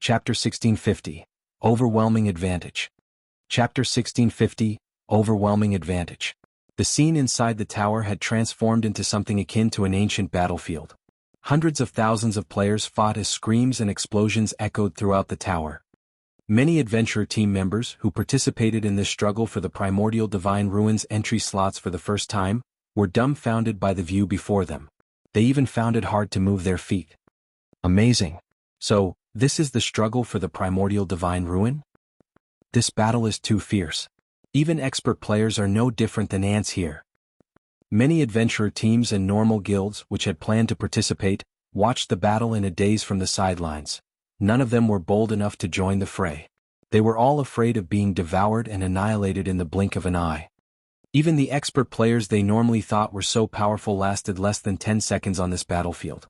Chapter 1650. Overwhelming Advantage. Chapter 1650. Overwhelming Advantage. The scene inside the tower had transformed into something akin to an ancient battlefield. Hundreds of thousands of players fought as screams and explosions echoed throughout the tower. Many adventurer team members who participated in this struggle for the primordial divine ruins entry slots for the first time were dumbfounded by the view before them. They even found it hard to move their feet. Amazing. So, this is the struggle for the primordial divine ruin? This battle is too fierce. Even expert players are no different than ants here. Many adventurer teams and normal guilds which had planned to participate watched the battle in a daze from the sidelines. None of them were bold enough to join the fray. They were all afraid of being devoured and annihilated in the blink of an eye. Even the expert players they normally thought were so powerful lasted less than 10 seconds on this battlefield.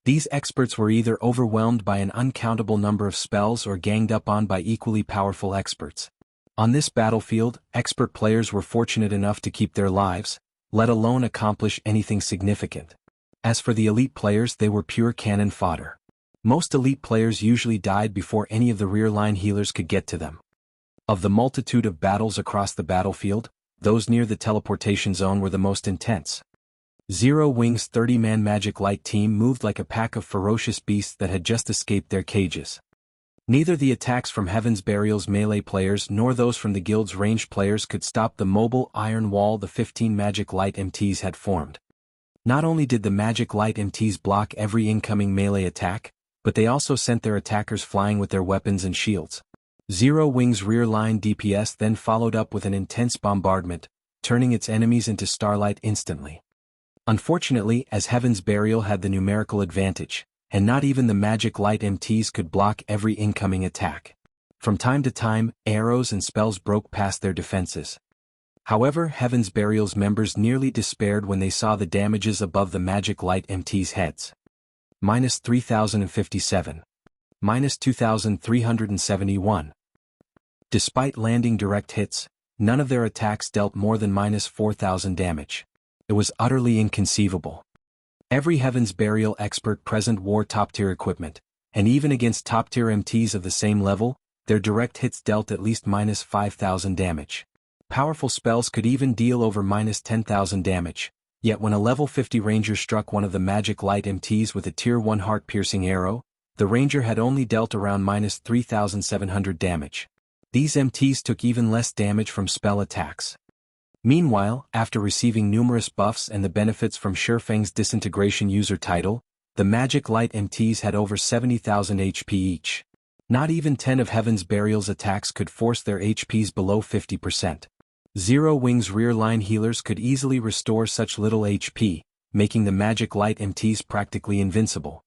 These experts were either overwhelmed by an uncountable number of spells or ganged up on by equally powerful experts. On this battlefield, expert players were fortunate enough to keep their lives, let alone accomplish anything significant. As for the elite players, they were pure cannon fodder. Most elite players usually died before any of the rear-line healers could get to them. Of the multitude of battles across the battlefield, those near the teleportation zone were the most intense. Zero Wing's 30-man Magic Light team moved like a pack of ferocious beasts that had just escaped their cages. Neither the attacks from Heaven's Burial's melee players nor those from the guild's ranged players could stop the mobile iron wall the 15 Magic Light MTs had formed. Not only did the Magic Light MTs block every incoming melee attack, but they also sent their attackers flying with their weapons and shields. Zero Wing's rear-line DPS then followed up with an intense bombardment, turning its enemies into starlight instantly. Unfortunately, as Heaven's Burial had the numerical advantage, and not even the Magic Light MTs could block every incoming attack. From time to time, arrows and spells broke past their defenses. However, Heaven's Burial's members nearly despaired when they saw the damages above the Magic Light MTs' heads. Minus 3057. Minus 2371. Despite landing direct hits, none of their attacks dealt more than minus 4000 damage. It was utterly inconceivable. Every Heaven's Burial expert present wore top-tier equipment, and even against top-tier MTs of the same level, their direct hits dealt at least minus 5000 damage. Powerful spells could even deal over minus 10,000 damage, yet when a level 50 ranger struck one of the Magic Light MTs with a tier 1 heart-piercing arrow, the ranger had only dealt around minus 3700 damage. These MTs took even less damage from spell attacks. Meanwhile, after receiving numerous buffs and the benefits from Shurfeng's disintegration user title, the Magic Light MTs had over 70,000 HP each. Not even 10 of Heaven's Burial's attacks could force their HPs below 50%. Zero Wing's rear-line healers could easily restore such little HP, making the Magic Light MTs practically invincible.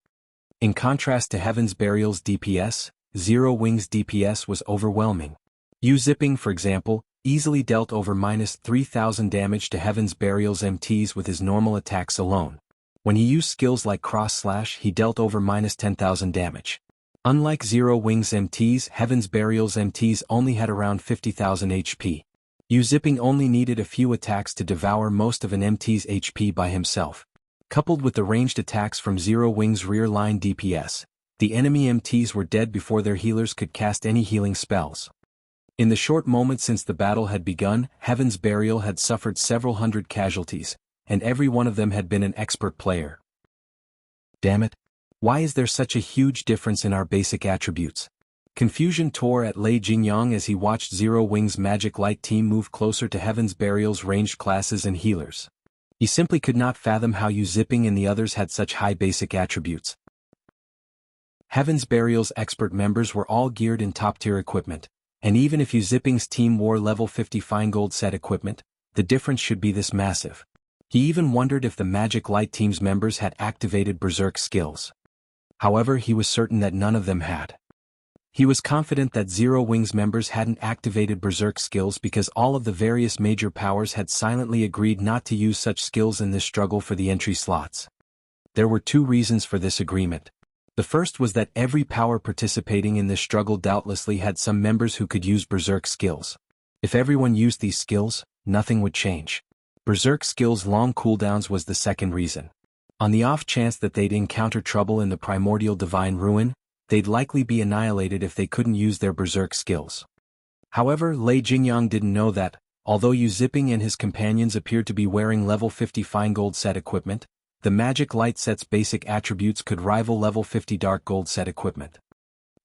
In contrast to Heaven's Burial's DPS, Zero Wing's DPS was overwhelming. U-Zipping, for example, easily dealt over minus 3000 damage to Heaven's Burial's MTs with his normal attacks alone. When he used skills like Cross Slash, he dealt over minus 10,000 damage. Unlike Zero Wing's MTs, Heaven's Burial's MTs only had around 50,000 HP. U-Zipping only needed a few attacks to devour most of an MT's HP by himself. Coupled with the ranged attacks from Zero Wing's rear-line DPS, the enemy MTs were dead before their healers could cast any healing spells. In the short moment since the battle had begun, Heaven's Burial had suffered several hundred casualties, and every one of them had been an expert player. Damn it! Why is there such a huge difference in our basic attributes? Confusion tore at Lei Jingyang as he watched Zero Wing's Magic Light team move closer to Heaven's Burial's ranged classes and healers. He simply could not fathom how U-Zipping and the others had such high basic attributes. Heaven's Burial's expert members were all geared in top-tier equipment. And even if U-Zipping's team wore level 50 Feingold set equipment, the difference should be this massive. He even wondered if the Magic Light team's members had activated Berserk skills. However, he was certain that none of them had. He was confident that Zero Wing's members hadn't activated Berserk skills because all of the various major powers had silently agreed not to use such skills in this struggle for the entry slots. There were two reasons for this agreement. The first was that every power participating in this struggle doubtlessly had some members who could use Berserk skills. If everyone used these skills, nothing would change. Berserk skills' long cooldowns was the second reason. On the off chance that they'd encounter trouble in the primordial divine ruin, they'd likely be annihilated if they couldn't use their berserk skills. However, Lei Jingyang didn't know that, although Yu Zipping and his companions appeared to be wearing level 50 fine gold set equipment, the magic light set's basic attributes could rival level 50 dark gold set equipment.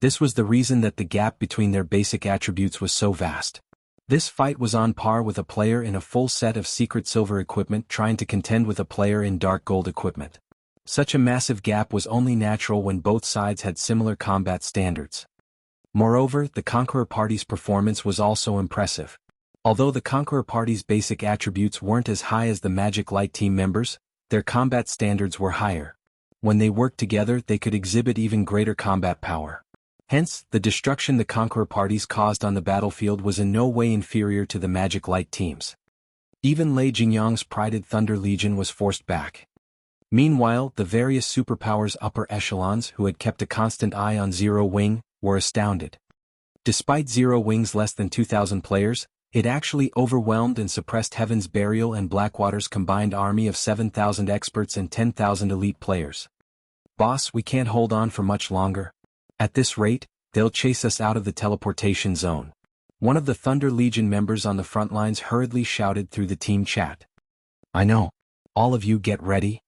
This was the reason that the gap between their basic attributes was so vast. This fight was on par with a player in a full set of secret silver equipment trying to contend with a player in dark gold equipment. Such a massive gap was only natural when both sides had similar combat standards. Moreover, the Conqueror Party's performance was also impressive. Although the Conqueror Party's basic attributes weren't as high as the Magic Light team members, their combat standards were higher. When they worked together, they could exhibit even greater combat power. Hence, the destruction the Conqueror Parties caused on the battlefield was in no way inferior to the Magic Light teams. Even Lei Jingyang's prided Thunder Legion was forced back. Meanwhile, the various superpowers upper echelons who had kept a constant eye on Zero Wing were astounded. Despite Zero Wing's less than 2,000 players, it actually overwhelmed and suppressed Heaven's Burial and Blackwater's combined army of 7,000 experts and 10,000 elite players. "Boss, we can't hold on for much longer. At this rate, they'll chase us out of the teleportation zone," one of the Thunder Legion members on the front lines hurriedly shouted through the team chat. "I know. All of you get ready,"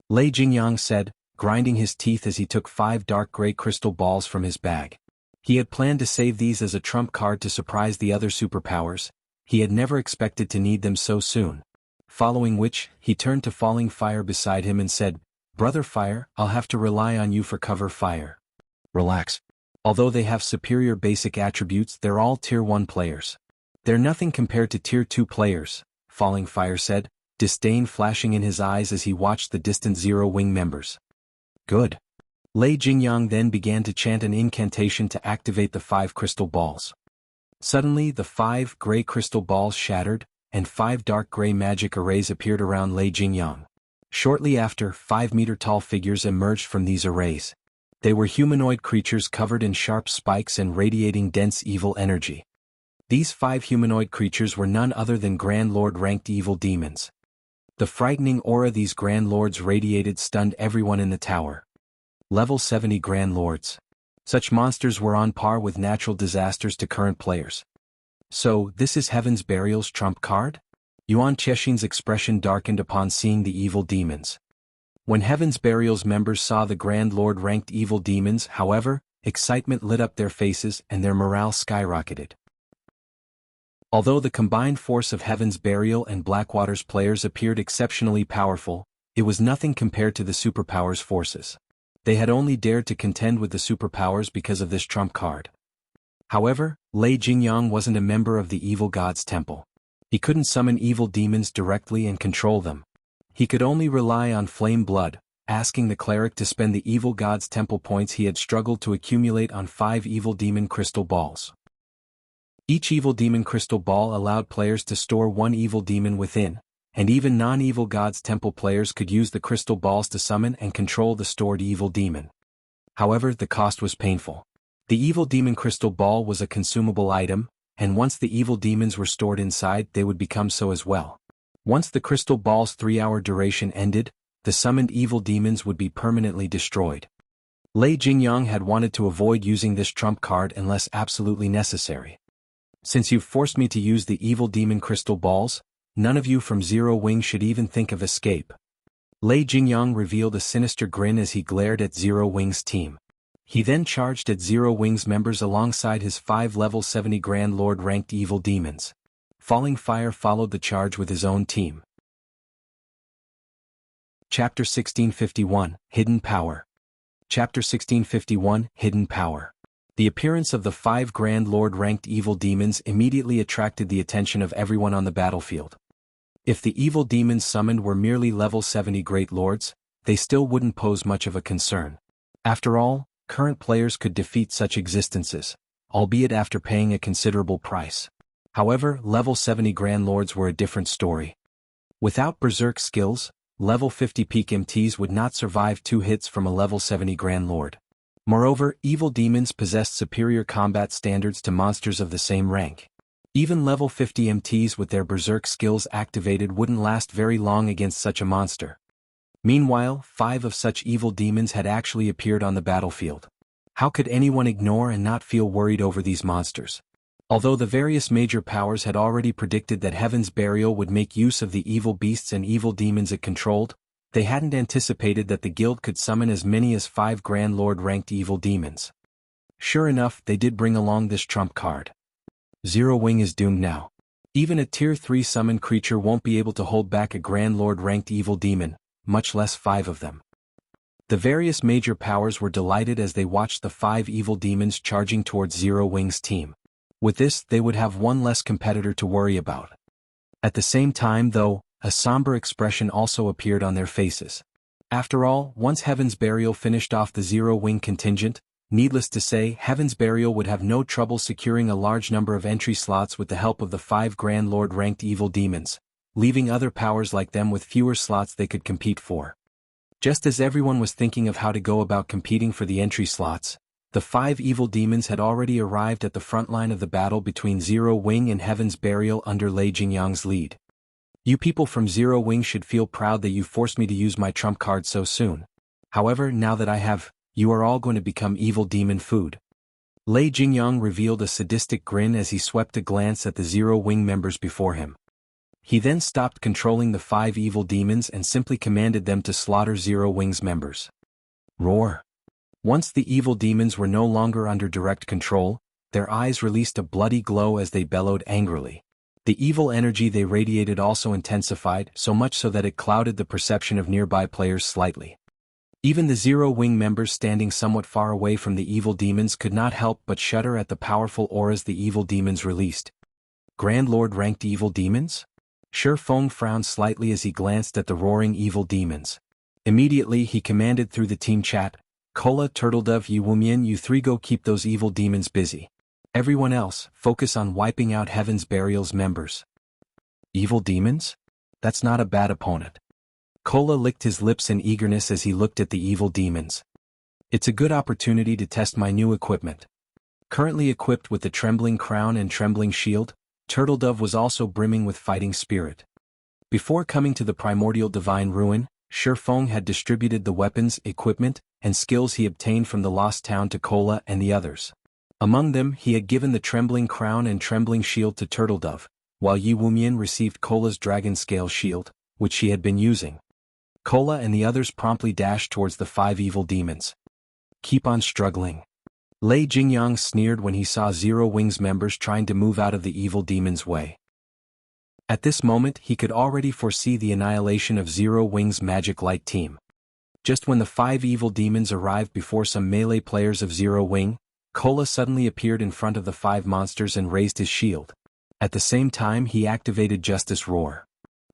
Lei Jingyang said, grinding his teeth as he took 5 dark gray crystal balls from his bag. He had planned to save these as a trump card to surprise the other superpowers. He had never expected to need them so soon. Following which, he turned to Falling Fire beside him and said, "Brother Fire, I'll have to rely on you for cover fire." "Relax. Although they have superior basic attributes, they're all Tier 1 players. They're nothing compared to Tier 2 players," Falling Fire said, disdain flashing in his eyes as he watched the distant Zero Wing members. "Good." Lei Jingyang then began to chant an incantation to activate the 5 crystal balls. Suddenly the 5 gray crystal balls shattered, and 5 dark gray magic arrays appeared around Lei Jingyang. Shortly after, 5-meter-tall figures emerged from these arrays. They were humanoid creatures covered in sharp spikes and radiating dense evil energy. These 5 humanoid creatures were none other than Grand Lord-ranked evil demons. The frightening aura these Grand Lords radiated stunned everyone in the tower. Level 70 Grand Lords. Such monsters were on par with natural disasters to current players. "So, this is Heaven's Burial's trump card?" Yuan Chexin's expression darkened upon seeing the evil demons. When Heaven's Burial's members saw the Grand Lord-ranked evil demons, however, excitement lit up their faces and their morale skyrocketed. Although the combined force of Heaven's Burial and Blackwater's players appeared exceptionally powerful, it was nothing compared to the superpowers' forces. They had only dared to contend with the superpowers because of this trump card. However, Lei Jingyang wasn't a member of the evil god's temple. He couldn't summon evil demons directly and control them. He could only rely on flame blood, asking the cleric to spend the evil god's temple points he had struggled to accumulate on 5 evil demon crystal balls. Each evil demon crystal ball allowed players to store 1 evil demon within, and even non-evil god's temple players could use the crystal balls to summon and control the stored evil demon. However, the cost was painful. The evil demon crystal ball was a consumable item, and once the evil demons were stored inside, they would become so as well. Once the crystal ball's 3-hour duration ended, the summoned evil demons would be permanently destroyed. Lei Jingyang had wanted to avoid using this trump card unless absolutely necessary. "Since you've forced me to use the evil demon crystal balls, none of you from Zero Wing should even think of escape." Lei Jingyang revealed a sinister grin as he glared at Zero Wing's team. He then charged at Zero Wing's members alongside his 5 level 70 Grand Lord-ranked evil demons. Falling Fire followed the charge with his own team. Chapter 1651, Hidden Power. Chapter 1651, Hidden Power. The appearance of the 5 Grand Lord-ranked evil demons immediately attracted the attention of everyone on the battlefield. If the evil demons summoned were merely level 70 Great Lords, they still wouldn't pose much of a concern. After all, current players could defeat such existences, albeit after paying a considerable price. However, level 70 Grand Lords were a different story. Without berserk skills, level 50 peak MTs would not survive 2 hits from a level 70 Grand Lord. Moreover, evil demons possessed superior combat standards to monsters of the same rank. Even level 50 MTs with their berserk skills activated wouldn't last very long against such a monster. Meanwhile, 5 of such evil demons had actually appeared on the battlefield. How could anyone ignore and not feel worried over these monsters? Although the various major powers had already predicted that Heaven's Burial would make use of the evil beasts and evil demons it controlled, they hadn't anticipated that the guild could summon as many as 5 Grand Lord-ranked evil demons. Sure enough, they did bring along this trump card. Zero Wing is doomed now. Even a Tier 3 summoned creature won't be able to hold back a Grand Lord-ranked evil demon, much less 5 of them. The various major powers were delighted as they watched the 5 evil demons charging towards Zero Wing's team. With this, they would have one less competitor to worry about. At the same time, though, a somber expression also appeared on their faces. After all, once Heaven's Burial finished off the Zero Wing contingent, needless to say, Heaven's Burial would have no trouble securing a large number of entry slots with the help of the 5 Grand Lord-ranked evil demons, leaving other powers like them with fewer slots they could compete for. Just as everyone was thinking of how to go about competing for the entry slots, the 5 evil demons had already arrived at the front line of the battle between Zero Wing and Heaven's Burial under Lei Jingyang's lead. You people from Zero Wing should feel proud that you forced me to use my trump card so soon. However, now that I have, you are all going to become evil demon food. Lei Jingyang revealed a sadistic grin as he swept a glance at the Zero Wing members before him. He then stopped controlling the 5 evil demons and simply commanded them to slaughter Zero Wing's members. Roar! Once the evil demons were no longer under direct control, their eyes released a bloody glow as they bellowed angrily. The evil energy they radiated also intensified, so much so that it clouded the perception of nearby players slightly. Even the Zero Wing members standing somewhat far away from the evil demons could not help but shudder at the powerful auras the evil demons released. Grand Lord-ranked evil demons? Shi Feng frowned slightly as he glanced at the roaring evil demons. Immediately he commanded through the team chat, "Kola, Turtledove, Yi Wumian, you 3 go keep those evil demons busy. Everyone else, focus on wiping out Heaven's Burial's members." Evil demons? That's not a bad opponent. Kola licked his lips in eagerness as he looked at the evil demons. It's a good opportunity to test my new equipment. Currently equipped with the Trembling Crown and Trembling Shield, Turtledove was also brimming with fighting spirit. Before coming to the Primordial Divine Ruin, Shi Feng had distributed the weapons, equipment, and skills he obtained from the Lost Town to Kola and the others. Among them, he had given the Trembling Crown and Trembling Shield to Turtledove, while Yi Wumian received Kola's Dragon Scale Shield, which she had been using. Kola and the others promptly dashed towards the 5 evil demons. Keep on struggling. Lei Jingyang sneered when he saw Zero Wing's members trying to move out of the evil demon's way. At this moment he could already foresee the annihilation of Zero Wing's Magic Light team. Just when the 5 evil demons arrived before some melee players of Zero Wing, Kola suddenly appeared in front of the 5 monsters and raised his shield. At the same time he activated Justice Roar.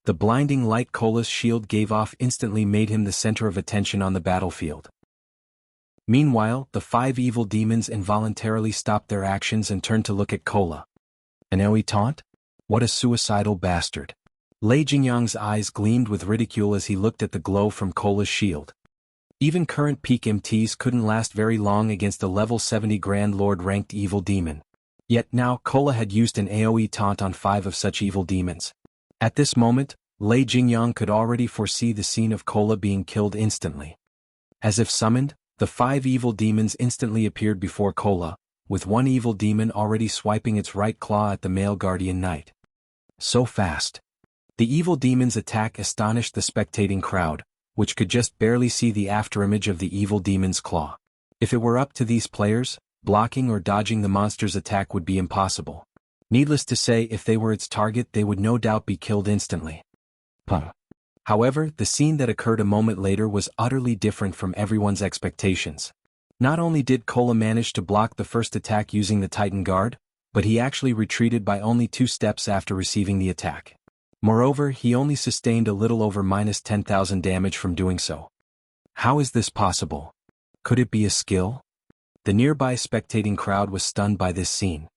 The blinding light Kola's shield gave off instantly made him the center of attention on the battlefield. Meanwhile, the 5 evil demons involuntarily stopped their actions and turned to look at Kola. An AoE taunt? What a suicidal bastard. Lei Jingyang's eyes gleamed with ridicule as he looked at the glow from Kola's shield. Even current peak MTs couldn't last very long against a level 70 Grand Lord-ranked evil demon. Yet now Kola had used an AoE taunt on 5 of such evil demons. At this moment, Lei Jingyang could already foresee the scene of Kola being killed instantly. As if summoned, the 5 evil demons instantly appeared before Kola, with one evil demon already swiping its right claw at the male guardian knight. So fast. The evil demon's attack astonished the spectating crowd, which could just barely see the afterimage of the evil demon's claw. If it were up to these players, blocking or dodging the monster's attack would be impossible. Needless to say, if they were its target they would no doubt be killed instantly. However, the scene that occurred a moment later was utterly different from everyone's expectations. Not only did Kola manage to block the first attack using the Titan Guard, but he actually retreated by only 2 steps after receiving the attack. Moreover, he only sustained a little over -10,000 damage from doing so. How is this possible? Could it be a skill? The nearby spectating crowd was stunned by this scene.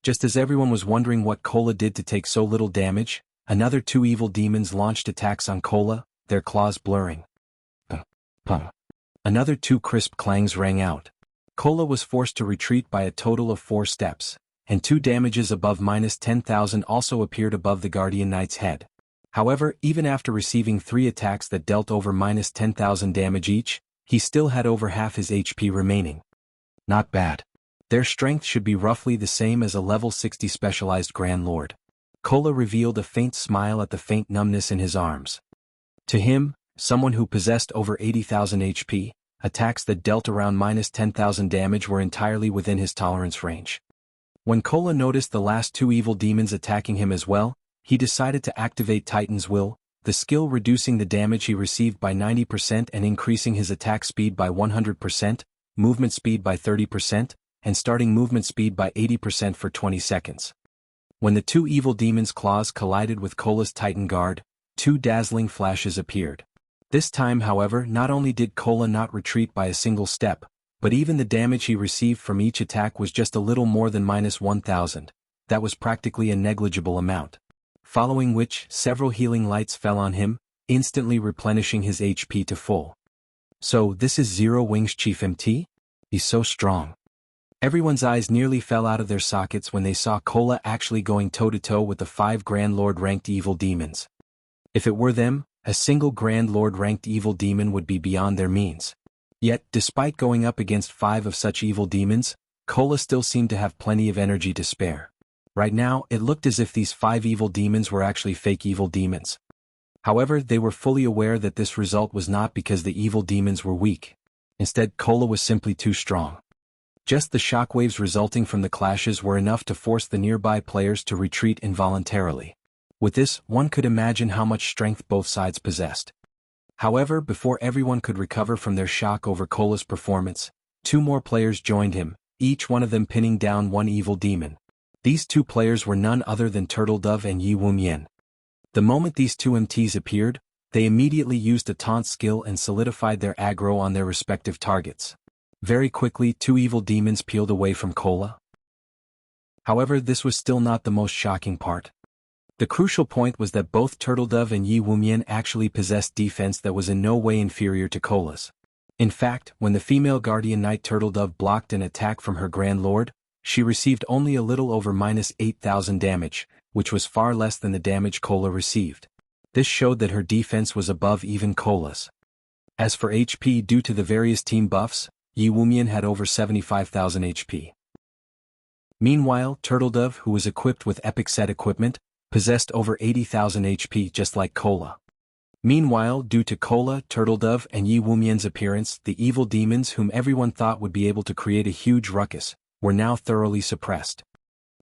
Just as everyone was wondering what Kola did to take so little damage, another 2 evil demons launched attacks on Kola, their claws blurring. Another 2 crisp clangs rang out. Kola was forced to retreat by a total of 4 steps, and 2 damages above -10,000 also appeared above the Guardian Knight's head. However, even after receiving 3 attacks that dealt over -10,000 damage each, he still had over half his HP remaining. Not bad. Their strength should be roughly the same as a level 60 specialized Grand Lord. Kola revealed a faint smile at the faint numbness in his arms. To him, someone who possessed over 80,000 HP, attacks that dealt around -10,000 damage were entirely within his tolerance range. When Kola noticed the last two evil demons attacking him as well, he decided to activate Titan's Will, the skill reducing the damage he received by 90% and increasing his attack speed by 100%, movement speed by 30%, and starting movement speed by 80% for 20 seconds. When the two evil demons' claws collided with Kola's Titan Guard, two dazzling flashes appeared. This time, however, not only did Kola not retreat by a single step, but even the damage he received from each attack was just a little more than -1,000. That was practically a negligible amount. Following which, several healing lights fell on him, instantly replenishing his HP to full. So this is Zero Wing's Chief MT? He's so strong. Everyone's eyes nearly fell out of their sockets when they saw Kola actually going toe-to-toe with the 5 Grand Lord ranked evil demons. If it were them, a single Grand Lord ranked evil demon would be beyond their means. Yet, despite going up against 5 of such evil demons, Kola still seemed to have plenty of energy to spare. Right now, it looked as if these 5 evil demons were actually fake evil demons. However, they were fully aware that this result was not because the evil demons were weak. Instead, Kola was simply too strong. Just the shockwaves resulting from the clashes were enough to force the nearby players to retreat involuntarily. With this, one could imagine how much strength both sides possessed. However, before everyone could recover from their shock over Kola's performance, 2 more players joined him, each one of them pinning down one evil demon. These 2 players were none other than Turtledove and Yi Wumian. The moment these 2 MTs appeared, they immediately used a taunt skill and solidified their aggro on their respective targets. Very quickly, 2 evil demons peeled away from Kola. However, this was still not the most shocking part. The crucial point was that both Turtledove and Yi Wumian actually possessed defense that was in no way inferior to Kola's. In fact, when the female Guardian Knight Turtledove blocked an attack from her Grand Lord, she received only a little over -8,000 damage, which was far less than the damage Kola received. This showed that her defense was above even Kola's. As for HP, due to the various team buffs, Yi Wumian had over 75,000 HP. Meanwhile, Turtledove, who was equipped with epic set equipment, possessed over 80,000 HP just like Kola. Meanwhile, due to Kola, Turtledove, and Yi Wumian's appearance, the evil demons whom everyone thought would be able to create a huge ruckus, were now thoroughly suppressed.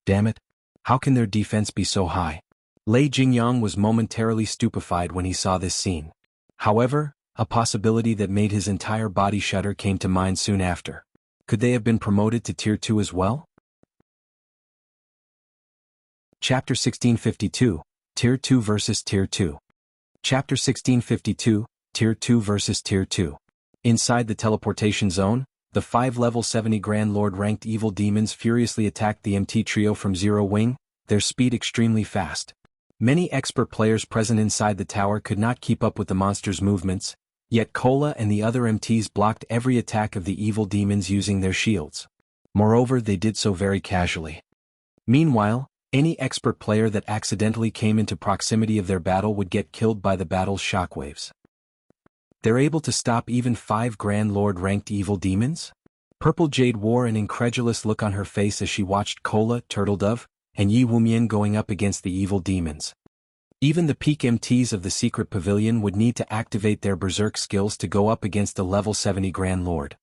Damn it, how can their defense be so high? Lei Jingyang was momentarily stupefied when he saw this scene. However, a possibility that made his entire body shudder came to mind soon after. Could they have been promoted to Tier 2 as well? Chapter 1652, Tier 2 vs Tier 2. Chapter 1652, Tier 2 vs Tier 2. Inside the teleportation zone, the 5 level 70 Grand Lord ranked evil demons furiously attacked the MT trio from Zero Wing, their speed extremely fast. Many expert players present inside the tower could not keep up with the monster's movements, yet Kola and the other MTs blocked every attack of the evil demons using their shields. Moreover, they did so very casually. Meanwhile, any expert player that accidentally came into proximity of their battle would get killed by the battle's shockwaves. They're able to stop even 5 Grand Lord ranked evil demons? Purple Jade wore an incredulous look on her face as she watched Kola, Turtledove, and Yi Wumian going up against the evil demons. Even the peak MTs of the secret pavilion would need to activate their berserk skills to go up against a level 70 Grand Lord.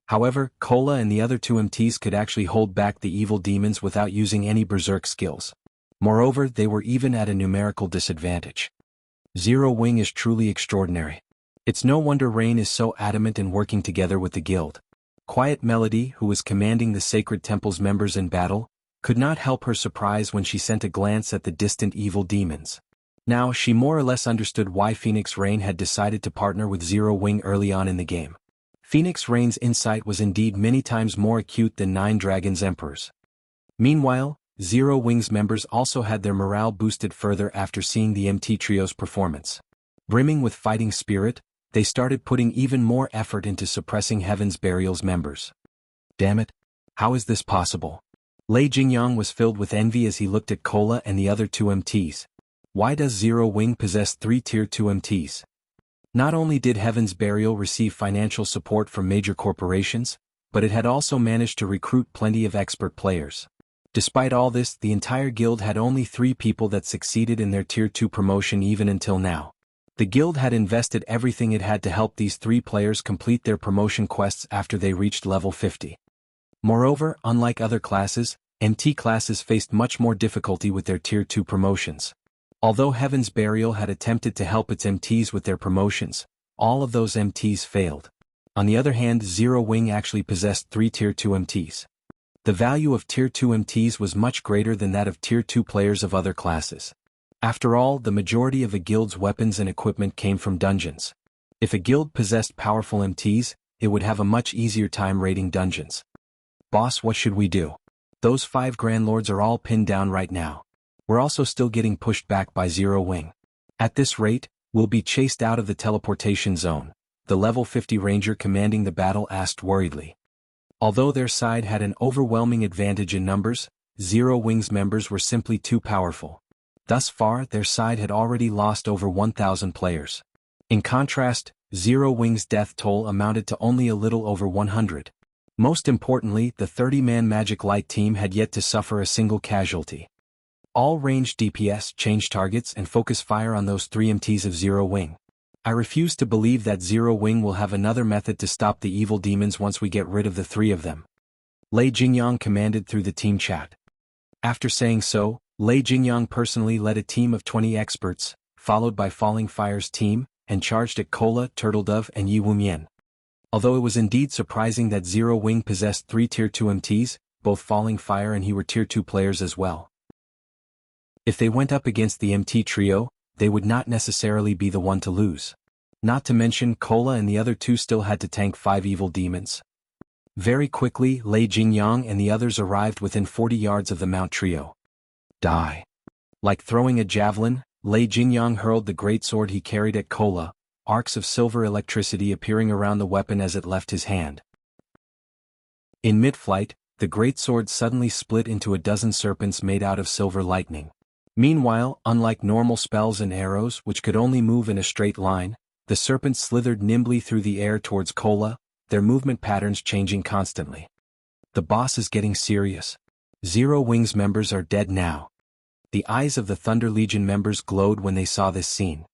However, Kola and the other 2 MTs could actually hold back the evil demons without using any berserk skills. Moreover, they were even at a numerical disadvantage. Zero Wing is truly extraordinary. It's no wonder Rain is so adamant in working together with the guild. Quiet Melody, who was commanding the Sacred Temple's members in battle, could not help her surprise when she sent a glance at the distant evil demons. Now, she more or less understood why Phoenix Rain had decided to partner with Zero Wing early on in the game. Phoenix Rain's insight was indeed many times more acute than Nine Dragons' Emperors. Meanwhile, Zero Wing's members also had their morale boosted further after seeing the MT Trio's performance. Brimming with fighting spirit, they started putting even more effort into suppressing Heaven's Burial's members. Damn it, how is this possible? Lei Jingyang was filled with envy as he looked at Kola and the other 2 MTs. Why does Zero Wing possess 3 Tier 2 MTs? Not only did Heaven's Burial receive financial support from major corporations, but it had also managed to recruit plenty of expert players. Despite all this, the entire guild had only 3 people that succeeded in their Tier 2 promotion even until now. The guild had invested everything it had to help these 3 players complete their promotion quests after they reached level 50. Moreover, unlike other classes, MT classes faced much more difficulty with their Tier 2 promotions. Although Heaven's Burial had attempted to help its MTs with their promotions, all of those MTs failed. On the other hand, Zero Wing actually possessed 3 Tier 2 MTs. The value of Tier 2 MTs was much greater than that of Tier 2 players of other classes. After all, the majority of a guild's weapons and equipment came from dungeons. If a guild possessed powerful MTs, it would have a much easier time raiding dungeons. Boss, what should we do? Those 5 Grand Lords are all pinned down right now. We're also still getting pushed back by Zero Wing. At this rate, we'll be chased out of the teleportation zone, the level 50 ranger commanding the battle asked worriedly. Although their side had an overwhelming advantage in numbers, Zero Wing's members were simply too powerful. Thus far, their side had already lost over 1,000 players. In contrast, Zero Wing's death toll amounted to only a little over 100. Most importantly, the 30-man Magic Light team had yet to suffer a single casualty. All ranged DPS change targets and focus fire on those 3 MTs of Zero Wing. I refuse to believe that Zero Wing will have another method to stop the evil demons once we get rid of the 3 of them. Lei Jingyang commanded through the team chat. After saying so, Lei Jingyang personally led a team of 20 experts, followed by Falling Fire's team, and charged at Cola, Turtledove and Yi Wumian. Although it was indeed surprising that Zero Wing possessed 3 Tier 2 MTs, both Falling Fire and he were Tier 2 players as well. If they went up against the MT trio, they would not necessarily be the one to lose. Not to mention Cola and the other 2 still had to tank 5 evil demons. Very quickly, Lei Jingyang and the others arrived within 40 yards of the Mount Trio. Die. Like throwing a javelin, Lei Jingyang hurled the greatsword he carried at Cola, arcs of silver electricity appearing around the weapon as it left his hand. In mid-flight, the greatsword suddenly split into a dozen serpents made out of silver lightning. Meanwhile, unlike normal spells and arrows which could only move in a straight line, the serpents slithered nimbly through the air towards Cola, their movement patterns changing constantly. The boss is getting serious. Zero Wing's members are dead now. The eyes of the Thunder Legion members glowed when they saw this scene.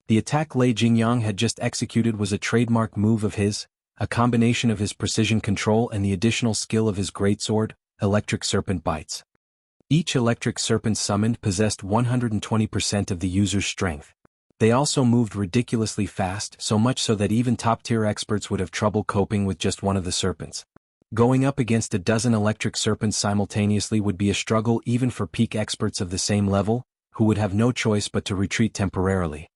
The attack Lei Jingyang had just executed was a trademark move of his, a combination of his precision control and the additional skill of his greatsword, Electric Serpent Bites. Each electric serpent summoned possessed 120% of the user's strength. They also moved ridiculously fast, so much so that even top-tier experts would have trouble coping with just one of the serpents. Going up against a dozen electric serpents simultaneously would be a struggle even for peak experts of the same level, who would have no choice but to retreat temporarily.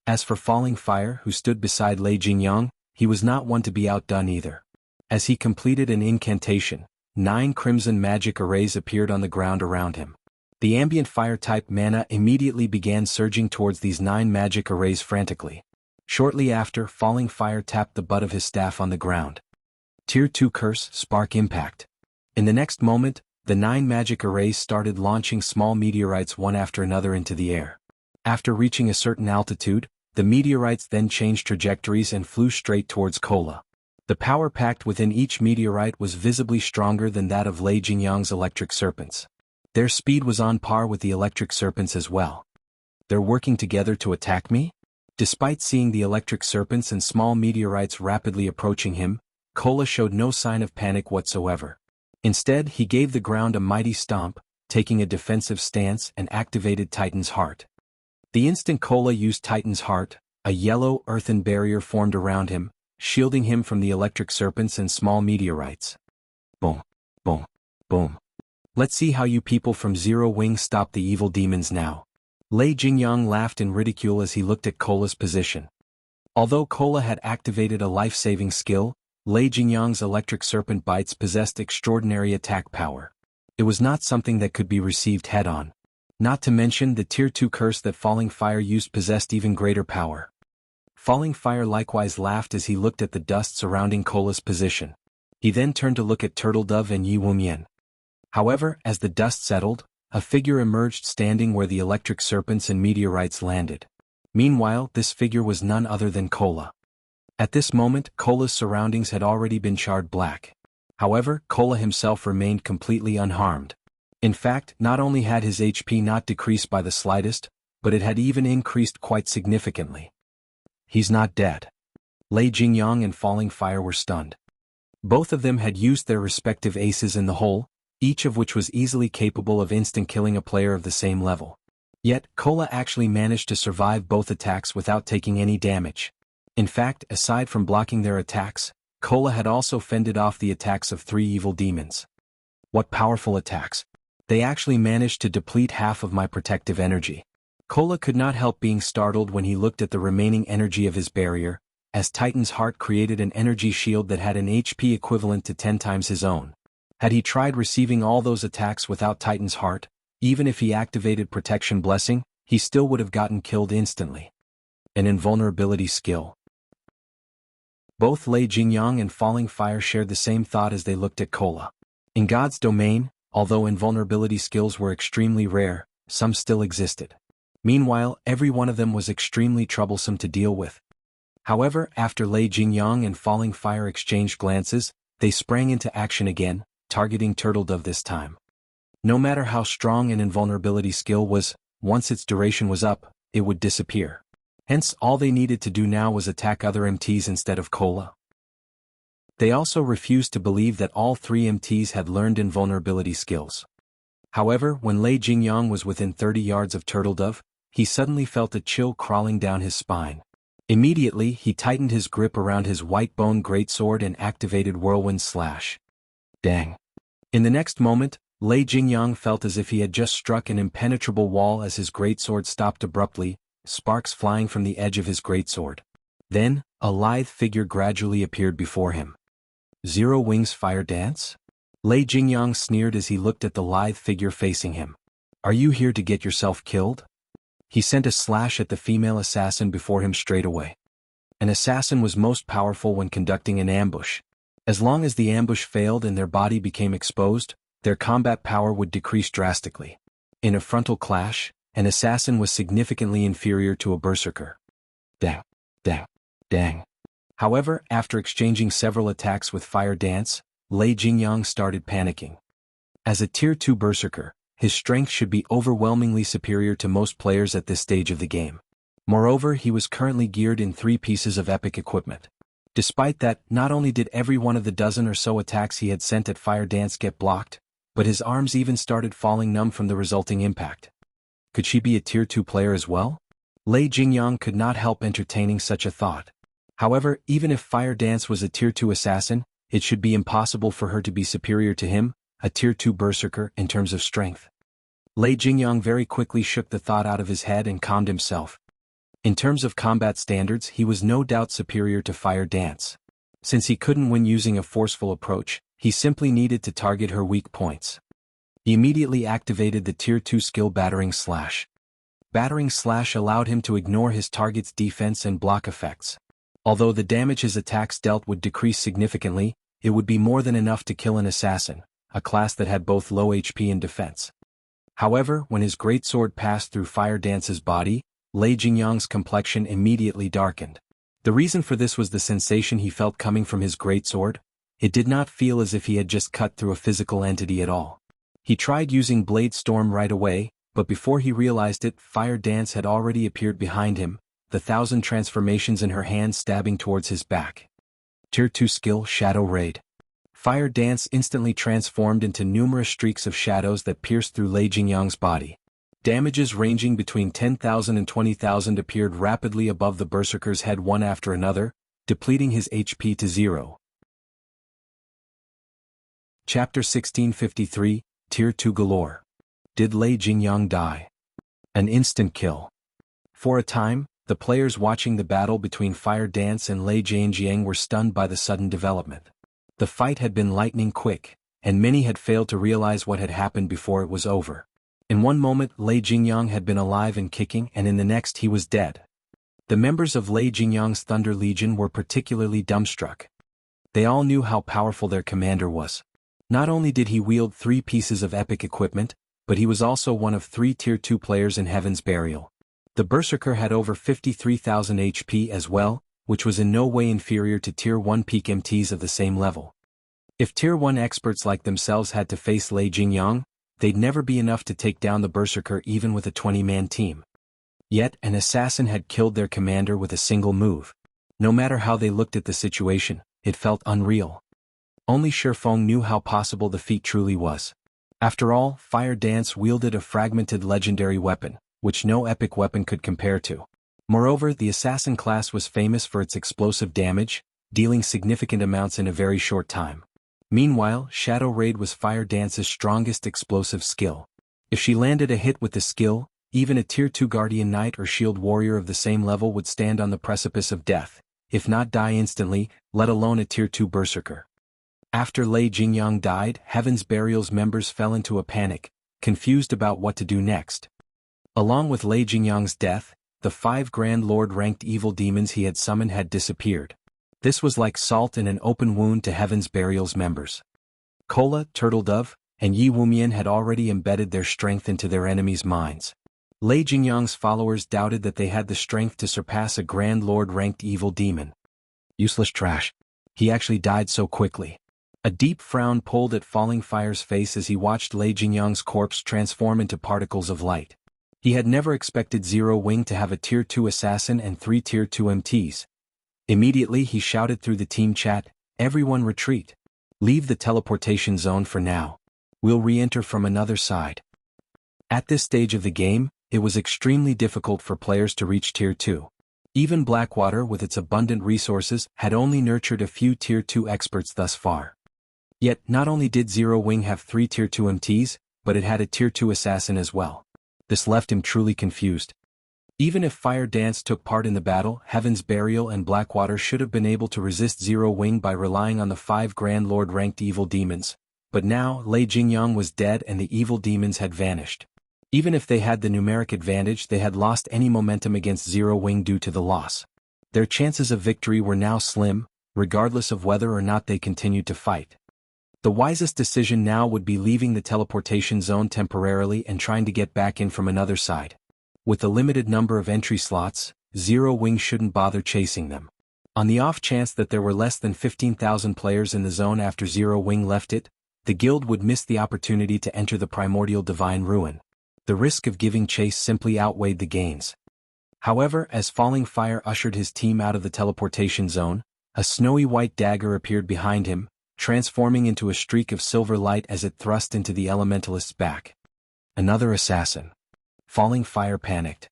As for Falling Fire, who stood beside Lei Jingyang, he was not one to be outdone either. As he completed an incantation, 9 crimson magic arrays appeared on the ground around him. The ambient fire-type mana immediately began surging towards these 9 magic arrays frantically. Shortly after, Falling Fire tapped the butt of his staff on the ground. Tier 2 Curse, Spark Impact. In the next moment, the 9 magic arrays started launching small meteorites one after another into the air. After reaching a certain altitude, the meteorites then changed trajectories and flew straight towards Cola. The power packed within each meteorite was visibly stronger than that of Lei Jingyang's electric serpents. Their speed was on par with the electric serpents as well. They're working together to attack me? Despite seeing the electric serpents and small meteorites rapidly approaching him, Cola showed no sign of panic whatsoever. Instead, he gave the ground a mighty stomp, taking a defensive stance and activated Titan's Heart. The instant Cola used Titan's Heart, a yellow earthen barrier formed around him, shielding him from the electric serpents and small meteorites. Boom, boom, boom. Let's see how you people from Zero Wing stop the evil demons now. Lei Jingyang laughed in ridicule as he looked at Cola's position. Although Cola had activated a life-saving skill, Lei Jingyang's electric serpent bites possessed extraordinary attack power. It was not something that could be received head-on. Not to mention the Tier 2 curse that Falling Fire used possessed even greater power. Falling Fire likewise laughed as he looked at the dust surrounding Cola's position. He then turned to look at Turtledove and Yi Wumian. However, as the dust settled, a figure emerged standing where the electric serpents and meteorites landed. Meanwhile, this figure was none other than Cola. At this moment, Cola's surroundings had already been charred black. However, Kola himself remained completely unharmed. In fact, not only had his HP not decreased by the slightest, but it had even increased quite significantly. He's not dead. Lei Jingyang and Falling Fire were stunned. Both of them had used their respective aces in the hole, each of which was easily capable of instant killing a player of the same level. Yet, Kola actually managed to survive both attacks without taking any damage. In fact, aside from blocking their attacks, Kola had also fended off the attacks of 3 evil demons. What powerful attacks! They actually managed to deplete half of my protective energy. Kola could not help being startled when he looked at the remaining energy of his barrier, as Titan's heart created an energy shield that had an HP equivalent to 10 times his own. Had he tried receiving all those attacks without Titan's heart, even if he activated Protection Blessing, he still would have gotten killed instantly. An invulnerability skill. Both Lei Jingyang and Falling Fire shared the same thought as they looked at Kola. In God's domain, although invulnerability skills were extremely rare, some still existed. Meanwhile, every one of them was extremely troublesome to deal with. However, after Lei Jingyang and Falling Fire exchanged glances, they sprang into action again, targeting Turtledove this time. No matter how strong an invulnerability skill was, once its duration was up, it would disappear. Hence, all they needed to do now was attack other MTs instead of Kola. They also refused to believe that all 3 MTs had learned invulnerability skills. However, when Lei Jingyang was within 30 yards of Turtledove, he suddenly felt a chill crawling down his spine. Immediately, he tightened his grip around his white bone greatsword and activated Whirlwind Slash. Dang. In the next moment, Lei Jingyang felt as if he had just struck an impenetrable wall as his greatsword stopped abruptly, sparks flying from the edge of his greatsword. Then, a lithe figure gradually appeared before him. Zero Wings Fire Dance? Lei Jingyang sneered as he looked at the lithe figure facing him. Are you here to get yourself killed? He sent a slash at the female assassin before him straight away. An assassin was most powerful when conducting an ambush. As long as the ambush failed and their body became exposed, their combat power would decrease drastically. In a frontal clash, an assassin was significantly inferior to a berserker. Dang. Dang. Dang. However, after exchanging several attacks with Fire Dance, Lei Jingyang started panicking. As a Tier 2 berserker, his strength should be overwhelmingly superior to most players at this stage of the game. Moreover, he was currently geared in 3 pieces of epic equipment. Despite that, not only did every one of the dozen or so attacks he had sent at Fire Dance get blocked, but his arms even started falling numb from the resulting impact. Could she be a Tier 2 player as well? Lei Jingyang could not help entertaining such a thought. However, even if Fire Dance was a Tier 2 assassin, it should be impossible for her to be superior to him, a Tier 2 berserker, in terms of strength. Lei Jingyang very quickly shook the thought out of his head and calmed himself. In terms of combat standards, he was no doubt superior to Fire Dance. Since he couldn't win using a forceful approach, he simply needed to target her weak points. He immediately activated the Tier 2 skill Battering Slash. Battering Slash allowed him to ignore his target's defense and block effects. Although the damage his attacks dealt would decrease significantly, it would be more than enough to kill an assassin, a class that had both low HP and defense. However, when his greatsword passed through Fire Dance's body, Lei Jingyang's complexion immediately darkened. The reason for this was the sensation he felt coming from his greatsword. It did not feel as if he had just cut through a physical entity at all. He tried using Blade Storm right away, but before he realized it, Fire Dance had already appeared behind him, the 1,000 transformations in her hand stabbing towards his back. Tier 2 skill Shadow Raid. Fire Dance instantly transformed into numerous streaks of shadows that pierced through Lei Jingyang's body. Damages ranging between 10,000 and 20,000 appeared rapidly above the berserker's head one after another, depleting his HP to 0. Chapter 1653, Tier 2 Galore. Did Lei Jingyang die? An instant kill. For a time, the players watching the battle between Fire Dance and Lei Jingyang were stunned by the sudden development. The fight had been lightning quick, and many had failed to realize what had happened before it was over. In one moment Lei Jingyang had been alive and kicking, and in the next he was dead. The members of Lei Jingyang's Thunder Legion were particularly dumbstruck. They all knew how powerful their commander was. Not only did he wield 3 pieces of epic equipment, but he was also one of 3 Tier 2 players in Heaven's Burial. The Berserker had over 53,000 HP as well, which was in no way inferior to Tier 1 peak MTs of the same level. If Tier 1 experts like themselves had to face Lei Jingyang, they'd never be enough to take down the Berserker even with a 20-man team. Yet, an assassin had killed their commander with a single move. No matter how they looked at the situation, it felt unreal. Only Shifeng knew how possible the feat truly was. After all, Fire Dance wielded a fragmented legendary weapon, which no epic weapon could compare to. Moreover, the assassin class was famous for its explosive damage, dealing significant amounts in a very short time. Meanwhile, Shadow Raid was Fire Dance's strongest explosive skill. If she landed a hit with the skill, even a Tier 2 Guardian Knight or Shield Warrior of the same level would stand on the precipice of death, if not die instantly, let alone a Tier 2 Berserker. After Lei Jingyang died, Heaven's Burial's members fell into a panic, confused about what to do next. Along with Lei Jingyang's death, the 5 Grand Lord-ranked evil demons he had summoned had disappeared. This was like salt in an open wound to Heaven's Burial's members. Kola, Turtledove, and Yi Wumian had already embedded their strength into their enemies' minds. Lei Jingyang's followers doubted that they had the strength to surpass a Grand Lord-ranked evil demon. Useless trash. He actually died so quickly. A deep frown pulled at Falling Fire's face as he watched Lei Jingyang's corpse transform into particles of light. He had never expected Zero Wing to have a Tier 2 assassin and 3 Tier 2 MTs. Immediately he shouted through the team chat, "Everyone retreat. Leave the teleportation zone for now. We'll re-enter from another side." At this stage of the game, it was extremely difficult for players to reach Tier 2. Even Blackwater with its abundant resources had only nurtured a few Tier 2 experts thus far. Yet, not only did Zero Wing have 3 Tier 2 MTs, but it had a Tier 2 assassin as well. This left him truly confused. Even if Fire Dance took part in the battle, Heaven's Burial and Blackwater should have been able to resist Zero Wing by relying on the 5 Grand Lord-ranked evil demons. But now, Lei Jingyang was dead and the evil demons had vanished. Even if they had the numeric advantage, they had lost any momentum against Zero Wing due to the loss. Their chances of victory were now slim, regardless of whether or not they continued to fight. The wisest decision now would be leaving the teleportation zone temporarily and trying to get back in from another side. With a limited number of entry slots, Zero Wing shouldn't bother chasing them. On the off chance that there were less than 15,000 players in the zone after Zero Wing left it, the guild would miss the opportunity to enter the primordial divine ruin. The risk of giving chase simply outweighed the gains. However, as Falling Fire ushered his team out of the teleportation zone, a snowy white dagger appeared behind him, transforming into a streak of silver light as it thrust into the elementalist's back. Another assassin. Falling Fire panicked.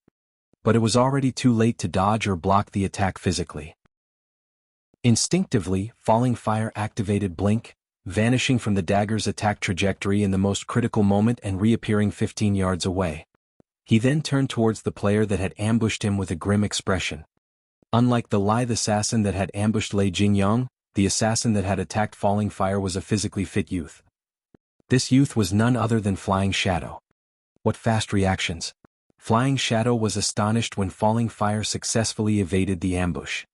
But it was already too late to dodge or block the attack physically. Instinctively, Falling Fire activated Blink, vanishing from the dagger's attack trajectory in the most critical moment and reappearing 15 yards away. He then turned towards the player that had ambushed him with a grim expression. Unlike the lithe assassin that had ambushed Lei Jingyang, the assassin that had attacked Falling Fire was a physically fit youth. This youth was none other than Flying Shadow. What fast reactions! Flying Shadow was astonished when Falling Fire successfully evaded the ambush.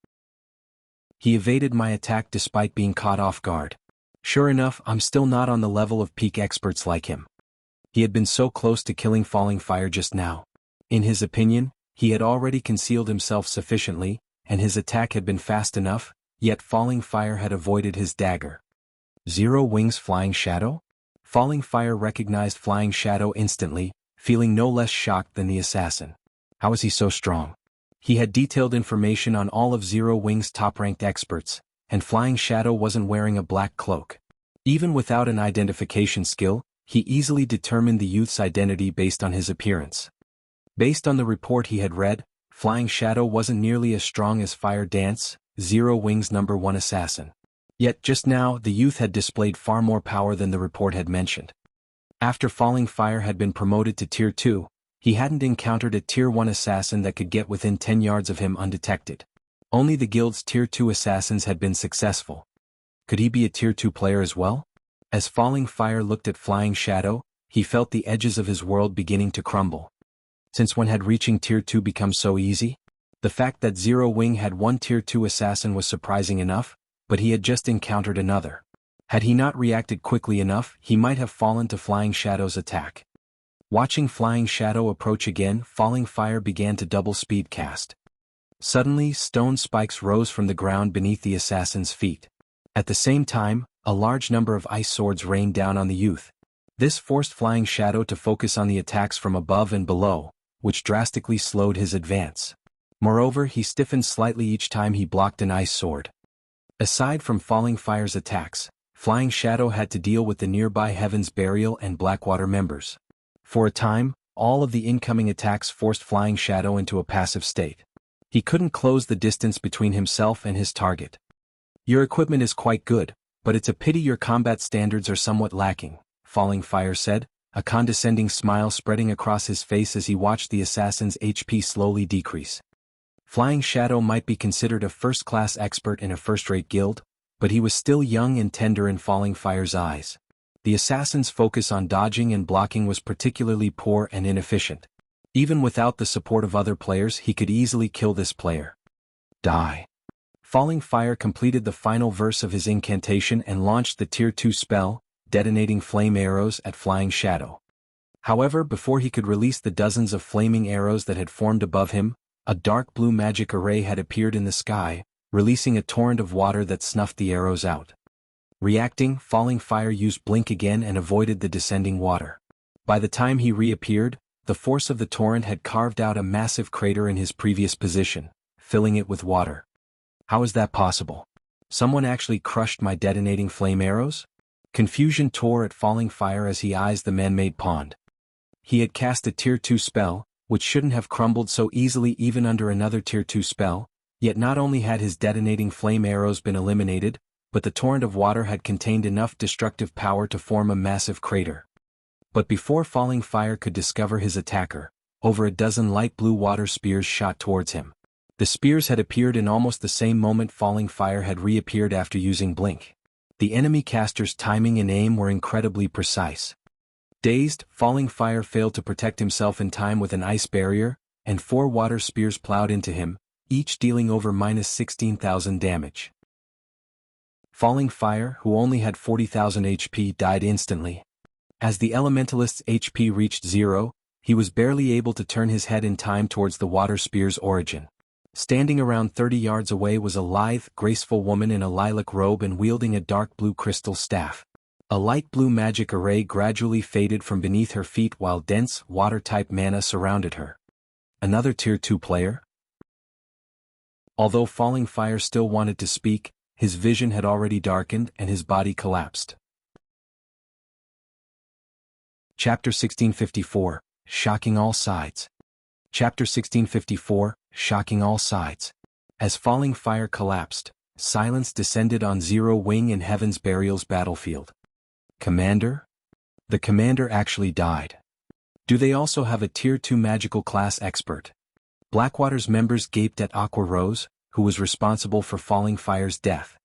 He evaded my attack despite being caught off guard. Sure enough, I'm still not on the level of peak experts like him. He had been so close to killing Falling Fire just now. In his opinion, he had already concealed himself sufficiently, and his attack had been fast enough, yet Falling Fire had avoided his dagger. Zero Wing's Flying Shadow? Falling Fire recognized Flying Shadow instantly, feeling no less shocked than the assassin. How is he so strong? He had detailed information on all of Zero Wing's top-ranked experts, and Flying Shadow wasn't wearing a black cloak. Even without an identification skill, he easily determined the youth's identity based on his appearance. Based on the report he had read, Flying Shadow wasn't nearly as strong as Fire Dance, Zero Wing's #1 assassin. Yet just now the youth had displayed far more power than the report had mentioned. After Falling Fire had been promoted to Tier 2, he hadn't encountered a Tier 1 assassin that could get within 10 yards of him undetected. Only the guild's Tier 2 assassins had been successful. Could he be a Tier 2 player as well? As Falling Fire looked at Flying Shadow, he felt the edges of his world beginning to crumble. Since when had reaching Tier 2 become so easy? The fact that Zero Wing had one Tier 2 assassin was surprising enough, but he had just encountered another. Had he not reacted quickly enough, he might have fallen to Flying Shadow's attack. Watching Flying Shadow approach again, Falling Fire began to double speed cast. Suddenly, stone spikes rose from the ground beneath the assassin's feet. At the same time, A large number of ice swords rained down on the youth. This forced Flying Shadow to focus on the attacks from above and below, which drastically slowed his advance. Moreover, he stiffened slightly each time he blocked an ice sword. Aside from Falling Fire's attacks, Flying Shadow had to deal with the nearby Heaven's Burial and Blackwater members. For a time, all of the incoming attacks forced Flying Shadow into a passive state. He couldn't close the distance between himself and his target. "Your equipment is quite good, but it's a pity your combat standards are somewhat lacking," Falling Fire said, a condescending smile spreading across his face as he watched the assassin's HP slowly decrease. Flying Shadow might be considered a first-class expert in a first-rate guild, but he was still young and tender in Falling Fire's eyes. The assassin's focus on dodging and blocking was particularly poor and inefficient. Even without the support of other players, he could easily kill this player. Die. Falling Fire completed the final verse of his incantation and launched the Tier 2 spell, detonating flame arrows at Flying Shadow. However, before he could release the dozens of flaming arrows that had formed above him, a dark blue magic array had appeared in the sky, releasing a torrent of water that snuffed the arrows out. Reacting, Falling Fire used Blink again and avoided the descending water. By the time he reappeared, the force of the torrent had carved out a massive crater in his previous position, filling it with water. How is that possible? Someone actually crushed my detonating flame arrows? Confusion tore at Falling Fire as he eyes the man-made pond. He had cast a Tier 2 spell, which shouldn't have crumbled so easily even under another Tier 2 spell, yet not only had his detonating flame arrows been eliminated, but the torrent of water had contained enough destructive power to form a massive crater. But before Falling Fire could discover his attacker, over a dozen light blue water spears shot towards him. The spears had appeared in almost the same moment Falling Fire had reappeared after using Blink. The enemy caster's timing and aim were incredibly precise. Dazed, Falling Fire failed to protect himself in time with an ice barrier, and 4 water spears plowed into him, each dealing over -16,000 damage. Falling Fire, who only had 40,000 HP, died instantly. As the Elementalist's HP reached 0, he was barely able to turn his head in time towards the water spear's origin. Standing around 30 yards away was a lithe, graceful woman in a lilac robe and wielding a dark blue crystal staff. A light blue magic array gradually faded from beneath her feet while dense, water-type mana surrounded her. Another Tier 2 player? Although Falling Fire still wanted to speak, his vision had already darkened and his body collapsed. Chapter 1654, Shocking All Sides. Chapter 1654, Shocking All Sides. As Falling Fire collapsed, silence descended on Zero Wing and Heaven's Burial's battlefield. Commander? The commander actually died. Do they also have a Tier 2 magical class expert? Blackwater's members gaped at Aqua Rose, who was responsible for Falling Fire's death.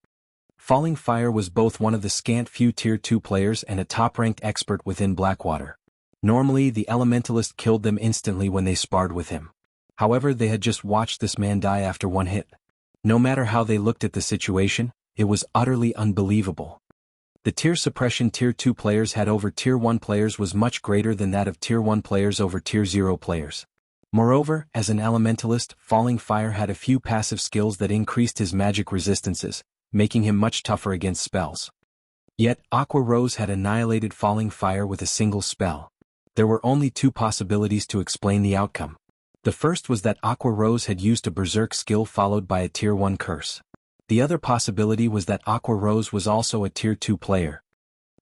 Falling Fire was both one of the scant few Tier 2 players and a top-ranked expert within Blackwater. Normally, the Elementalist killed them instantly when they sparred with him. However, they had just watched this man die after one hit. No matter how they looked at the situation, it was utterly unbelievable. The tier suppression Tier 2 players had over Tier 1 players was much greater than that of Tier 1 players over Tier 0 players. Moreover, as an Elementalist, Falling Fire had a few passive skills that increased his magic resistances, making him much tougher against spells. Yet, Aqua Rose had annihilated Falling Fire with a single spell. There were only 2 possibilities to explain the outcome. The first was that Aqua Rose had used a Berserk skill followed by a Tier 1 curse. The other possibility was that Aqua Rose was also a Tier 2 player.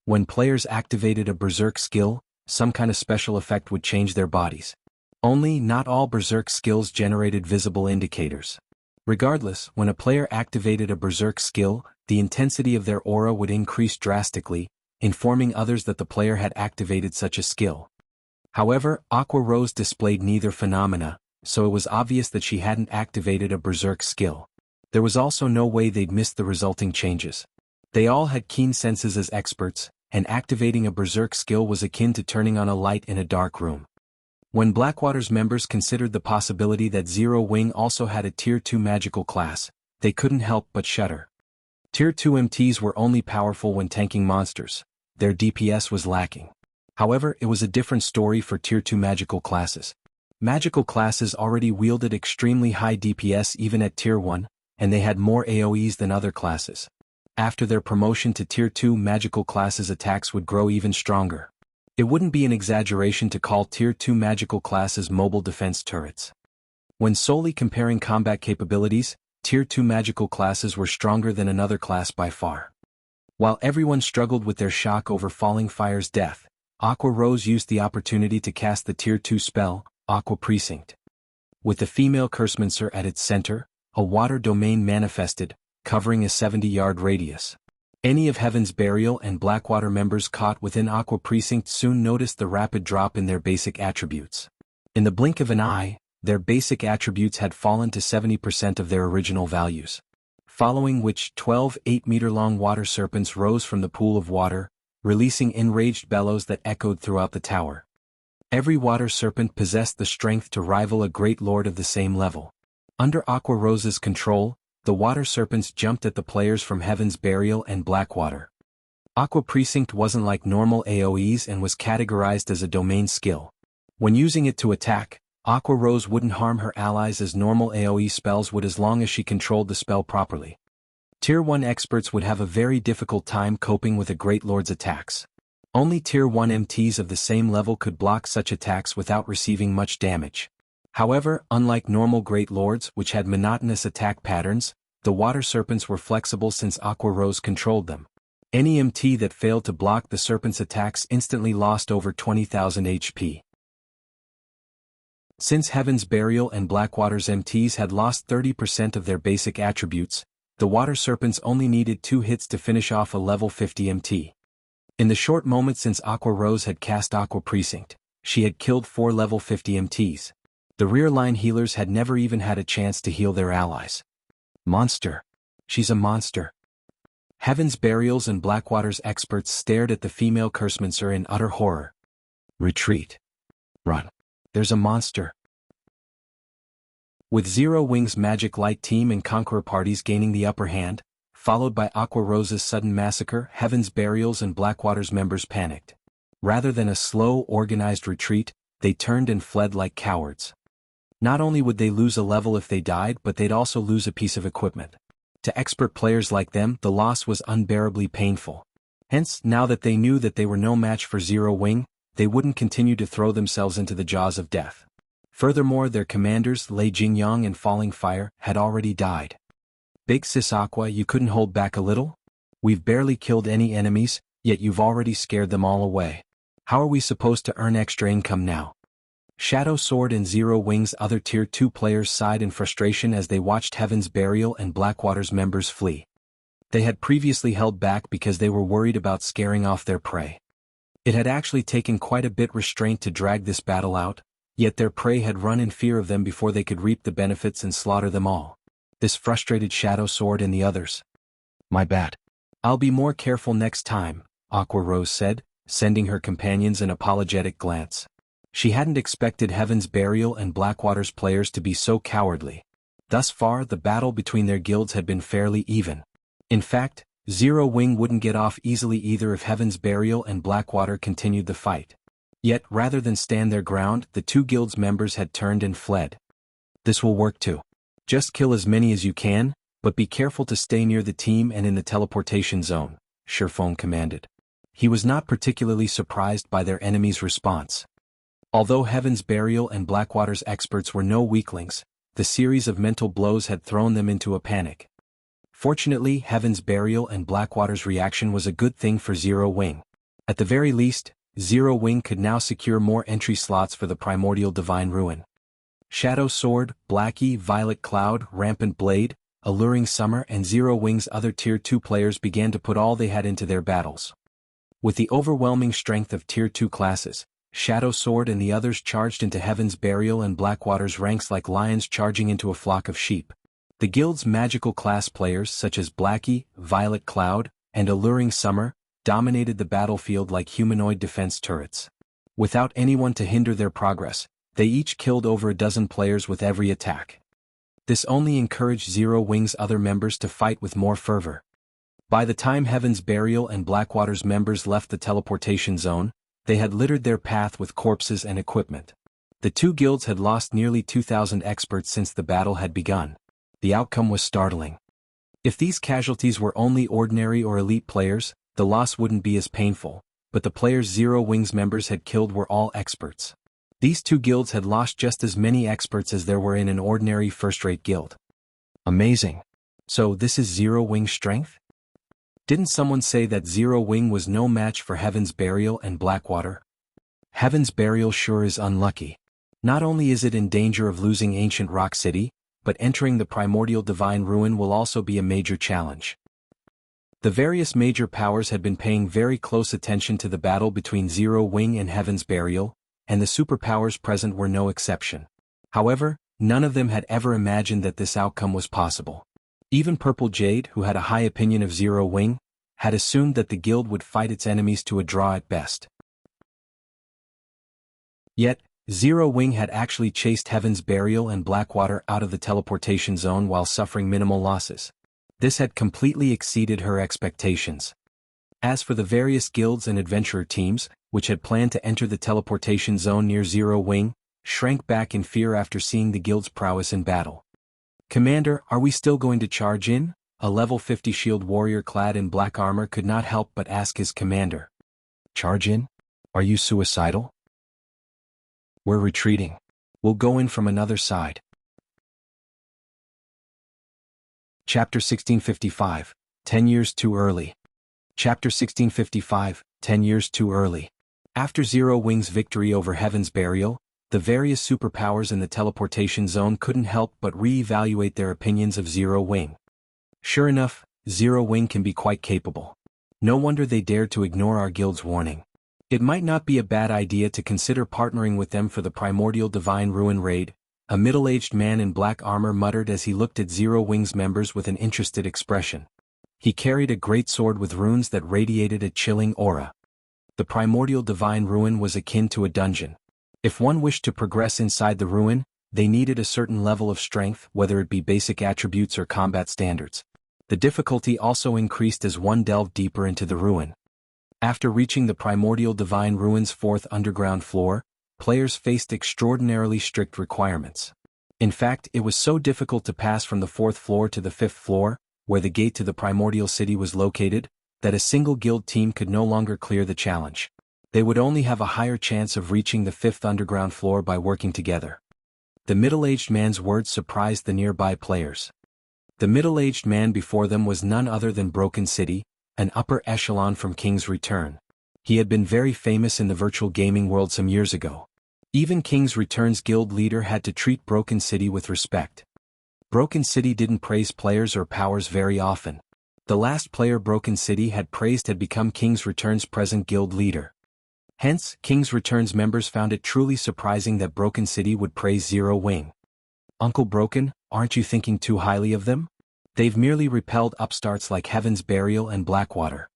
When players activated a Berserk skill, some kind of special effect would change their bodies. Only not all Berserk skills generated visible indicators. Regardless, when a player activated a Berserk skill, the intensity of their aura would increase drastically, informing others that the player had activated such a skill. However, Aqua Rose displayed neither phenomena, so it was obvious that she hadn't activated a Berserk skill. There was also no way they'd missed the resulting changes. They all had keen senses as experts, and activating a Berserk skill was akin to turning on a light in a dark room. When Blackwater's members considered the possibility that Zero Wing also had a Tier 2 magical class, they couldn't help but shudder. Tier 2 MTs were only powerful when tanking monsters. Their DPS was lacking. However, it was a different story for Tier 2 magical classes. Magical classes already wielded extremely high DPS even at Tier 1, and they had more AoEs than other classes. After their promotion to Tier 2 magical classes, attacks would grow even stronger. It wouldn't be an exaggeration to call Tier 2 magical classes mobile defense turrets. When solely comparing combat capabilities, Tier 2 magical classes were stronger than another class by far. While everyone struggled with their shock over Falling Fire's death, Aqua Rose used the opportunity to cast the Tier 2 spell, Aqua Precinct. With the female Cursemancer at its center, a water domain manifested, covering a 70-yard radius. Any of Heaven's Burial and Blackwater members caught within Aqua Precinct soon noticed the rapid drop in their basic attributes. In the blink of an eye, their basic attributes had fallen to 70% of their original values. Following which 12 8-meter-long water serpents rose from the pool of water, releasing enraged bellows that echoed throughout the tower. Every water serpent possessed the strength to rival a great lord of the same level. Under Aqua Rose's control, the water serpents jumped at the players from Heaven's Burial and Blackwater. Aqua Precinct wasn't like normal AoEs and was categorized as a domain skill. When using it to attack, Aqua Rose wouldn't harm her allies as normal AoE spells would as long as she controlled the spell properly. Tier 1 experts would have a very difficult time coping with a Great Lord's attacks. Only Tier 1 MTs of the same level could block such attacks without receiving much damage. However, unlike normal Great Lords which had monotonous attack patterns, the water serpents were flexible since Aqua Rose controlled them. Any MT that failed to block the serpent's attacks instantly lost over 20,000 HP. Since Heaven's Burial and Blackwater's MTs had lost 30% of their basic attributes, the water serpents only needed 2 hits to finish off a level 50 MT. In the short moment since Aqua Rose had cast Aqua Precinct, she had killed 4 level 50 MTs. The rear line healers had never even had a chance to heal their allies. Monster. She's a monster. Heaven's Burials and Blackwater's experts stared at the female Cursemancer in utter horror. Retreat. Run. There's a monster. With Zero Wing's Magic Light team and Conqueror parties gaining the upper hand, followed by Aqua Rose's sudden massacre, Heaven's Burials and Blackwater's members panicked. Rather than a slow, organized retreat, they turned and fled like cowards. Not only would they lose a level if they died, but they'd also lose a piece of equipment. To expert players like them, the loss was unbearably painful. Hence, now that they knew that they were no match for Zero Wing, they wouldn't continue to throw themselves into the jaws of death. Furthermore, their commanders, Lei Jingyang and Falling Fire, had already died. Big Sis Aqua, you couldn't hold back a little? We've barely killed any enemies, yet you've already scared them all away. How are we supposed to earn extra income now? Shadow Sword and Zero Wing's other Tier 2 players sighed in frustration as they watched Heaven's Burial and Blackwater's members flee. They had previously held back because they were worried about scaring off their prey. It had actually taken quite a bit restraint to drag this battle out, yet their prey had run in fear of them before they could reap the benefits and slaughter them all. This frustrated Shadow Sword and the others. My bad. I'll be more careful next time, Aqua Rose said, sending her companions an apologetic glance. She hadn't expected Heaven's Burial and Blackwater's players to be so cowardly. Thus far, the battle between their guilds had been fairly even. In fact, Zero Wing wouldn't get off easily either if Heaven's Burial and Blackwater continued the fight. Yet, rather than stand their ground, the 2 guilds' members had turned and fled. This will work too. Just kill as many as you can, but be careful to stay near the team and in the teleportation zone, Shurfong commanded. He was not particularly surprised by their enemy's response. Although Heaven's Burial and Blackwater's experts were no weaklings, the series of mental blows had thrown them into a panic. Fortunately, Heaven's Burial and Blackwater's reaction was a good thing for Zero Wing. At the very least, Zero Wing could now secure more entry slots for the Primordial Divine Ruin. Shadow Sword, Blackie, Violet Cloud, Rampant Blade, Alluring Summer and Zero Wing's other Tier 2 players began to put all they had into their battles. With the overwhelming strength of Tier 2 classes, Shadow Sword and the others charged into Heaven's Burial and Blackwater's ranks like lions charging into a flock of sheep. The guild's magical class players such as Blackie, Violet Cloud, and Alluring Summer dominated the battlefield like humanoid defense turrets. Without anyone to hinder their progress, they each killed over a dozen players with every attack. This only encouraged Zero Wing's other members to fight with more fervor. By the time Heaven's Burial and Blackwater's members left the teleportation zone, they had littered their path with corpses and equipment. The 2 guilds had lost nearly 2,000 experts since the battle had begun. The outcome was startling. If these casualties were only ordinary or elite players, the loss wouldn't be as painful, but the players Zero Wings members had killed were all experts. These two guilds had lost just as many experts as there were in an ordinary first-rate guild. Amazing. So this is Zero Wing strength? Didn't someone say that Zero Wing was no match for Heaven's Burial and Blackwater? Heaven's Burial sure is unlucky. Not only is it in danger of losing Ancient Rock City, but entering the Primordial Divine Ruin will also be a major challenge. The various major powers had been paying very close attention to the battle between Zero Wing and Heaven's Burial, and the superpowers present were no exception. However, none of them had ever imagined that this outcome was possible. Even Purple Jade, who had a high opinion of Zero Wing, had assumed that the guild would fight its enemies to a draw at best. Yet, Zero Wing had actually chased Heaven's Burial and Blackwater out of the teleportation zone while suffering minimal losses. This had completely exceeded her expectations. As for the various guilds and adventurer teams, which had planned to enter the teleportation zone near Zero Wing, shrank back in fear after seeing the guild's prowess in battle. "Commander, are we still going to charge in?" A level 50 shield warrior clad in black armor could not help but ask his commander. "Charge in? Are you suicidal?" "We're retreating. We'll go in from another side." Chapter 1655, 10 years too early. Chapter 1655, 10 years too early. After Zero Wing's victory over Heaven's Burial, the various superpowers in the teleportation zone couldn't help but re-evaluate their opinions of Zero Wing. Sure enough, Zero Wing can be quite capable. No wonder they dared to ignore our guild's warning. It might not be a bad idea to consider partnering with them for the Primordial Divine Ruin raid, a middle-aged man in black armor muttered as he looked at Zero Wing's members with an interested expression. He carried a great sword with runes that radiated a chilling aura. The Primordial Divine Ruin was akin to a dungeon. If one wished to progress inside the ruin, they needed a certain level of strength, whether it be basic attributes or combat standards. The difficulty also increased as one delved deeper into the ruin. After reaching the Primordial Divine Ruin's fourth underground floor, players faced extraordinarily strict requirements. In fact, it was so difficult to pass from the fourth floor to the fifth floor, where the gate to the Primordial City was located, that a single guild team could no longer clear the challenge. They would only have a higher chance of reaching the fifth underground floor by working together. The middle-aged man's words surprised the nearby players. The middle-aged man before them was none other than Broken City, an upper echelon from King's Return. He had been very famous in the virtual gaming world some years ago. Even King's Return's guild leader had to treat Broken City with respect. Broken City didn't praise players or powers very often. The last player Broken City had praised had become King's Return's present guild leader. Hence, King's Return's members found it truly surprising that Broken City would praise Zero Wing. "Uncle Broken, aren't you thinking too highly of them? They've merely repelled upstarts like Heaven's Burial and Blackwater.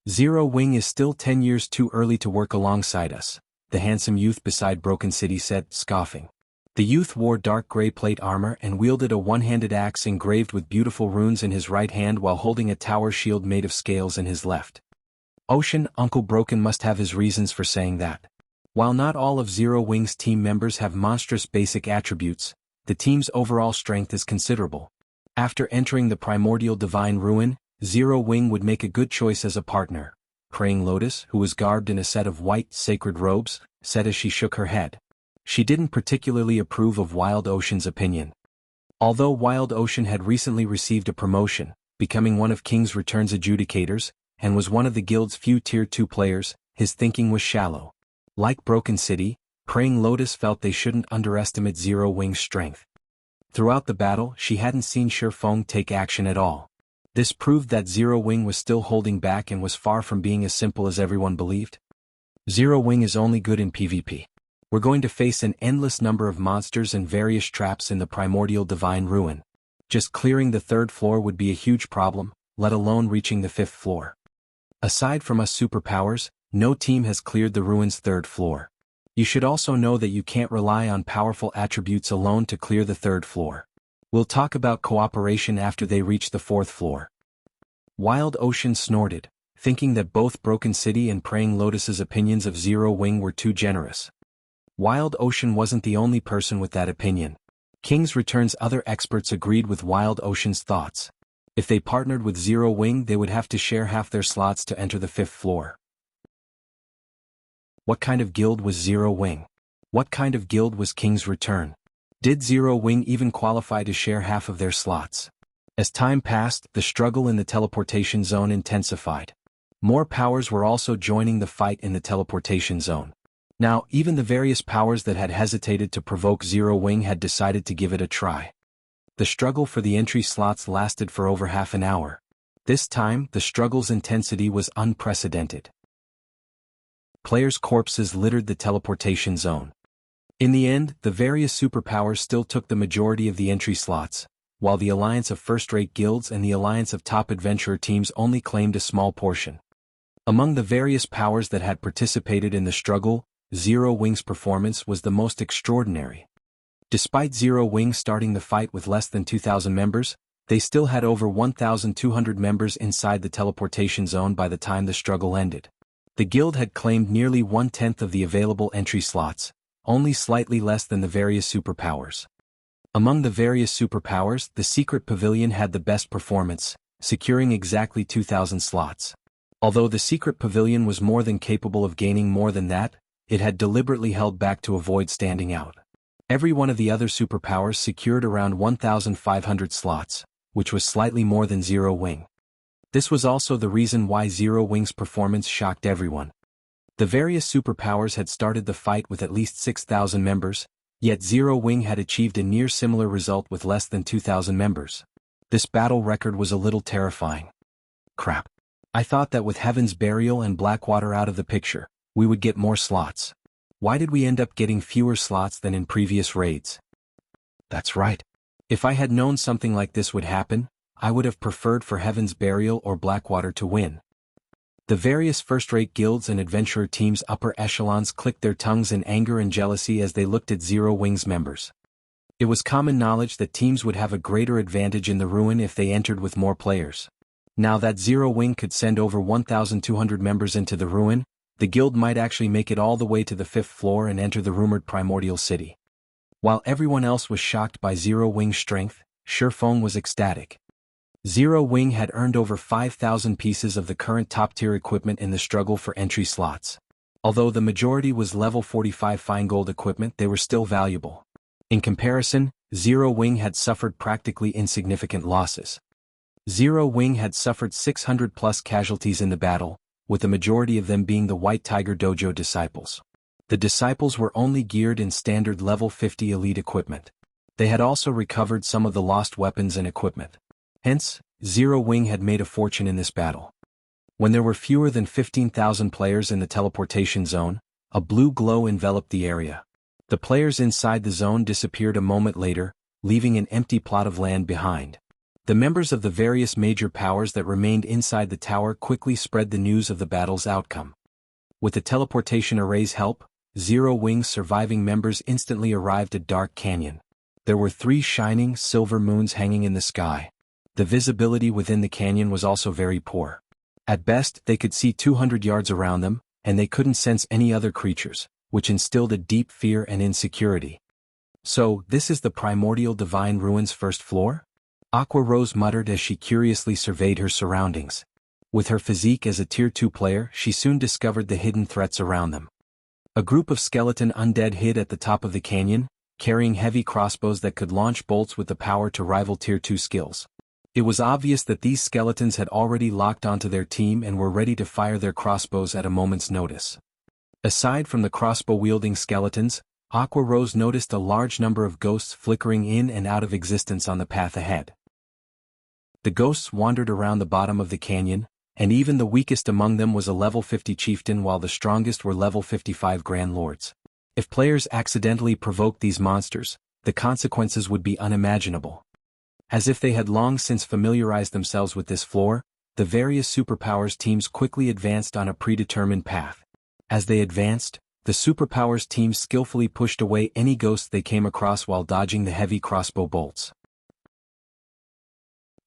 Zero Wing is still 10 years too early to work alongside us," the handsome youth beside Broken City said, scoffing. The youth wore dark gray plate armor and wielded a one-handed axe engraved with beautiful runes in his right hand while holding a tower shield made of scales in his left. Ocean, Uncle Broken must have his reasons for saying that. While not all of Zero Wing's team members have monstrous basic attributes, the team's overall strength is considerable. After entering the Primordial Divine Ruin, Zero Wing would make a good choice as a partner, Praying Lotus, who was garbed in a set of white, sacred robes, said as she shook her head. She didn't particularly approve of Wild Ocean's opinion. Although Wild Ocean had recently received a promotion, becoming one of King's Return's adjudicators, and was one of the guild's few Tier 2 players, his thinking was shallow. Like Broken City, Praying Lotus felt they shouldn't underestimate Zero Wing's strength. Throughout the battle, she hadn't seen Shifeng take action at all. This proved that Zero Wing was still holding back and was far from being as simple as everyone believed. Zero Wing is only good in PvP. We're going to face an endless number of monsters and various traps in the Primordial Divine Ruin. Just clearing the third floor would be a huge problem, let alone reaching the fifth floor. Aside from us superpowers, no team has cleared the ruin's third floor. You should also know that you can't rely on powerful attributes alone to clear the third floor. We'll talk about cooperation after they reach the fourth floor. Wild Ocean snorted, thinking that both Broken City and Praying Lotus's opinions of Zero Wing were too generous. Wild Ocean wasn't the only person with that opinion. King's Return's other experts agreed with Wild Ocean's thoughts. If they partnered with Zero Wing, they would have to share half their slots to enter the 5th floor. What kind of guild was Zero Wing? What kind of guild was King's Return? Did Zero Wing even qualify to share half of their slots? As time passed, the struggle in the teleportation zone intensified. More powers were also joining the fight in the teleportation zone. Now, even the various powers that had hesitated to provoke Zero Wing had decided to give it a try. The struggle for the entry slots lasted for over half an hour. This time, the struggle's intensity was unprecedented. Players' corpses littered the teleportation zone. In the end, the various superpowers still took the majority of the entry slots, while the alliance of first-rate guilds and the alliance of top adventurer teams only claimed a small portion. Among the various powers that had participated in the struggle, Zero Wing's performance was the most extraordinary. Despite Zero Wing starting the fight with less than 2,000 members, they still had over 1,200 members inside the teleportation zone by the time the struggle ended. The guild had claimed nearly 1/10 of the available entry slots, only slightly less than the various superpowers. Among the various superpowers, the Secret Pavilion had the best performance, securing exactly 2,000 slots. Although the Secret Pavilion was more than capable of gaining more than that, it had deliberately held back to avoid standing out. Every one of the other superpowers secured around 1,500 slots, which was slightly more than Zero Wing. This was also the reason why Zero Wing's performance shocked everyone. The various superpowers had started the fight with at least 6,000 members, yet Zero Wing had achieved a near similar result with less than 2,000 members. This battle record was a little terrifying. Crap. I thought that with Heaven's Burial and Blackwater out of the picture, we would get more slots. Why did we end up getting fewer slots than in previous raids? That's right. If I had known something like this would happen, I would have preferred for Heaven's Burial or Blackwater to win. The various first-rate guilds and adventurer teams' upper echelons clicked their tongues in anger and jealousy as they looked at Zero Wing's members. It was common knowledge that teams would have a greater advantage in the ruin if they entered with more players. Now that Zero Wing could send over 1,200 members into the ruin, the guild might actually make it all the way to the 5th floor and enter the rumored Primordial City. While everyone else was shocked by Zero Wing's strength, Shifeng was ecstatic. Zero Wing had earned over 5,000 pieces of the current top-tier equipment in the struggle for entry slots. Although the majority was level 45 fine gold equipment, they were still valuable. In comparison, Zero Wing had suffered practically insignificant losses. Zero Wing had suffered 600+ casualties in the battle, with the majority of them being the White Tiger Dojo disciples. The disciples were only geared in standard level 50 elite equipment. They had also recovered some of the lost weapons and equipment. Hence, Zero Wing had made a fortune in this battle. When there were fewer than 15,000 players in the teleportation zone, a blue glow enveloped the area. The players inside the zone disappeared a moment later, leaving an empty plot of land behind. The members of the various major powers that remained inside the tower quickly spread the news of the battle's outcome. With the teleportation array's help, Zero Wing's surviving members instantly arrived at Dark Canyon. There were 3 shining, silver moons hanging in the sky. The visibility within the canyon was also very poor. At best, they could see 200 yards around them, and they couldn't sense any other creatures, which instilled a deep fear and insecurity. So, this is the Primordial Divine Ruins first floor? Aqua Rose muttered as she curiously surveyed her surroundings. With her physique as a Tier 2 player, she soon discovered the hidden threats around them. A group of skeleton undead hid at the top of the canyon, carrying heavy crossbows that could launch bolts with the power to rival Tier 2 skills. It was obvious that these skeletons had already locked onto their team and were ready to fire their crossbows at a moment's notice. Aside from the crossbow-wielding skeletons, Aqua Rose noticed a large number of ghosts flickering in and out of existence on the path ahead. The ghosts wandered around the bottom of the canyon, and even the weakest among them was a level 50 chieftain while the strongest were level 55 grand lords. If players accidentally provoked these monsters, the consequences would be unimaginable. As if they had long since familiarized themselves with this floor, the various superpowers teams quickly advanced on a predetermined path. As they advanced, the superpowers teams skillfully pushed away any ghosts they came across while dodging the heavy crossbow bolts.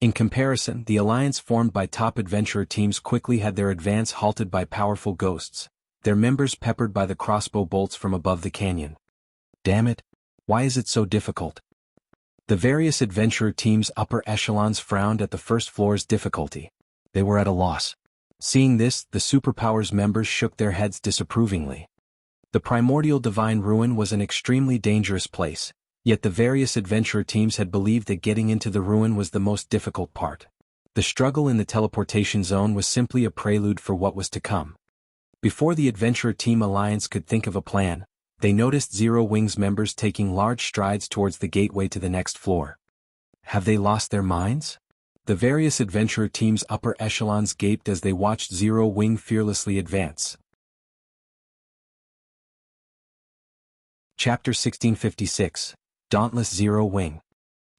In comparison, the alliance formed by top adventurer teams quickly had their advance halted by powerful ghosts, their members peppered by the crossbow bolts from above the canyon. Damn it! Why is it so difficult? The various adventurer teams' upper echelons frowned at the first floor's difficulty. They were at a loss. Seeing this, the Superpowers members shook their heads disapprovingly. The primordial divine ruin was an extremely dangerous place, yet the various adventurer teams had believed that getting into the ruin was the most difficult part. The struggle in the teleportation zone was simply a prelude for what was to come. Before the Adventurer Team Alliance could think of a plan, they noticed Zero Wings members taking large strides towards the gateway to the next floor. Have they lost their minds? The various adventurer teams' upper echelons gaped as they watched Zero Wing fearlessly advance. Chapter 1656, Dauntless Zero Wing.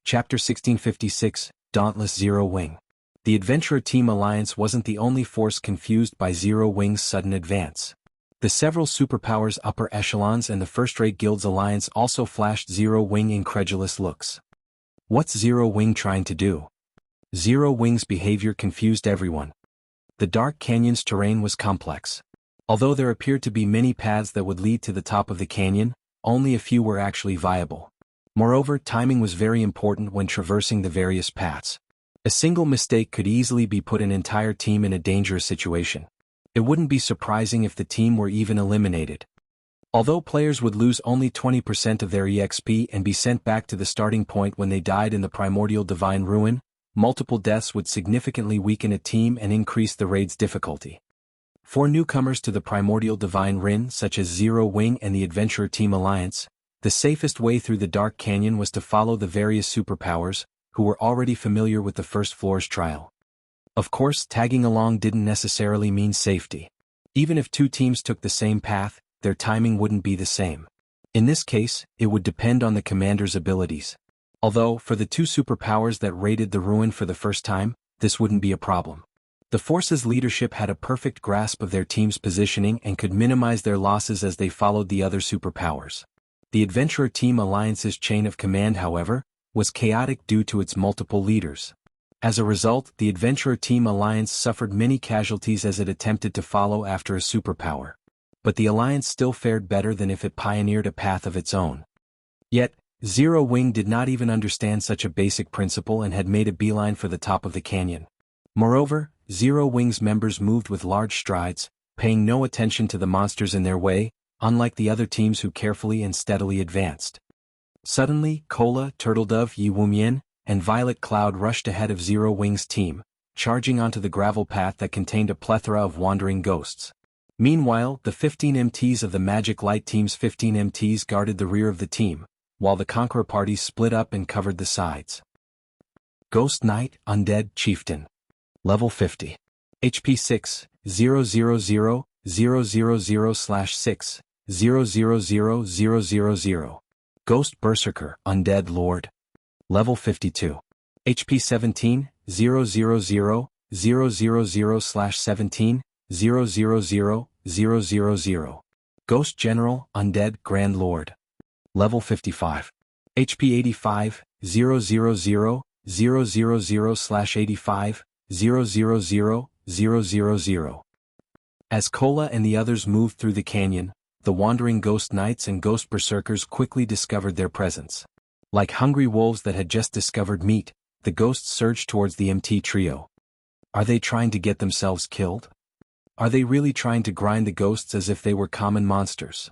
Chapter 1656, Dauntless Zero Wing. The Adventurer Team Alliance wasn't the only force confused by Zero Wing's sudden advance. The several superpowers upper echelons and the first-rate guilds alliance also flashed Zero Wing incredulous looks. What's Zero Wing trying to do? Zero Wing's behavior confused everyone. The Dark Canyon's terrain was complex. Although there appeared to be many paths that would lead to the top of the canyon, only a few were actually viable. Moreover, timing was very important when traversing the various paths. A single mistake could easily be put an entire team in a dangerous situation. It wouldn't be surprising if the team were even eliminated. Although players would lose only 20% of their EXP and be sent back to the starting point when they died in the primordial divine ruin, multiple deaths would significantly weaken a team and increase the raid's difficulty. For newcomers to the primordial divine ruin such as Zero Wing and the Adventurer Team Alliance, the safest way through the Dark Canyon was to follow the various superpowers, who were already familiar with the first floor's trial. Of course, tagging along didn't necessarily mean safety. Even if two teams took the same path, their timing wouldn't be the same. In this case, it would depend on the commander's abilities. Although, for the two superpowers that raided the ruin for the first time, this wouldn't be a problem. The force's leadership had a perfect grasp of their team's positioning and could minimize their losses as they followed the other superpowers. The Adventurer Team Alliance's chain of command, however, was chaotic due to its multiple leaders. As a result, the Adventurer Team Alliance suffered many casualties as it attempted to follow after a superpower. But the Alliance still fared better than if it pioneered a path of its own. Yet, Zero Wing did not even understand such a basic principle and had made a beeline for the top of the canyon. Moreover, Zero Wing's members moved with large strides, paying no attention to the monsters in their way, unlike the other teams who carefully and steadily advanced. Suddenly, Cola, Turtledove, Yi Wumian, and Violet Cloud rushed ahead of Zero Wing's team, charging onto the gravel path that contained a plethora of wandering ghosts. Meanwhile, the 15 MTs of the Magic Light Team's 15 MTs guarded the rear of the team, while the Conqueror parties split up and covered the sides. Ghost Knight, Undead Chieftain. Level 50. HP 6, 000/6, 000. Ghost Berserker, Undead Lord. Level 52. HP 17, 000/17, 000. Ghost General, Undead Grand Lord. Level 55. HP 85, 000/85, 000. As Cola and the others moved through the canyon, the wandering Ghost Knights and Ghost Berserkers quickly discovered their presence. Like hungry wolves that had just discovered meat, the ghosts surged towards the MT trio. Are they trying to get themselves killed? Are they really trying to grind the ghosts as if they were common monsters?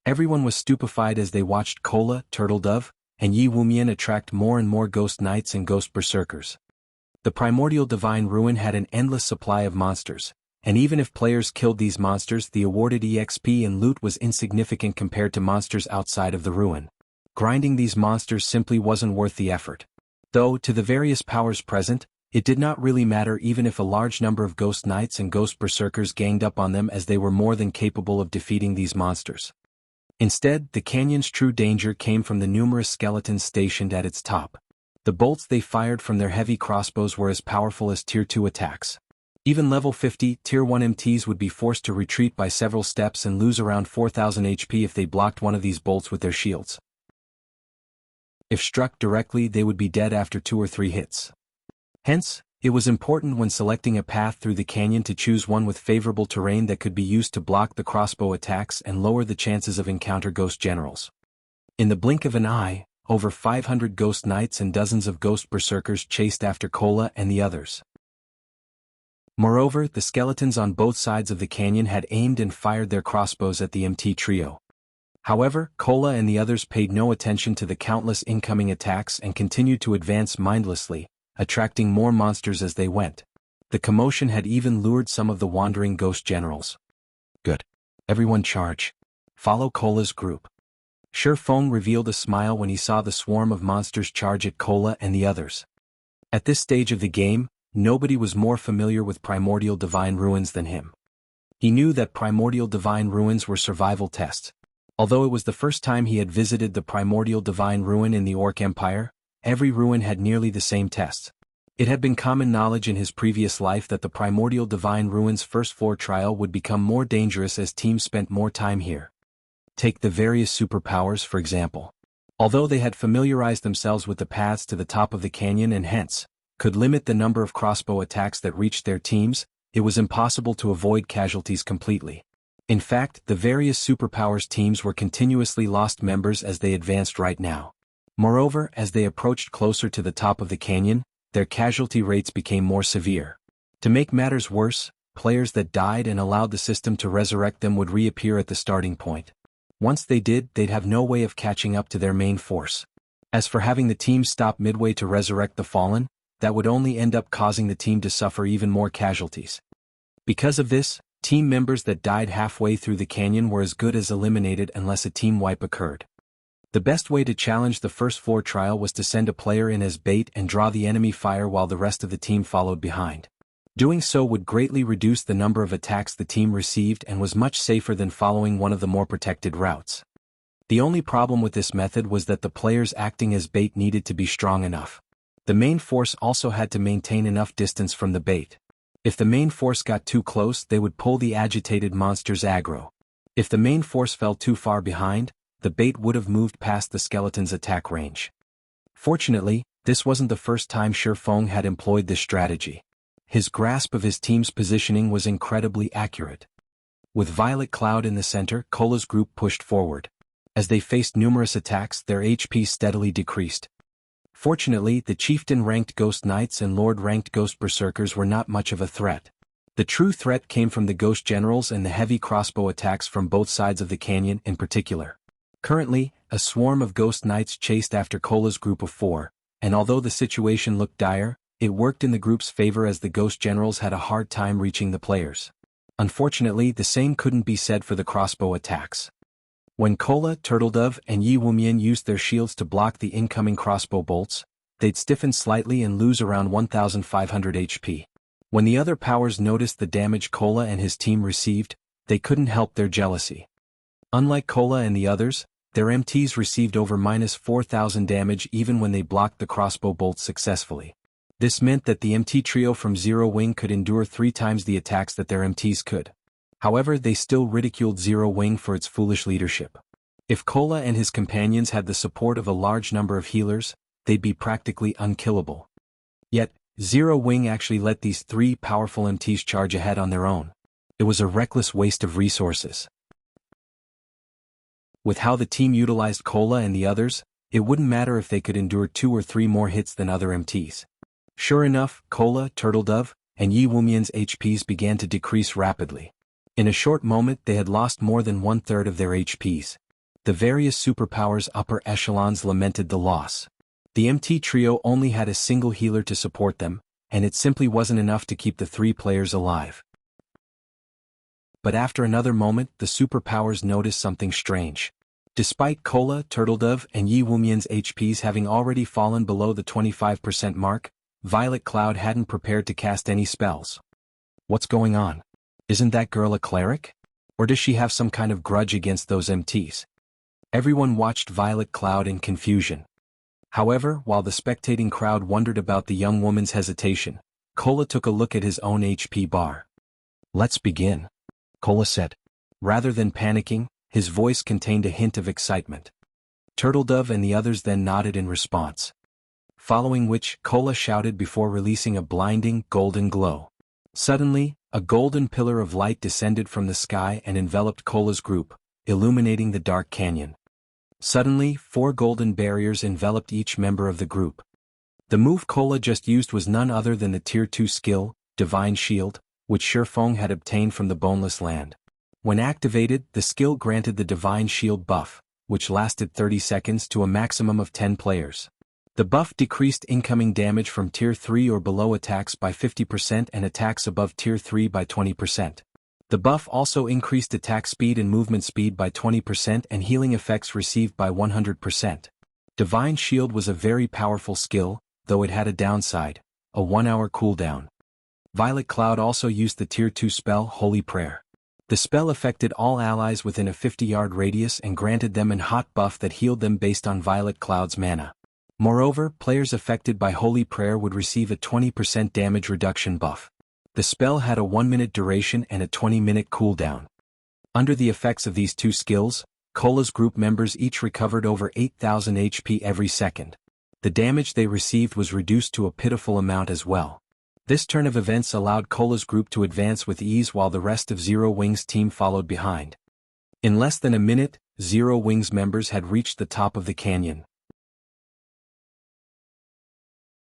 Everyone was stupefied as they watched Cola, Turtledove, and Yi Wumian attract more and more Ghost Knights and Ghost Berserkers. The primordial divine ruin had an endless supply of monsters, and even if players killed these monsters, the awarded EXP and loot was insignificant compared to monsters outside of the ruin. Grinding these monsters simply wasn't worth the effort. Though, to the various powers present, it did not really matter even if a large number of Ghost Knights and Ghost Berserkers ganged up on them, as they were more than capable of defeating these monsters. Instead, the canyon's true danger came from the numerous skeletons stationed at its top. The bolts they fired from their heavy crossbows were as powerful as Tier 2 attacks. Even level 50, Tier 1 MTs would be forced to retreat by several steps and lose around 4,000 HP if they blocked one of these bolts with their shields. If struck directly, they would be dead after 2 or 3 hits. Hence, it was important when selecting a path through the canyon to choose one with favorable terrain that could be used to block the crossbow attacks and lower the chances of encounter ghost generals. In the blink of an eye, over 500 ghost knights and dozens of ghost berserkers chased after Cola and the others. Moreover, the skeletons on both sides of the canyon had aimed and fired their crossbows at the MT trio. However, Cola and the others paid no attention to the countless incoming attacks and continued to advance mindlessly, attracting more monsters as they went. The commotion had even lured some of the wandering ghost generals. Good. Everyone charge. Follow Cola's group. Shi Feng revealed a smile when he saw the swarm of monsters charge at Cola and the others. At this stage of the game, nobody was more familiar with Primordial Divine Ruins than him. He knew that Primordial Divine Ruins were survival tests. Although it was the first time he had visited the Primordial Divine Ruin in the Orc Empire, every ruin had nearly the same tests. It had been common knowledge in his previous life that the Primordial Divine Ruins' first floor trial would become more dangerous as teams spent more time here. Take the various superpowers for example. Although they had familiarized themselves with the paths to the top of the canyon and hence could limit the number of crossbow attacks that reached their teams, it was impossible to avoid casualties completely. In fact, the various superpowers teams were continuously lost members as they advanced right now. Moreover, as they approached closer to the top of the canyon, their casualty rates became more severe. To make matters worse, players that died and allowed the system to resurrect them would reappear at the starting point. Once they did, they'd have no way of catching up to their main force. As for having the team stop midway to resurrect the fallen, that would only end up causing the team to suffer even more casualties. Because of this, team members that died halfway through the canyon were as good as eliminated unless a team wipe occurred. The best way to challenge the first floor trial was to send a player in as bait and draw the enemy fire while the rest of the team followed behind. Doing so would greatly reduce the number of attacks the team received and was much safer than following one of the more protected routes. The only problem with this method was that the players acting as bait needed to be strong enough. The main force also had to maintain enough distance from the bait. If the main force got too close, they would pull the agitated monsters aggro. If the main force fell too far behind, the bait would have moved past the skeleton's attack range. Fortunately, this wasn't the first time Shi Feng had employed this strategy. His grasp of his team's positioning was incredibly accurate. With Violet Cloud in the center, Cola's group pushed forward. As they faced numerous attacks, their HP steadily decreased. Fortunately, the chieftain-ranked Ghost Knights and Lord-ranked Ghost Berserkers were not much of a threat. The true threat came from the Ghost Generals and the heavy crossbow attacks from both sides of the canyon in particular. Currently, a swarm of Ghost Knights chased after Cola's group of 4, and although the situation looked dire, it worked in the group's favor as the Ghost Generals had a hard time reaching the players. Unfortunately, the same couldn't be said for the crossbow attacks. When Cola, Turtledove, and Yi Wumian used their shields to block the incoming crossbow bolts, they'd stiffen slightly and lose around 1,500 HP. When the other powers noticed the damage Cola and his team received, they couldn't help their jealousy. Unlike Cola and the others, their MTs received over -4,000 damage even when they blocked the crossbow bolts successfully. This meant that the MT trio from Zero Wing could endure 3 times the attacks that their MTs could. However, they still ridiculed Zero Wing for its foolish leadership. If Cola and his companions had the support of a large number of healers, they'd be practically unkillable. Yet, Zero Wing actually let these 3 powerful MTs charge ahead on their own. It was a reckless waste of resources. With how the team utilized Cola and the others, it wouldn't matter if they could endure 2 or 3 more hits than other MTs. Sure enough, Cola, Turtledove, and Yi Wumian's HPs began to decrease rapidly. In a short moment they had lost more than 1/3 of their HPs. The various superpowers' upper echelons lamented the loss. The MT trio only had a single healer to support them, and it simply wasn't enough to keep the 3 players alive. But after another moment the superpowers noticed something strange. Despite Cola, Turtledove, and Yi Wumian's HPs having already fallen below the 25% mark, Violet Cloud hadn't prepared to cast any spells. What's going on? Isn't that girl a cleric? Or does she have some kind of grudge against those MTs? Everyone watched Violet Cloud in confusion. However, while the spectating crowd wondered about the young woman's hesitation, Cola took a look at his own HP bar. "Let's begin," Cola said. Rather than panicking, his voice contained a hint of excitement. Turtledove and the others then nodded in response. Following which, Cola shouted before releasing a blinding, golden glow. Suddenly, a golden pillar of light descended from the sky and enveloped Cola's group, illuminating the dark canyon. Suddenly, 4 golden barriers enveloped each member of the group. The move Cola just used was none other than the Tier 2 skill, Divine Shield, which Shifeng had obtained from the Boneless Land. When activated, the skill granted the Divine Shield buff, which lasted 30 seconds to a maximum of 10 players. The buff decreased incoming damage from Tier 3 or below attacks by 50% and attacks above Tier 3 by 20%. The buff also increased attack speed and movement speed by 20% and healing effects received by 100%. Divine Shield was a very powerful skill, though it had a downside, a 1-hour cooldown. Violet Cloud also used the Tier 2 spell Holy Prayer. The spell affected all allies within a 50-yard radius and granted them an hot buff that healed them based on Violet Cloud's mana. Moreover, players affected by Holy Prayer would receive a 20% damage reduction buff. The spell had a 1-minute duration and a 20-minute cooldown. Under the effects of these two skills, Cola's group members each recovered over 8,000 HP every second. The damage they received was reduced to a pitiful amount as well. This turn of events allowed Cola's group to advance with ease while the rest of Zero Wing's team followed behind. In less than a minute, Zero Wing's members had reached the top of the canyon.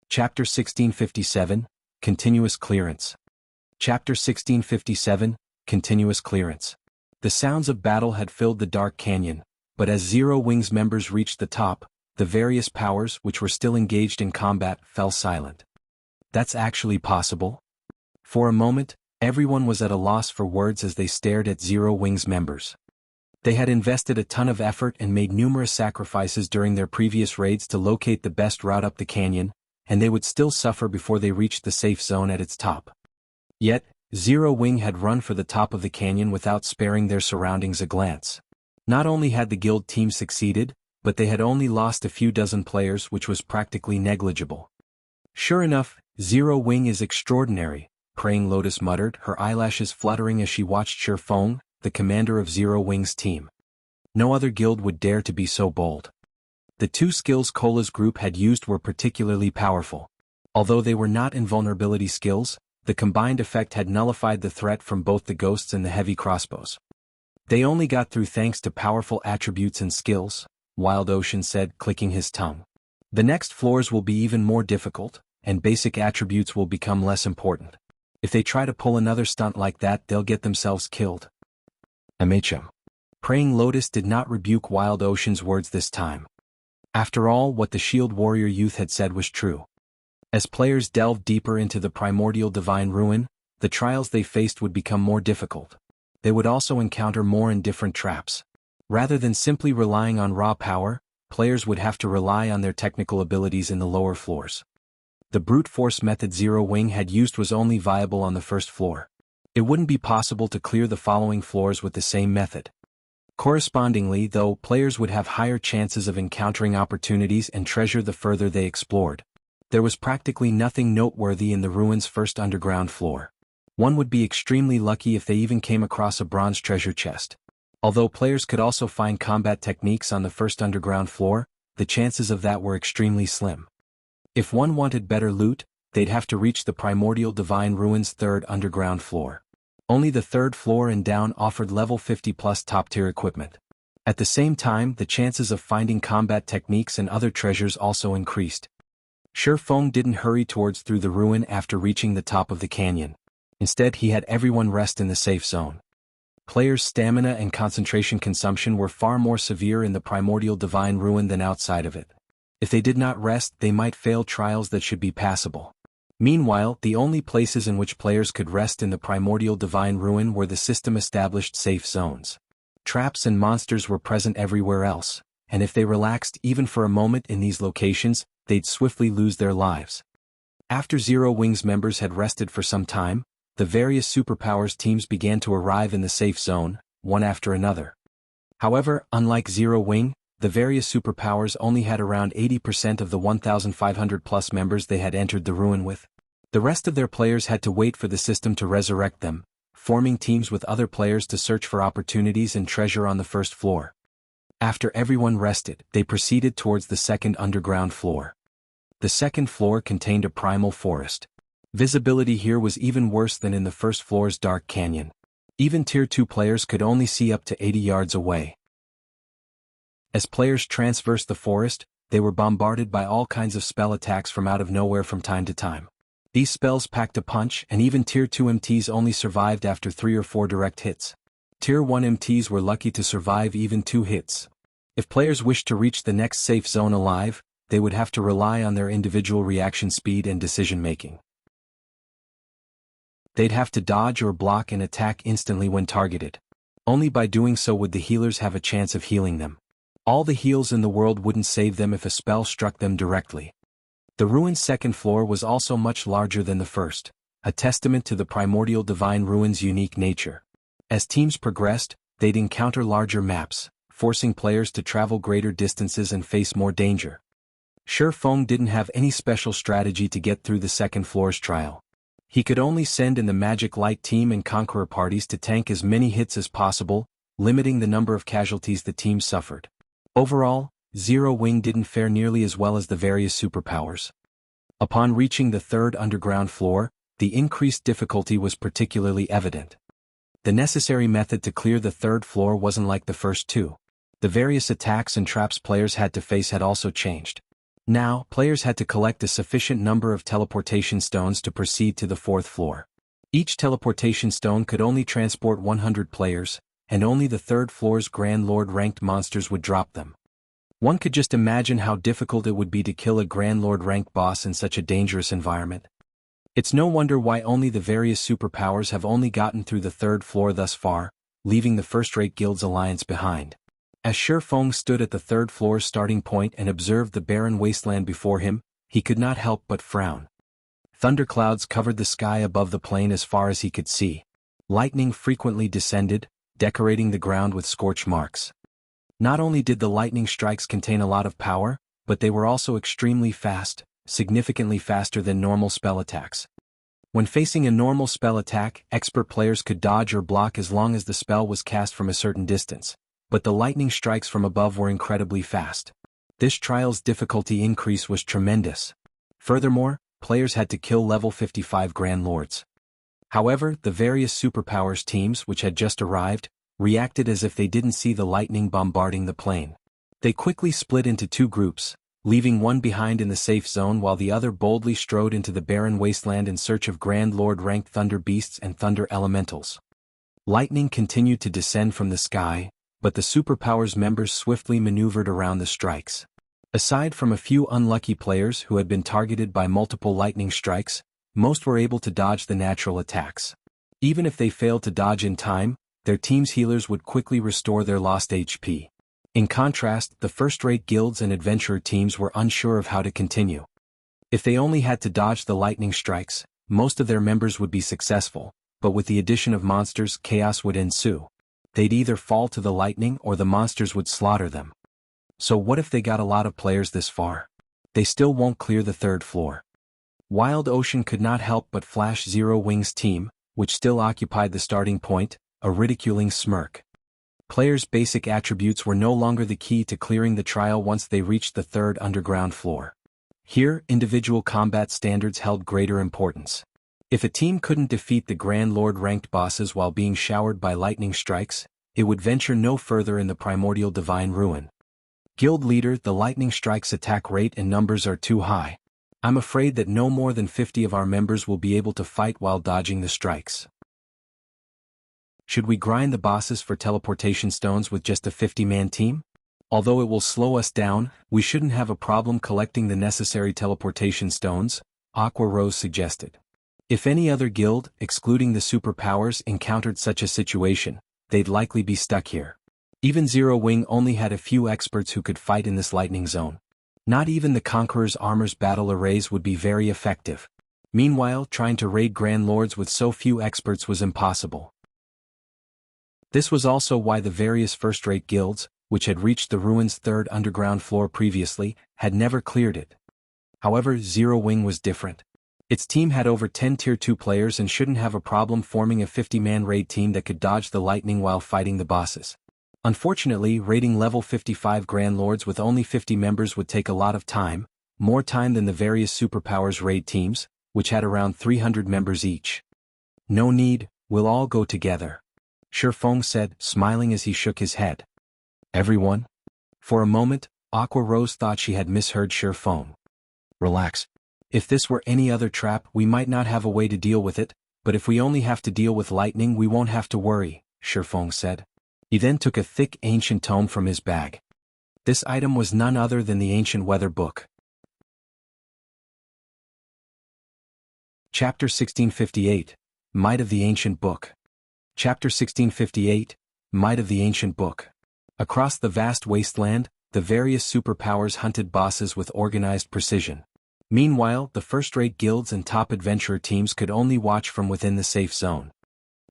Chapter 1657, Continuous Clearance. Chapter 1657, Continuous Clearance. The sounds of battle had filled the dark canyon, but as Zero Wing's members reached the top, the various powers which were still engaged in combat fell silent. That's actually possible? For a moment, everyone was at a loss for words as they stared at Zero Wing's members. They had invested a ton of effort and made numerous sacrifices during their previous raids to locate the best route up the canyon, and they would still suffer before they reached the safe zone at its top. Yet, Zero Wing had run for the top of the canyon without sparing their surroundings a glance. Not only had the guild team succeeded, but they had only lost a few dozen players, which was practically negligible. Sure enough, Zero Wing is extraordinary, Praying Lotus muttered, her eyelashes fluttering as she watched Shifeng, the commander of Zero Wing's team. No other guild would dare to be so bold. The two skills Cola's group had used were particularly powerful. Although they were not invulnerability skills, the combined effect had nullified the threat from both the ghosts and the heavy crossbows. They only got through thanks to powerful attributes and skills, Wild Ocean said, clicking his tongue. The next floors will be even more difficult, and basic attributes will become less important. If they try to pull another stunt like that, they'll get themselves killed. MHM. Praying Lotus did not rebuke Wild Ocean's words this time. After all, what the Shield Warrior youth had said was true. As players delved deeper into the primordial divine ruin, the trials they faced would become more difficult. They would also encounter more and different traps. Rather than simply relying on raw power, players would have to rely on their technical abilities in the lower floors. The brute force method Zero Wing had used was only viable on the first floor. It wouldn't be possible to clear the following floors with the same method. Correspondingly, though, players would have higher chances of encountering opportunities and treasure the further they explored. There was practically nothing noteworthy in the ruins' first underground floor. One would be extremely lucky if they even came across a bronze treasure chest. Although players could also find combat techniques on the first underground floor, the chances of that were extremely slim. If one wanted better loot, they'd have to reach the primordial divine ruins' third underground floor. Only the third floor and down offered level 50+ top-tier equipment. At the same time, the chances of finding combat techniques and other treasures also increased. Shifeng didn't hurry towards through the ruin after reaching the top of the canyon. Instead, he had everyone rest in the safe zone. Players' stamina and concentration consumption were far more severe in the primordial divine ruin than outside of it. If they did not rest, they might fail trials that should be passable. Meanwhile, the only places in which players could rest in the primordial divine ruin were the system-established safe zones. Traps and monsters were present everywhere else, and if they relaxed even for a moment in these locations, they'd swiftly lose their lives. After Zero Wing's members had rested for some time, the various superpowers teams began to arrive in the safe zone, one after another. However, unlike Zero Wing, the various superpowers only had around 80% of the 1,500+ members they had entered the ruin with. The rest of their players had to wait for the system to resurrect them, forming teams with other players to search for opportunities and treasure on the first floor. After everyone rested, they proceeded towards the second underground floor. The second floor contained a primal forest. Visibility here was even worse than in the first floor's dark canyon. Even Tier 2 players could only see up to 80 yards away. As players traversed the forest, they were bombarded by all kinds of spell attacks from out of nowhere from time to time. These spells packed a punch, and even Tier 2 MTs only survived after 3 or 4 direct hits. Tier 1 MTs were lucky to survive even 2 hits. If players wished to reach the next safe zone alive, they would have to rely on their individual reaction speed and decision-making. They'd have to dodge or block an attack instantly when targeted. Only by doing so would the healers have a chance of healing them. All the heals in the world wouldn't save them if a spell struck them directly. The ruin's second floor was also much larger than the first, a testament to the primordial divine ruin's unique nature. As teams progressed, they'd encounter larger maps, forcing players to travel greater distances and face more danger. Shi Feng didn't have any special strategy to get through the second floor's trial. He could only send in the Magic Light team and Conqueror parties to tank as many hits as possible, limiting the number of casualties the team suffered. Overall, Zero Wing didn't fare nearly as well as the various superpowers. Upon reaching the third underground floor, the increased difficulty was particularly evident. The necessary method to clear the third floor wasn't like the first two. The various attacks and traps players had to face had also changed. Now, players had to collect a sufficient number of teleportation stones to proceed to the fourth floor. Each teleportation stone could only transport 100 players, and only the third floor's Grand Lord ranked monsters would drop them. One could just imagine how difficult it would be to kill a Grand Lord ranked boss in such a dangerous environment. It's no wonder why only the various superpowers have only gotten through the third floor thus far, leaving the first-rate guild's alliance behind. As Shi Feng stood at the third floor's starting point and observed the barren wasteland before him, he could not help but frown. Thunderclouds covered the sky above the plain as far as he could see. Lightning frequently descended, decorating the ground with scorch marks. Not only did the lightning strikes contain a lot of power, but they were also extremely fast, significantly faster than normal spell attacks. When facing a normal spell attack, expert players could dodge or block as long as the spell was cast from a certain distance, but the lightning strikes from above were incredibly fast. This trial's difficulty increase was tremendous. Furthermore, players had to kill level 55 Grand Lords. However, the various superpowers teams which had just arrived, reacted as if they didn't see the lightning bombarding the plain. They quickly split into 2 groups, leaving one behind in the safe zone while the other boldly strode into the barren wasteland in search of Grand Lord-ranked thunder beasts and thunder elementals. Lightning continued to descend from the sky, but the superpowers members swiftly maneuvered around the strikes. Aside from a few unlucky players who had been targeted by multiple lightning strikes, most were able to dodge the natural attacks. Even if they failed to dodge in time, their team's healers would quickly restore their lost HP. In contrast, the first-rate guilds and adventurer teams were unsure of how to continue. If they only had to dodge the lightning strikes, most of their members would be successful, but with the addition of monsters, chaos would ensue. They'd either fall to the lightning or the monsters would slaughter them. So what if they got a lot of players this far? They still won't clear the third floor. Wild Ocean could not help but flash Zero Wing's team, which still occupied the starting point, a ridiculing smirk. Players' basic attributes were no longer the key to clearing the trial once they reached the third underground floor. Here, individual combat standards held greater importance. If a team couldn't defeat the Grand Lord-ranked bosses while being showered by lightning strikes, it would venture no further in the primordial divine ruin. Guild leader, the lightning strikes attack rate and numbers are too high. I'm afraid that no more than 50 of our members will be able to fight while dodging the strikes. Should we grind the bosses for teleportation stones with just a 50-man team? Although it will slow us down, we shouldn't have a problem collecting the necessary teleportation stones, Aqua Rose suggested. If any other guild, excluding the superpowers, encountered such a situation, they'd likely be stuck here. Even Zero Wing only had a few experts who could fight in this lightning zone. Not even the Conqueror's armor's battle arrays would be very effective. Meanwhile, trying to raid Grand Lords with so few experts was impossible. This was also why the various first-rate guilds, which had reached the ruin's third underground floor previously, had never cleared it. However, Zero Wing was different. Its team had over 10 Tier 2 players and shouldn't have a problem forming a 50-man raid team that could dodge the lightning while fighting the bosses. Unfortunately, raiding level 55 Grand Lords with only 50 members would take a lot of time, more time than the various superpowers raid teams, which had around 300 members each. No need, we'll all go together, Shi Feng said, smiling as he shook his head. Everyone? For a moment, Aqua Rose thought she had misheard Shifeng. Relax. If this were any other trap, we might not have a way to deal with it, but if we only have to deal with lightning, we won't have to worry, Shifeng said. He then took a thick ancient tome from his bag. This item was none other than the ancient weather book. Chapter 1658, Might of the Ancient Book. Chapter 1658, Might of the Ancient Book. Across the vast wasteland, the various superpowers hunted bosses with organized precision. Meanwhile, the first-rate guilds and top adventurer teams could only watch from within the safe zone.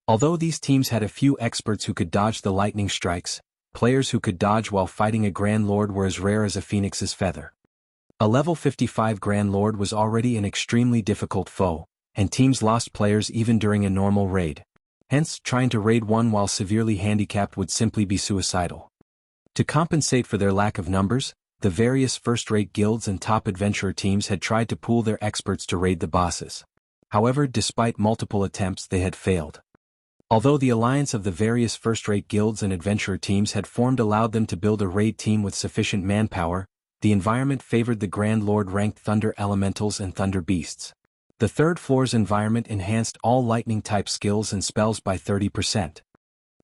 Although these teams had a few experts who could dodge the lightning strikes, players who could dodge while fighting a Grand Lord were as rare as a phoenix's feather. A level 55 Grand Lord was already an extremely difficult foe, and teams lost players even during a normal raid. Hence, trying to raid one while severely handicapped would simply be suicidal. To compensate for their lack of numbers, the various first-rate guilds and top adventurer teams had tried to pool their experts to raid the bosses. However, despite multiple attempts, they had failed. Although the alliance of the various first-rate guilds and adventurer teams had formed allowed them to build a raid team with sufficient manpower, the environment favored the Grand Lord-ranked Thunder Elementals and Thunder Beasts. The third floor's environment enhanced all lightning-type skills and spells by 30%.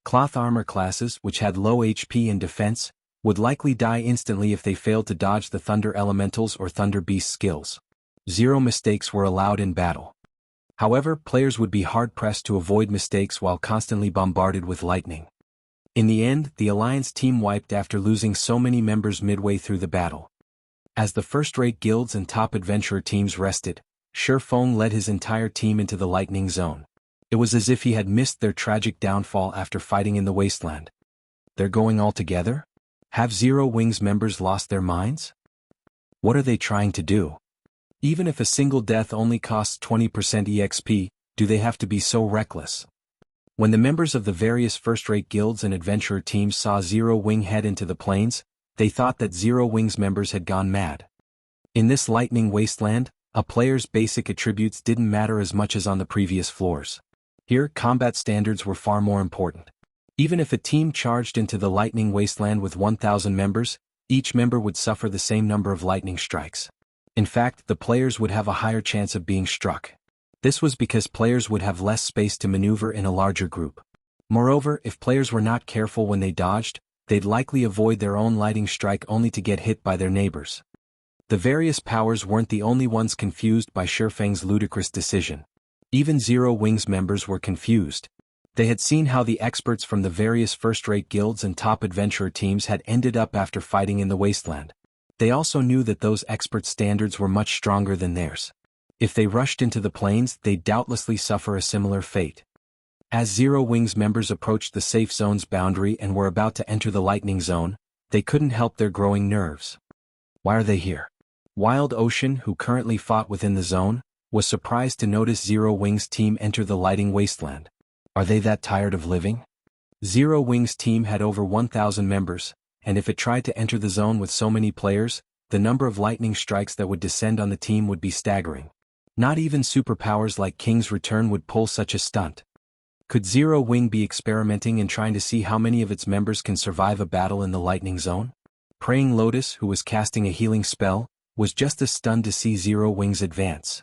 Cloth armor classes, which had low HP and defense, would likely die instantly if they failed to dodge the Thunder Elementals or Thunder Beast skills. 0 mistakes were allowed in battle. However, players would be hard-pressed to avoid mistakes while constantly bombarded with lightning. In the end, the Alliance team wiped after losing so many members midway through the battle. As the first-rate guilds and top adventurer teams rested, Shifeng led his entire team into the lightning zone. It was as if he had missed their tragic downfall after fighting in the wasteland. They're going all together? Have Zero Wings members lost their minds? What are they trying to do? Even if a single death only costs 20% EXP, do they have to be so reckless? When the members of the various first-rate guilds and adventurer teams saw Zero Wing head into the plains, they thought that Zero Wing's members had gone mad. In this lightning wasteland, a player's basic attributes didn't matter as much as on the previous floors. Here, combat standards were far more important. Even if a team charged into the lightning wasteland with 1,000 members, each member would suffer the same number of lightning strikes. In fact, the players would have a higher chance of being struck. This was because players would have less space to maneuver in a larger group. Moreover, if players were not careful when they dodged, they'd likely avoid their own lightning strike only to get hit by their neighbors. The various powers weren't the only ones confused by Shifeng's ludicrous decision. Even Zero Wings members were confused. They had seen how the experts from the various first-rate guilds and top adventurer teams had ended up after fighting in the wasteland. They also knew that those expert standards were much stronger than theirs. If they rushed into the plains, they'd doubtlessly suffer a similar fate. As Zero Wings members approached the safe zone's boundary and were about to enter the lightning zone, they couldn't help their growing nerves. Why are they here? Wild Ocean, who currently fought within the zone, was surprised to notice Zero Wings' team enter the lightning wasteland. Are they that tired of living? Zero Wings' team had over 1,000 members, and if it tried to enter the zone with so many players, the number of lightning strikes that would descend on the team would be staggering. Not even superpowers like King's Return would pull such a stunt. Could Zero Wing be experimenting and trying to see how many of its members can survive a battle in the lightning zone? Praying Lotus, who was casting a healing spell, was just as stunned to see Zero Wings advance.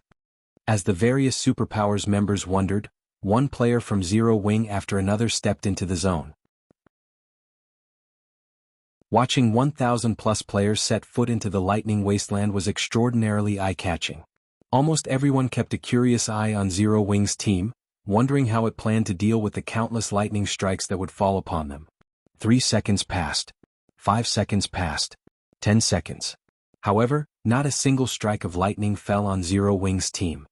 As the various superpowers members wondered, one player from Zero Wing after another stepped into the zone. Watching 1,000-plus players set foot into the lightning wasteland was extraordinarily eye-catching. Almost everyone kept a curious eye on Zero Wing's team, wondering how it planned to deal with the countless lightning strikes that would fall upon them. 3 seconds passed. 5 seconds passed. 10 seconds. However, not a single strike of lightning fell on Zero Wing's team.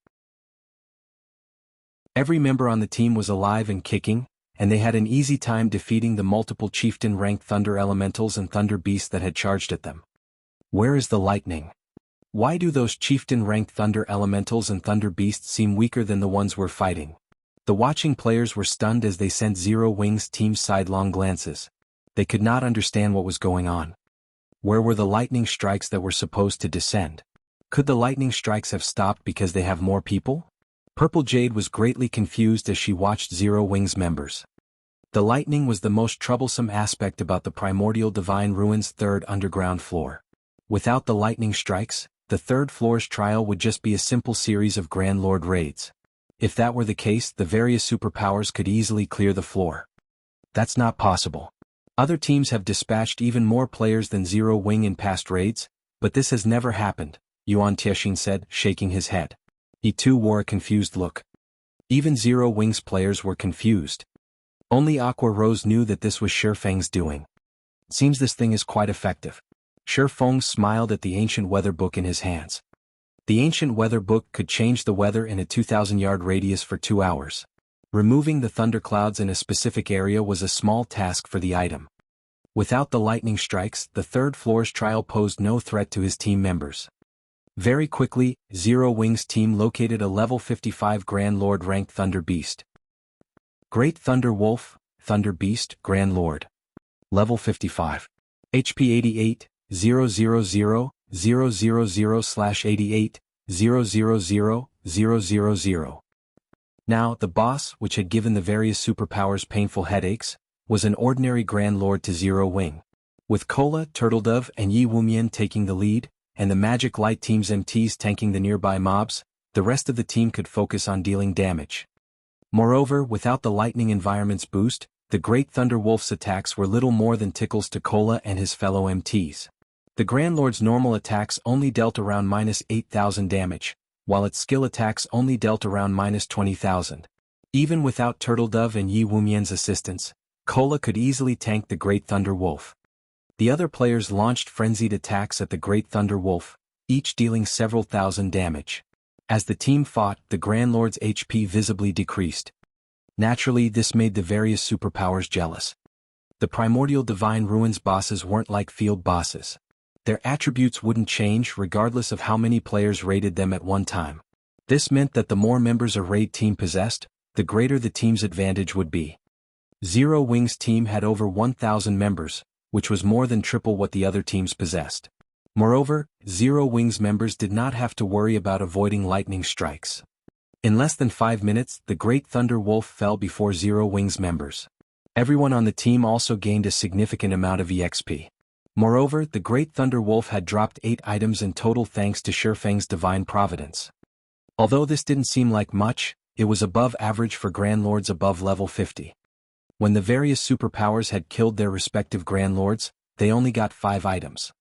Every member on the team was alive and kicking, and they had an easy time defeating the multiple chieftain-ranked Thunder Elementals and Thunder Beasts that had charged at them. Where is the lightning? Why do those chieftain-ranked Thunder Elementals and Thunder Beasts seem weaker than the ones we're fighting? The watching players were stunned as they sent Zero Wing's team sidelong glances. They could not understand what was going on. Where were the lightning strikes that were supposed to descend? Could the lightning strikes have stopped because they have more people? Purple Jade was greatly confused as she watched Zero Wing's members. The lightning was the most troublesome aspect about the primordial divine ruins' third underground floor. Without the lightning strikes, the third floor's trial would just be a simple series of Grand Lord raids. If that were the case, the various superpowers could easily clear the floor. That's not possible. Other teams have dispatched even more players than Zero Wing in past raids, but this has never happened, Yuan Tiexin said, shaking his head. He too wore a confused look. Even Zero Wing's players were confused. Only Aqua Rose knew that this was Shifeng's doing. Seems this thing is quite effective. Shifeng smiled at the ancient weather book in his hands. The ancient weather book could change the weather in a 2,000-yard radius for 2 hours. Removing the thunderclouds in a specific area was a small task for the item. Without the lightning strikes, the third floor's trial posed no threat to his team members. Very quickly, Zero Wing's team located a level 55 Grand Lord ranked Thunder Beast. Great Thunder Wolf, Thunder Beast, Grand Lord. Level 55. HP 88, 000/88, 000/000. Now, the boss, which had given the various superpowers painful headaches, was an ordinary Grand Lord to Zero Wing. With Cola, Turtledove, and Yi Wumian taking the lead, and the Magic Light Team's MTs tanking the nearby mobs, the rest of the team could focus on dealing damage. Moreover, without the lightning environment's boost, the Great Thunder Wolf's attacks were little more than tickles to Cola and his fellow MTs. The Grand Lord's normal attacks only dealt around -8,000 damage, while its skill attacks only dealt around -20,000. Even without Turtledove and Yi Wumian's assistance, Cola could easily tank the Great Thunder Wolf. The other players launched frenzied attacks at the Great Thunder Wolf, each dealing several thousand damage. As the team fought, the Grand Lord's HP visibly decreased. Naturally, this made the various superpowers jealous. The primordial divine ruins bosses weren't like field bosses. Their attributes wouldn't change regardless of how many players raided them at one time. This meant that the more members a raid team possessed, the greater the team's advantage would be. Zero Wing's team had over 1,000 members, which was more than triple what the other teams possessed. Moreover, Zero Wing's members did not have to worry about avoiding lightning strikes. In less than 5 minutes, the Great Thunder Wolf fell before Zero Wing's members. Everyone on the team also gained a significant amount of EXP. Moreover, the Great Thunder Wolf had dropped 8 items in total thanks to Shifeng's divine providence. Although this didn't seem like much, it was above average for Grand Lords above level 50. When the various superpowers had killed their respective Grand Lords, they only got 5 items.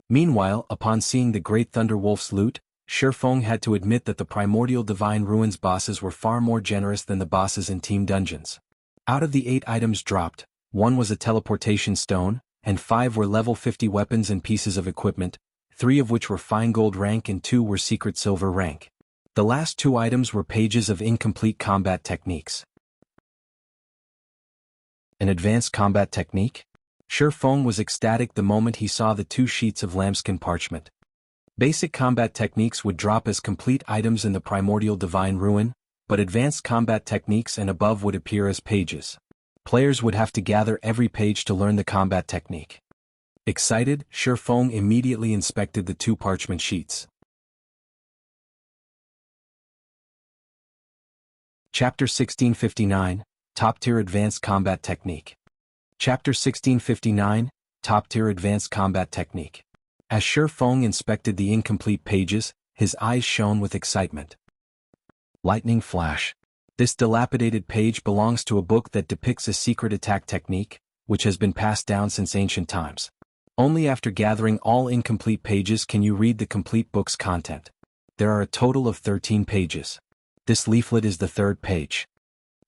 Meanwhile, upon seeing the Great Thunder Wolf's loot, Shifeng had to admit that the primordial divine ruins bosses were far more generous than the bosses in team dungeons. Out of the 8 items dropped, 1 was a teleportation stone, and 5 were level 50 weapons and pieces of equipment, 3 of which were fine gold rank and 2 were secret silver rank. The last 2 items were pages of incomplete combat techniques. An advanced combat technique? Shifeng was ecstatic the moment he saw the 2 sheets of lambskin parchment. Basic combat techniques would drop as complete items in the primordial divine ruin, but advanced combat techniques and above would appear as pages. Players would have to gather every page to learn the combat technique. Excited, Shifeng immediately inspected the 2 parchment sheets. Chapter 1659, Top-Tier Advanced Combat Technique. Chapter 1659, Top-Tier Advanced Combat Technique. As Shifeng inspected the incomplete pages, his eyes shone with excitement. Lightning Flash. This dilapidated page belongs to a book that depicts a secret attack technique, which has been passed down since ancient times. Only after gathering all incomplete pages can you read the complete book's content. There are a total of 13 pages. This leaflet is the 3rd page.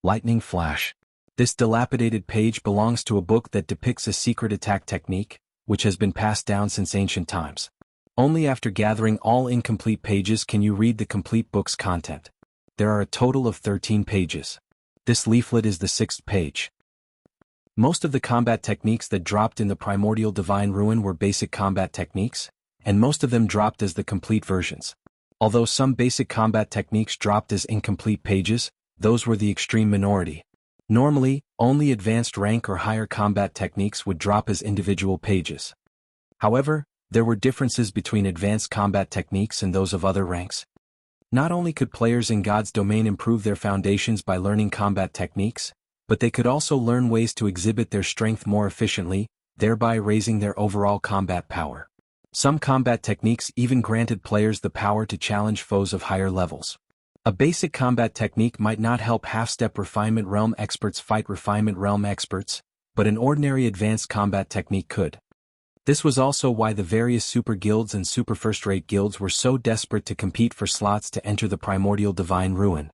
Lightning Flash. This dilapidated page belongs to a book that depicts a secret attack technique, which has been passed down since ancient times. Only after gathering all incomplete pages can you read the complete book's content. There are a total of 13 pages. This leaflet is the 6th page. Most of the combat techniques that dropped in the primordial divine ruin were basic combat techniques, and most of them dropped as the complete versions. Although some basic combat techniques dropped as incomplete pages, those were the extreme minority. Normally, only advanced rank or higher combat techniques would drop as individual pages. However, there were differences between advanced combat techniques and those of other ranks. Not only could players in God's domain improve their foundations by learning combat techniques, But they could also learn ways to exhibit their strength more efficiently, thereby raising their overall combat power. Some combat techniques even granted players the power to challenge foes of higher levels. A basic combat technique might not help half-step refinement realm experts fight refinement realm experts, but an ordinary advanced combat technique could. This was also why the various super guilds and super first-rate guilds were so desperate to compete for slots to enter the primordial divine ruin.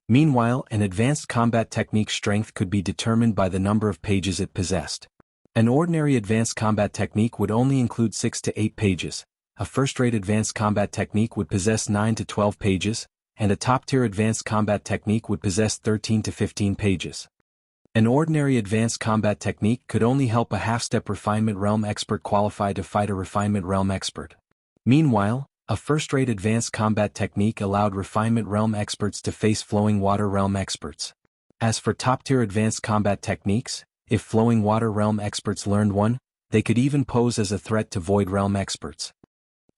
Meanwhile, an advanced combat technique's strength could be determined by the number of pages it possessed. An ordinary advanced combat technique would only include 6 to 8 pages, a first-rate advanced combat technique would possess 9 to 12 pages, and a top-tier advanced combat technique would possess 13 to 15 pages. An ordinary advanced combat technique could only help a half-step refinement realm expert qualify to fight a refinement realm expert. Meanwhile, a first-rate advanced combat technique allowed refinement realm experts to face flowing water realm experts. As for top-tier advanced combat techniques, if flowing water realm experts learned one, they could even pose as a threat to void realm experts.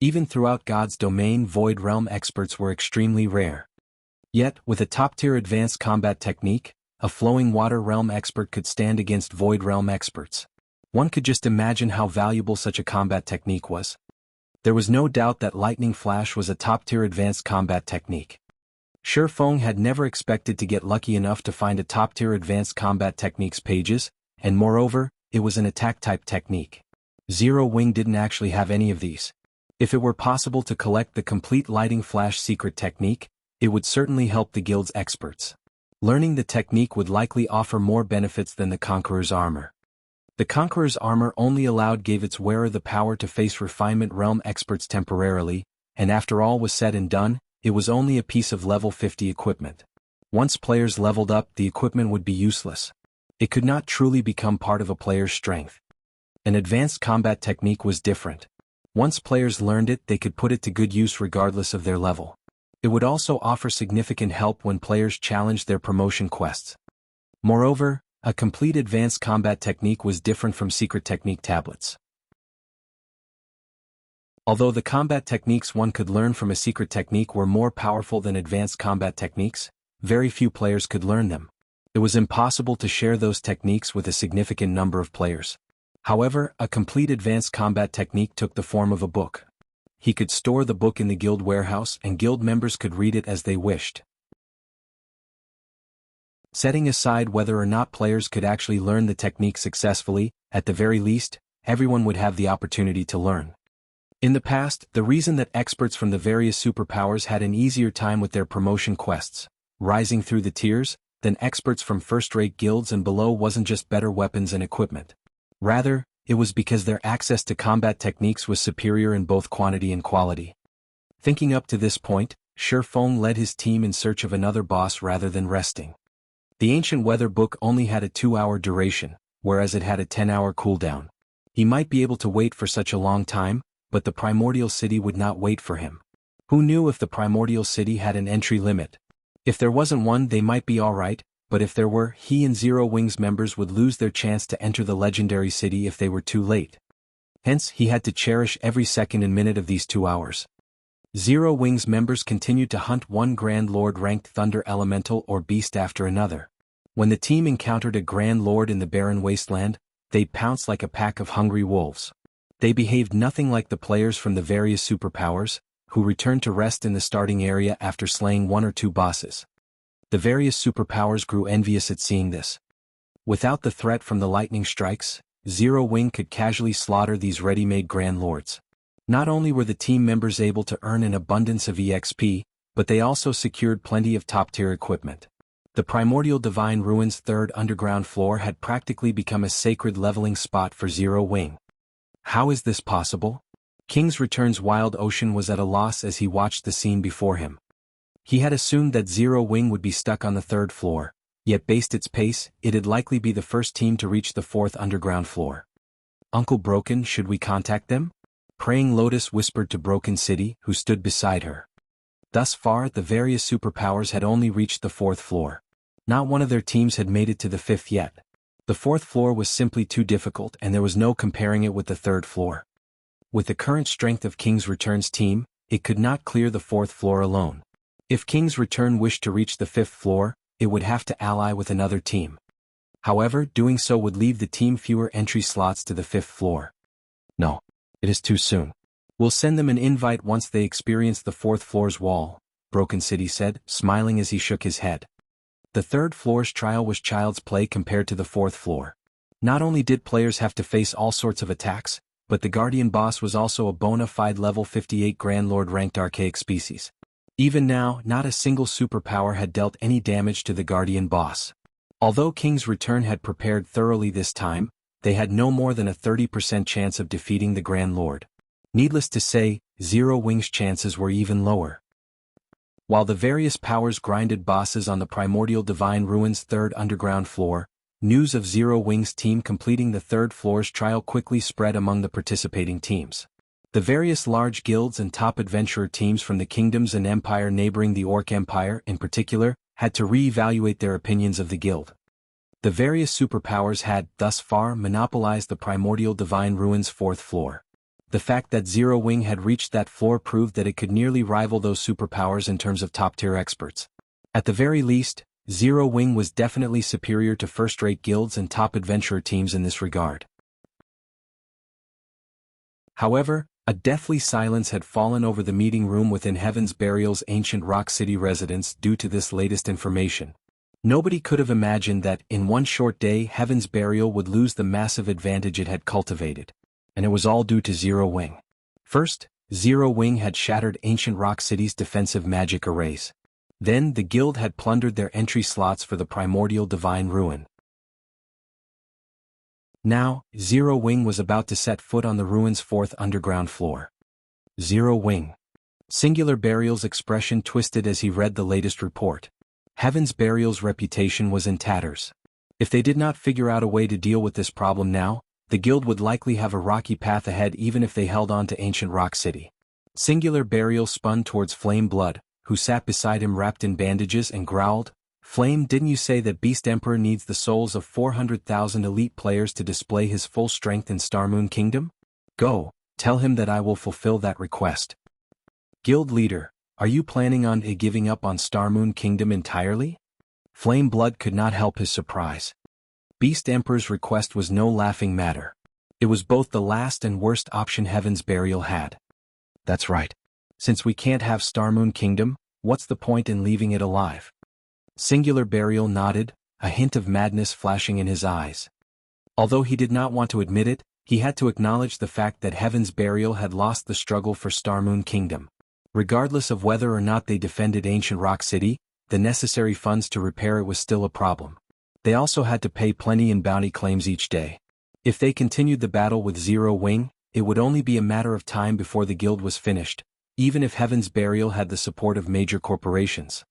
Even throughout God's domain, void realm experts were extremely rare. Yet, with a top-tier advanced combat technique, a flowing water realm expert could stand against void realm experts. One could just imagine how valuable such a combat technique was. There was no doubt that Lightning Flash was a top-tier advanced combat technique. Shi Feng had never expected to get lucky enough to find a top-tier advanced combat techniques pages, and moreover, it was an attack-type technique. Zero Wing didn't actually have any of these. If it were possible to collect the complete Lightning Flash secret technique, it would certainly help the guild's experts. Learning the technique would likely offer more benefits than the Conqueror's armor. The Conqueror's armor only gave its wearer the power to face refinement realm experts temporarily, and after all was said and done, it was only a piece of level 50 equipment. Once players leveled up, the equipment would be useless. It could not truly become part of a player's strength. An advanced combat technique was different. Once players learned it, they could put it to good use regardless of their level. It would also offer significant help when players challenged their promotion quests. Moreover, a complete advanced combat technique was different from secret technique tablets. Although the combat techniques one could learn from a secret technique were more powerful than advanced combat techniques, very few players could learn them. It was impossible to share those techniques with a significant number of players. However, a complete advanced combat technique took the form of a book. He could store the book in the guild warehouse and guild members could read it as they wished. Setting aside whether or not players could actually learn the technique successfully, at the very least, everyone would have the opportunity to learn. In the past, the reason that experts from the various superpowers had an easier time with their promotion quests, rising through the tiers, than experts from first-rate guilds and below wasn't just better weapons and equipment. Rather, it was because their access to combat techniques was superior in both quantity and quality. Thinking up to this point, Shi Feng led his team in search of another boss rather than resting. The Ancient Weather book only had a 2-hour duration, whereas it had a 10-hour cooldown. He might be able to wait for such a long time, but the Primordial City would not wait for him. Who knew if the Primordial City had an entry limit? If there wasn't one, they might be alright, but if there were, he and Zero Wings members would lose their chance to enter the legendary city if they were too late. Hence, he had to cherish every second and minute of these 2 hours. Zero Wings members continued to hunt one Grand Lord ranked Thunder Elemental or Beast after another. When the team encountered a Grand Lord in the barren wasteland, they'd pounce like a pack of hungry wolves. They behaved nothing like the players from the various superpowers, who returned to rest in the starting area after slaying 1 or 2 bosses. The various superpowers grew envious at seeing this. Without the threat from the lightning strikes, Zero Wing could casually slaughter these ready-made Grand Lords. Not only were the team members able to earn an abundance of EXP, but they also secured plenty of top-tier equipment. The Primordial Divine Ruins' 3rd underground floor had practically become a sacred leveling spot for Zero Wing. How is this possible? King's Return's Wild Ocean was at a loss as he watched the scene before him. He had assumed that Zero Wing would be stuck on the 3rd floor, yet based its pace, it'd likely be the first team to reach the 4th underground floor. Uncle Broken, should we contact them? Praying Lotus whispered to Broken City, who stood beside her. Thus far, the various superpowers had only reached the 4th floor. Not one of their teams had made it to the 5th yet. The 4th floor was simply too difficult and there was no comparing it with the 3rd floor. With the current strength of King's Return's team, it could not clear the 4th floor alone. If King's Return wished to reach the 5th floor, it would have to ally with another team. However, doing so would leave the team fewer entry slots to the 5th floor. No. It is too soon. We'll send them an invite once they experience the 4th floor's wall, Broken City said, smiling as he shook his head. The 3rd floor's trial was child's play compared to the 4th floor. Not only did players have to face all sorts of attacks, but the Guardian boss was also a bona fide level 58 Grand Lord ranked archaic species. Even now, not a single superpower had dealt any damage to the Guardian boss. Although King's Return had prepared thoroughly this time, they had no more than a 30% chance of defeating the Grand Lord. Needless to say, Zero Wing's chances were even lower. While the various powers grinded bosses on the Primordial Divine Ruins 3rd underground floor, news of Zero Wing's team completing the 3rd floor's trial quickly spread among the participating teams. The various large guilds and top adventurer teams from the kingdoms and empire neighboring the Orc Empire, in particular, had to re-evaluate their opinions of the guild. The various superpowers had, thus far, monopolized the Primordial Divine Ruins 4th floor. The fact that Zero Wing had reached that floor proved that it could nearly rival those superpowers in terms of top-tier experts. At the very least, Zero Wing was definitely superior to first-rate guilds and top adventurer teams in this regard. However, a deathly silence had fallen over the meeting room within Heaven's Burial's ancient Rock City residence due to this latest information. Nobody could have imagined that, in one short day, Heaven's Burial would lose the massive advantage it had cultivated. And it was all due to Zero Wing. First, Zero Wing had shattered ancient Rock City's defensive magic arrays. Then, the guild had plundered their entry slots for the Primordial Divine Ruin. Now, Zero Wing was about to set foot on the ruin's 4th underground floor. Zero Wing. Singular Burial's expression twisted as he read the latest report. Heaven's Burial's reputation was in tatters. If they did not figure out a way to deal with this problem now, the guild would likely have a rocky path ahead even if they held on to ancient Rock City. Singular Burial spun towards Flame Blood, who sat beside him wrapped in bandages and growled, "Flame, didn't you say that Beast Emperor needs the souls of 400,000 elite players to display his full strength in Starmoon Kingdom? Go, tell him that I will fulfill that request." Guild leader, are you planning on giving up on Starmoon Kingdom entirely? Flame Blood could not help his surprise. Beast Emperor's request was no laughing matter. It was both the last and worst option Heaven's Burial had. That's right. Since we can't have Starmoon Kingdom, what's the point in leaving it alive? Singular Burial nodded, a hint of madness flashing in his eyes. Although he did not want to admit it, he had to acknowledge the fact that Heaven's Burial had lost the struggle for Starmoon Kingdom. Regardless of whether or not they defended ancient Rock City, the necessary funds to repair it was still a problem. They also had to pay plenty in bounty claims each day. If they continued the battle with Zero Wing, it would only be a matter of time before the guild was finished, even if Heaven's Burial had the support of major corporations.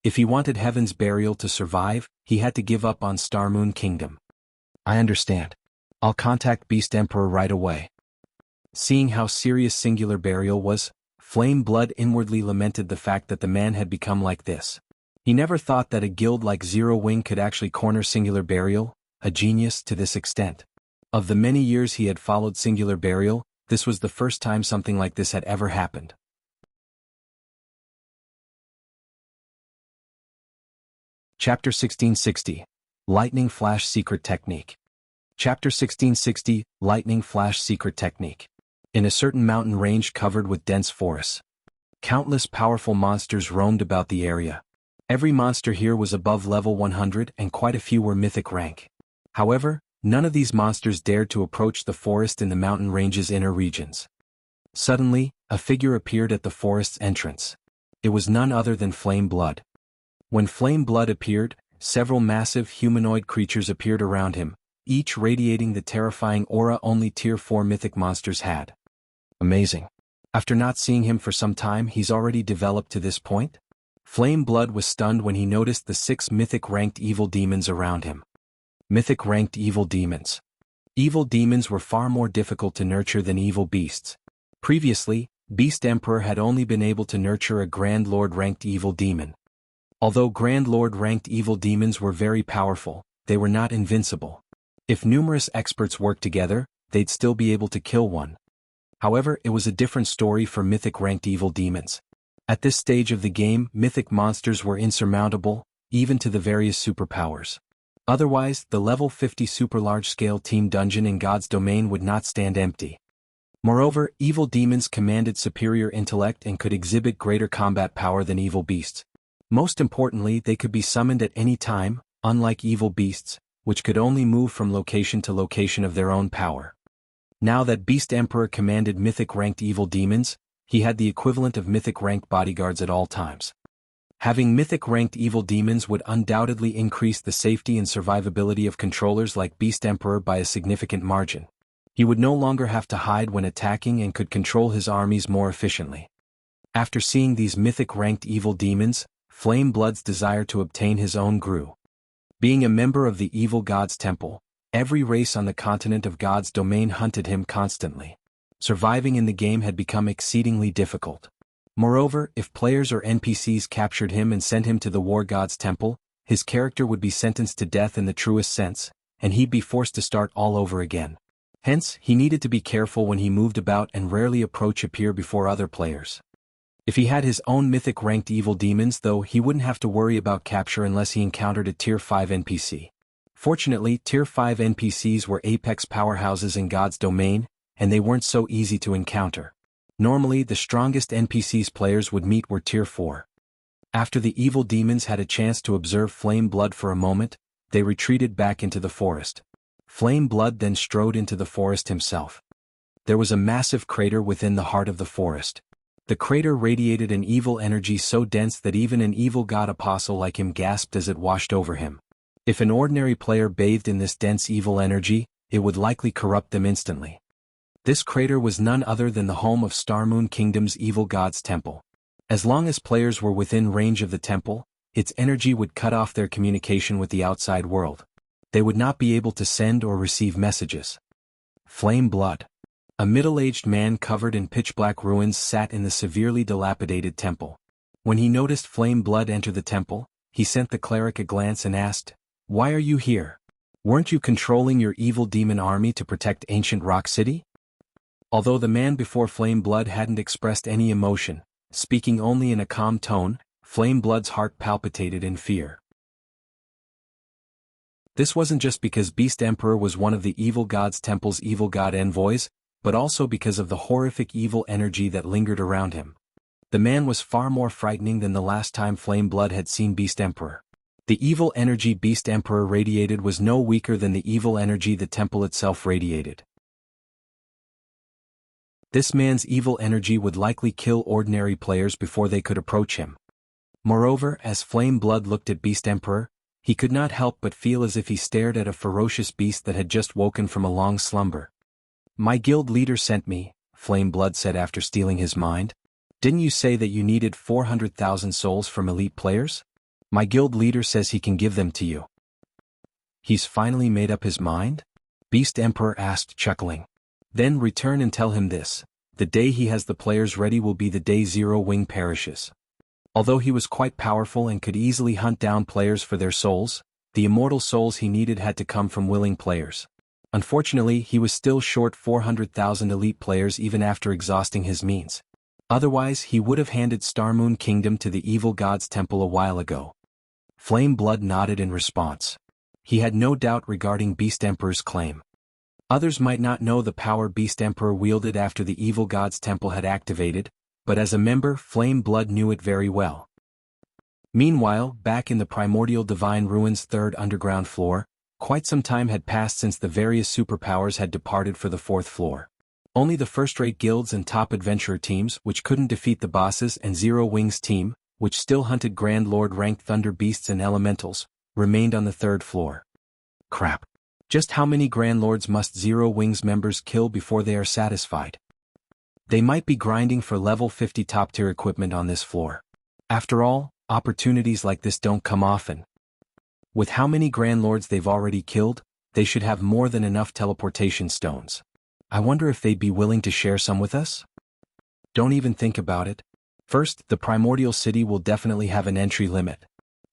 If he wanted Heaven's Burial to survive, he had to give up on Starmoon Kingdom. I understand. I'll contact Beast Emperor right away. Seeing how serious Singular Burial was, Flame Blood inwardly lamented the fact that the man had become like this. He never thought that a guild like Zero Wing could actually corner Singular Burial, a genius, to this extent. Of the many years he had followed Singular Burial, this was the first time something like this had ever happened. Chapter 1660. Lightning Flash Secret Technique. Chapter 1660. Lightning Flash Secret Technique. In a certain mountain range covered with dense forests, countless powerful monsters roamed about the area. Every monster here was above level 100 and quite a few were mythic rank. However, none of these monsters dared to approach the forest in the mountain range's inner regions. Suddenly, a figure appeared at the forest's entrance. It was none other than Flame Blood. When Flame Blood appeared, several massive humanoid creatures appeared around him, each radiating the terrifying aura only Tier 4 mythic monsters had. Amazing. After not seeing him for some time, he's already developed to this point? Flame Blood was stunned when he noticed the 6 mythic-ranked evil demons around him. Mythic-ranked evil demons. Evil demons were far more difficult to nurture than evil beasts. Previously, Beast Emperor had only been able to nurture a Grand Lord-ranked evil demon. Although Grand Lord-ranked evil demons were very powerful, they were not invincible. If numerous experts worked together, they'd still be able to kill one. However, it was a different story for mythic-ranked evil demons. At this stage of the game, mythic monsters were insurmountable, even to the various superpowers. Otherwise, the level 50 super large-scale team dungeon in God's domain would not stand empty. Moreover, evil demons commanded superior intellect and could exhibit greater combat power than evil beasts. Most importantly, they could be summoned at any time, unlike evil beasts, which could only move from location to location of their own power. Now that Beast Emperor commanded mythic-ranked evil demons, he had the equivalent of mythic-ranked bodyguards at all times. Having mythic-ranked evil demons would undoubtedly increase the safety and survivability of controllers like Beast Emperor by a significant margin. He would no longer have to hide when attacking and could control his armies more efficiently. After seeing these mythic-ranked evil demons, Flame Blood's desire to obtain his own grew. Being a member of the evil god's temple, every race on the continent of God's domain hunted him constantly. Surviving in the game had become exceedingly difficult. Moreover, if players or NPCs captured him and sent him to the war god's temple, his character would be sentenced to death in the truest sense, and he'd be forced to start all over again. Hence, he needed to be careful when he moved about and rarely appear before other players. If he had his own mythic-ranked evil demons though, he wouldn't have to worry about capture unless he encountered a Tier 5 NPC. Fortunately, Tier 5 NPCs were apex powerhouses in God's domain, and they weren't so easy to encounter. Normally, the strongest NPCs players would meet were Tier 4. After the evil demons had a chance to observe Flame Blood for a moment, they retreated back into the forest. Flame Blood then strode into the forest himself. There was a massive crater within the heart of the forest. The crater radiated an evil energy so dense that even an evil god apostle like him gasped as it washed over him. If an ordinary player bathed in this dense evil energy, it would likely corrupt them instantly. This crater was none other than the home of Starmoon Kingdom's evil god's temple. As long as players were within range of the temple, its energy would cut off their communication with the outside world. They would not be able to send or receive messages. Flame Blood. A middle-aged man covered in pitch-black ruins sat in the severely dilapidated temple. When he noticed Flame Blood enter the temple, he sent the cleric a glance and asked, "Why are you here? Weren't you controlling your evil demon army to protect ancient Rock City?" Although the man before Flame Blood hadn't expressed any emotion, speaking only in a calm tone, Flame Blood's heart palpitated in fear. This wasn't just because Beast Emperor was one of the evil god's temple's evil god envoys, but also because of the horrific evil energy that lingered around him. The man was far more frightening than the last time Flame Blood had seen Beast Emperor. The evil energy Beast Emperor radiated was no weaker than the evil energy the temple itself radiated. This man's evil energy would likely kill ordinary players before they could approach him. Moreover, as Flame Blood looked at Beast Emperor, he could not help but feel as if he stared at a ferocious beast that had just woken from a long slumber. "My guild leader sent me," Flame Blood said after stealing his mind. "Didn't you say that you needed 400,000 souls from elite players? My guild leader says he can give them to you." "He's finally made up his mind?" Beast Emperor asked, chuckling. "Then return and tell him this. The day he has the players ready will be the day Zero Wing perishes." Although he was quite powerful and could easily hunt down players for their souls, the immortal souls he needed had to come from willing players. Unfortunately, he was still short 400,000 elite players even after exhausting his means. Otherwise, he would have handed Starmoon Kingdom to the evil god's temple a while ago. Flame Blood nodded in response. He had no doubt regarding Beast Emperor's claim. Others might not know the power Beast Emperor wielded after the evil god's temple had activated, but as a member, Flame Blood knew it very well. Meanwhile, back in the primordial divine ruins' third underground floor, quite some time had passed since the various superpowers had departed for the fourth floor. Only the first-rate guilds and top adventurer teams, which couldn't defeat the bosses, and Zero Wing's team, which still hunted Grand Lord-ranked thunder beasts and elementals, remained on the third floor. Crap. Just how many Grand Lords must Zero Wing's members kill before they are satisfied? They might be grinding for level 50 top-tier equipment on this floor. After all, opportunities like this don't come often. With how many Grand Lords they've already killed, they should have more than enough teleportation stones. I wonder if they'd be willing to share some with us? Don't even think about it. First, the Primordial City will definitely have an entry limit.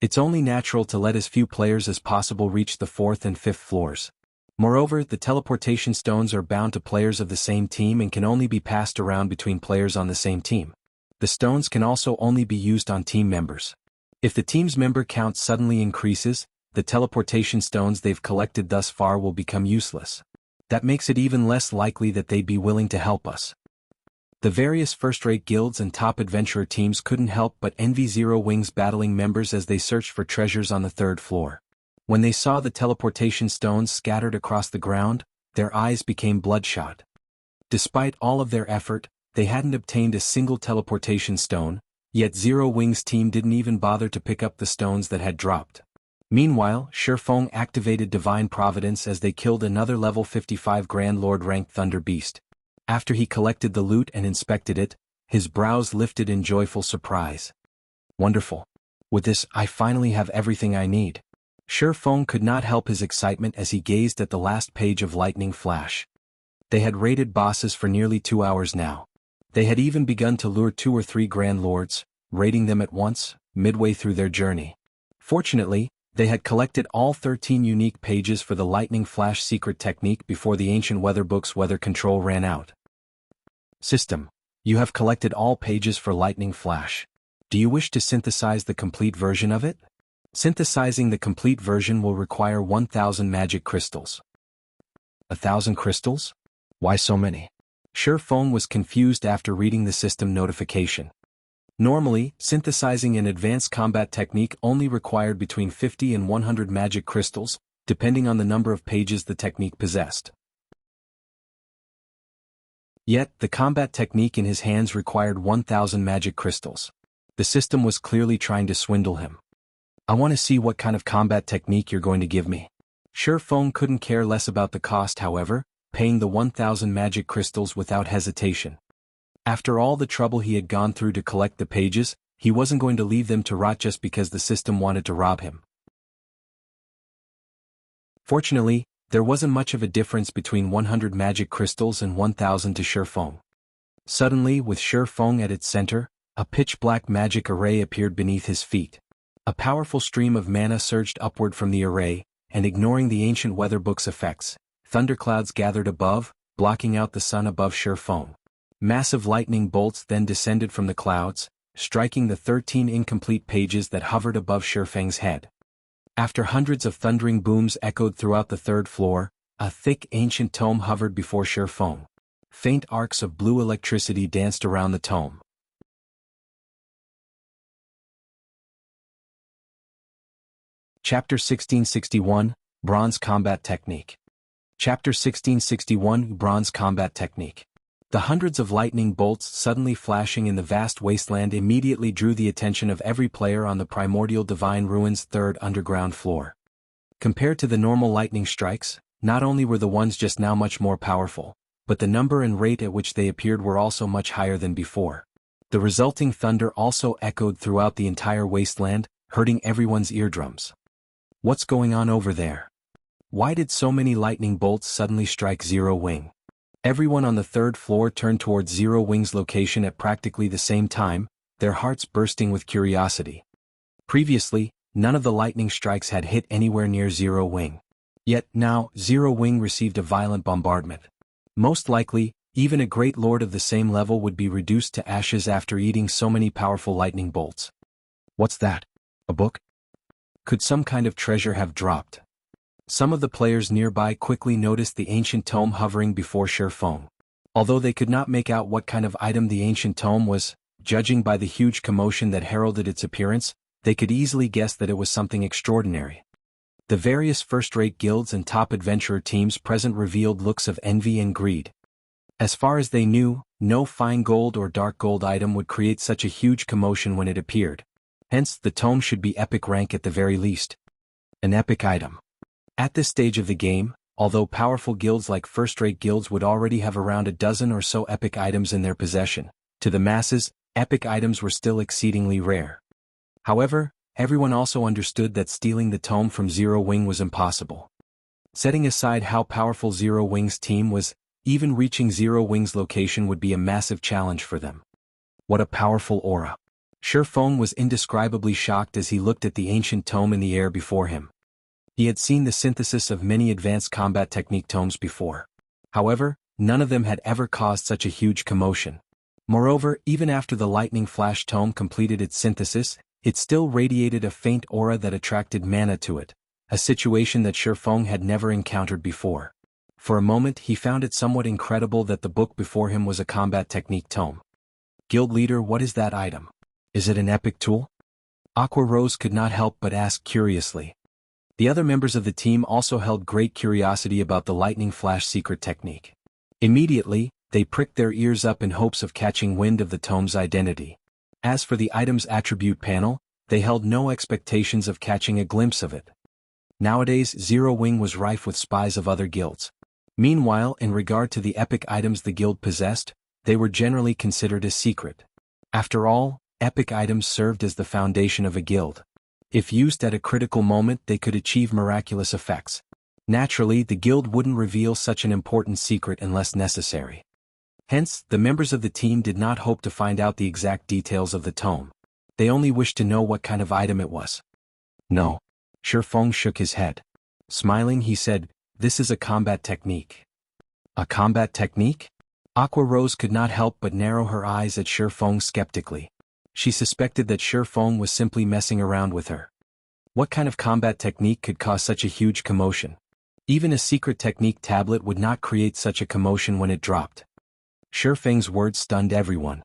It's only natural to let as few players as possible reach the 4th and 5th floors. Moreover, the teleportation stones are bound to players of the same team and can only be passed around between players on the same team. The stones can also only be used on team members. If the team's member count suddenly increases, the teleportation stones they've collected thus far will become useless. That makes it even less likely that they'd be willing to help us. The various first-rate guilds and top adventurer teams couldn't help but envy Zero Wing's battling members as they searched for treasures on the third floor. When they saw the teleportation stones scattered across the ground, their eyes became bloodshot. Despite all of their effort, they hadn't obtained a single teleportation stone, yet Zero Wing's team didn't even bother to pick up the stones that had dropped. Meanwhile, Shifeng activated Divine Providence as they killed another level 55 Grand Lord ranked Thunder Beast. After he collected the loot and inspected it, his brows lifted in joyful surprise. Wonderful. With this, I finally have everything I need. Shifeng could not help his excitement as he gazed at the last page of Lightning Flash. They had raided bosses for nearly 2 hours now. They had even begun to lure 2 or 3 Grand Lords, raiding them at once, midway through their journey. Fortunately, they had collected all 13 unique pages for the Lightning Flash secret technique before the ancient weather book's weather control ran out. System, you have collected all pages for Lightning Flash. Do you wish to synthesize the complete version of it? Synthesizing the complete version will require 1,000 magic crystals. 1,000 crystals? Why so many? Shifeng was confused after reading the system notification. Normally, synthesizing an advanced combat technique only required between 50 and 100 magic crystals, depending on the number of pages the technique possessed. Yet, the combat technique in his hands required 1,000 magic crystals. The system was clearly trying to swindle him. I want to see what kind of combat technique you're going to give me. Shifeng couldn't care less about the cost, however, paying the 1,000 magic crystals without hesitation. After all the trouble he had gone through to collect the pages, he wasn't going to leave them to rot just because the system wanted to rob him. Fortunately, there wasn't much of a difference between 100 magic crystals and 1,000 to Shifeng. Suddenly, with Shifeng at its center, a pitch-black magic array appeared beneath his feet. A powerful stream of mana surged upward from the array, and ignoring the ancient weather book's effects, thunderclouds gathered above, blocking out the sun above Shifeng. Massive lightning bolts then descended from the clouds, striking the 13 incomplete pages that hovered above Shifeng's head. After hundreds of thundering booms echoed throughout the third floor, a thick ancient tome hovered before Shifeng. Faint arcs of blue electricity danced around the tome. Chapter 1661, Bronze Combat Technique. Chapter 1661, Bronze Combat Technique. The hundreds of lightning bolts suddenly flashing in the vast wasteland immediately drew the attention of every player on the primordial Divine Ruins' third underground floor. Compared to the normal lightning strikes, not only were the ones just now much more powerful, but the number and rate at which they appeared were also much higher than before. The resulting thunder also echoed throughout the entire wasteland, hurting everyone's eardrums. What's going on over there? Why did so many lightning bolts suddenly strike Zero Wing? Everyone on the third floor turned towards Zero Wing's location at practically the same time, their hearts bursting with curiosity. Previously, none of the lightning strikes had hit anywhere near Zero Wing. Yet now, Zero Wing received a violent bombardment. Most likely, even a great lord of the same level would be reduced to ashes after eating so many powerful lightning bolts. What's that? A book? Could some kind of treasure have dropped? Some of the players nearby quickly noticed the ancient tome hovering before Shifeng. Although they could not make out what kind of item the ancient tome was, judging by the huge commotion that heralded its appearance, they could easily guess that it was something extraordinary. The various first-rate guilds and top adventurer teams present revealed looks of envy and greed. As far as they knew, no fine gold or dark gold item would create such a huge commotion when it appeared. Hence, the tome should be epic rank at the very least. An epic item. At this stage of the game, although powerful guilds like first-rate guilds would already have around a dozen or so epic items in their possession, to the masses, epic items were still exceedingly rare. However, everyone also understood that stealing the tome from Zero Wing was impossible. Setting aside how powerful Zero Wing's team was, even reaching Zero Wing's location would be a massive challenge for them. What a powerful aura. Shifeng was indescribably shocked as he looked at the ancient tome in the air before him. He had seen the synthesis of many advanced combat technique tomes before. However, none of them had ever caused such a huge commotion. Moreover, even after the Lightning Flash tome completed its synthesis, it still radiated a faint aura that attracted mana to it, a situation that Shifeng had never encountered before. For a moment he found it somewhat incredible that the book before him was a combat technique tome. Guild leader, what is that item? Is it an epic tool? Aqua Rose could not help but ask curiously. The other members of the team also held great curiosity about the lightning flash secret technique. Immediately, they pricked their ears up in hopes of catching wind of the tome's identity. As for the item's attribute panel, they held no expectations of catching a glimpse of it. Nowadays, Zero Wing was rife with spies of other guilds. Meanwhile, in regard to the epic items the guild possessed, they were generally considered a secret. After all, epic items served as the foundation of a guild. If used at a critical moment, they could achieve miraculous effects. Naturally, the guild wouldn't reveal such an important secret unless necessary. Hence, the members of the team did not hope to find out the exact details of the tome. They only wished to know what kind of item it was. No. Shifeng shook his head. Smiling, he said, "This is a combat technique." A combat technique? Aqua Rose could not help but narrow her eyes at Shifeng skeptically. She suspected that Shifeng was simply messing around with her. What kind of combat technique could cause such a huge commotion? Even a secret technique tablet would not create such a commotion when it dropped. Shifeng's words stunned everyone.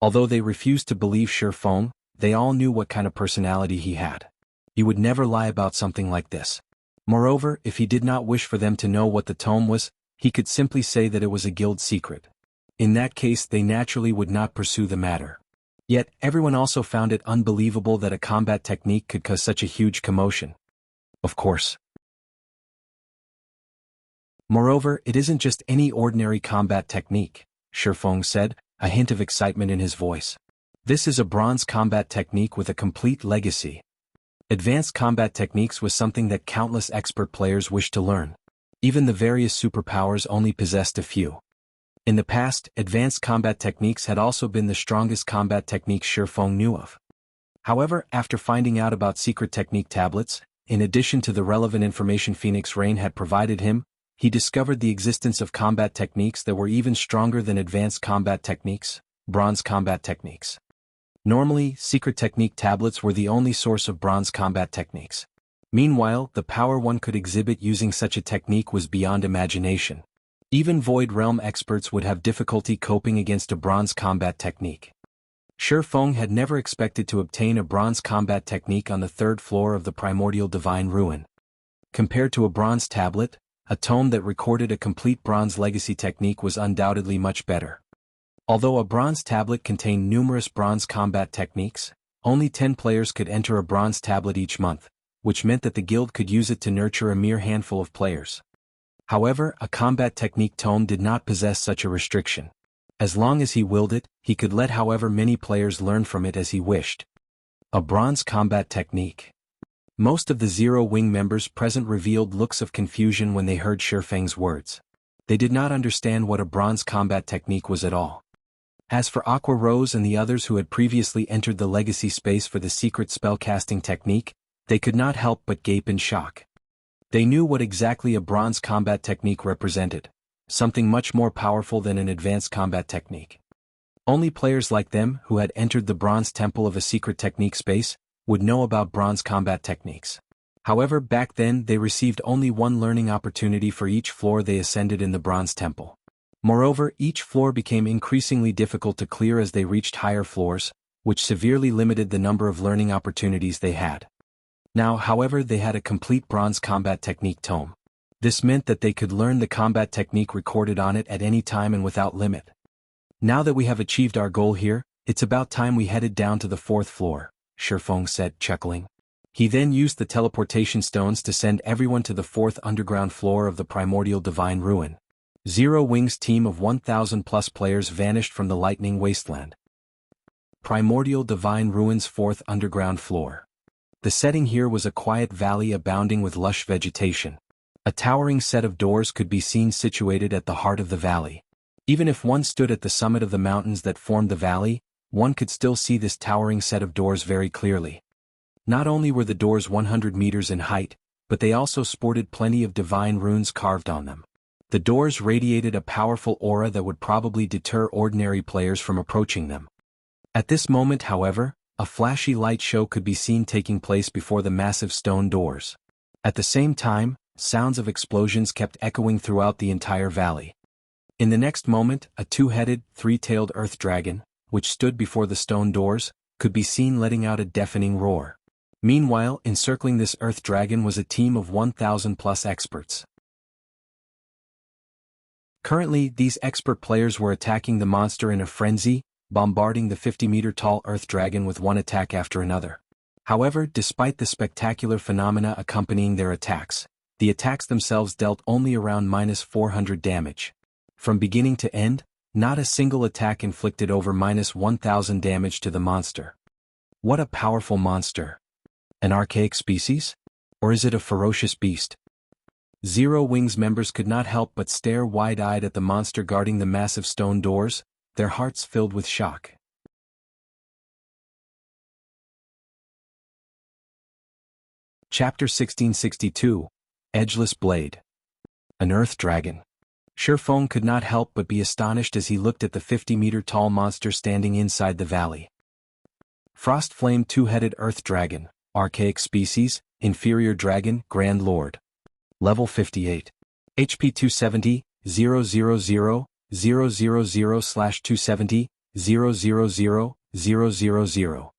Although they refused to believe Shifeng, they all knew what kind of personality he had. He would never lie about something like this. Moreover, if he did not wish for them to know what the tome was, he could simply say that it was a guild secret. In that case, they naturally would not pursue the matter. Yet, everyone also found it unbelievable that a combat technique could cause such a huge commotion. Of course. Moreover, it isn't just any ordinary combat technique, Shifeng said, a hint of excitement in his voice. This is a bronze combat technique with a complete legacy. Advanced combat techniques was something that countless expert players wished to learn. Even the various superpowers only possessed a few. In the past, advanced combat techniques had also been the strongest combat techniques Shifeng knew of. However, after finding out about secret technique tablets, in addition to the relevant information Phoenix Rain had provided him, he discovered the existence of combat techniques that were even stronger than advanced combat techniques, bronze combat techniques. Normally, secret technique tablets were the only source of bronze combat techniques. Meanwhile, the power one could exhibit using such a technique was beyond imagination. Even Void Realm experts would have difficulty coping against a bronze combat technique. Shifeng had never expected to obtain a bronze combat technique on the third floor of the Primordial Divine Ruin. Compared to a bronze tablet, a tome that recorded a complete bronze legacy technique was undoubtedly much better. Although a bronze tablet contained numerous bronze combat techniques, only 10 players could enter a bronze tablet each month, which meant that the guild could use it to nurture a mere handful of players. However, a combat technique tome did not possess such a restriction. As long as he willed it, he could let however many players learn from it as he wished. A bronze combat technique. Most of the Zero Wing members present revealed looks of confusion when they heard Shifeng's words. They did not understand what a bronze combat technique was at all. As for Aqua Rose and the others who had previously entered the legacy space for the secret spellcasting technique, they could not help but gape in shock. They knew what exactly a bronze combat technique represented, something much more powerful than an advanced combat technique. Only players like them, who had entered the bronze temple of a secret technique space, would know about bronze combat techniques. However, back then they received only one learning opportunity for each floor they ascended in the bronze temple. Moreover, each floor became increasingly difficult to clear as they reached higher floors, which severely limited the number of learning opportunities they had. Now, however, they had a complete bronze combat technique tome. This meant that they could learn the combat technique recorded on it at any time and without limit. Now that we have achieved our goal here, it's about time we headed down to the 4th floor, Shifeng said, chuckling. He then used the teleportation stones to send everyone to the 4th underground floor of the Primordial Divine Ruin. Zero Wing's team of 1,000+ players vanished from the lightning wasteland. Primordial Divine Ruin's 4th underground floor. The setting here was a quiet valley abounding with lush vegetation. A towering set of doors could be seen situated at the heart of the valley. Even if one stood at the summit of the mountains that formed the valley, one could still see this towering set of doors very clearly. Not only were the doors 100 meters in height, but they also sported plenty of divine runes carved on them. The doors radiated a powerful aura that would probably deter ordinary players from approaching them. At this moment, however, a flashy light show could be seen taking place before the massive stone doors. At the same time, sounds of explosions kept echoing throughout the entire valley. In the next moment, a two-headed, three-tailed earth dragon, which stood before the stone doors, could be seen letting out a deafening roar. Meanwhile, encircling this earth dragon was a team of 1,000+ experts. Currently, these expert players were attacking the monster in a frenzy, bombarding the 50-meter-tall earth dragon with one attack after another. However, despite the spectacular phenomena accompanying their attacks, the attacks themselves dealt only around -400 damage. From beginning to end, not a single attack inflicted over -1,000 damage to the monster. What a powerful monster! An archaic species? Or is it a ferocious beast? Zero Wings members could not help but stare wide-eyed at the monster guarding the massive stone doors, their hearts filled with shock. Chapter 1662, Edgeless Blade. An Earth Dragon. Shifeng could not help but be astonished as he looked at the 50-meter-tall monster standing inside the valley. Frost Flame Two-Headed Earth Dragon, Archaic Species, Inferior Dragon, Grand Lord. Level 58. HP 270, 000, 000/270, 000, 000.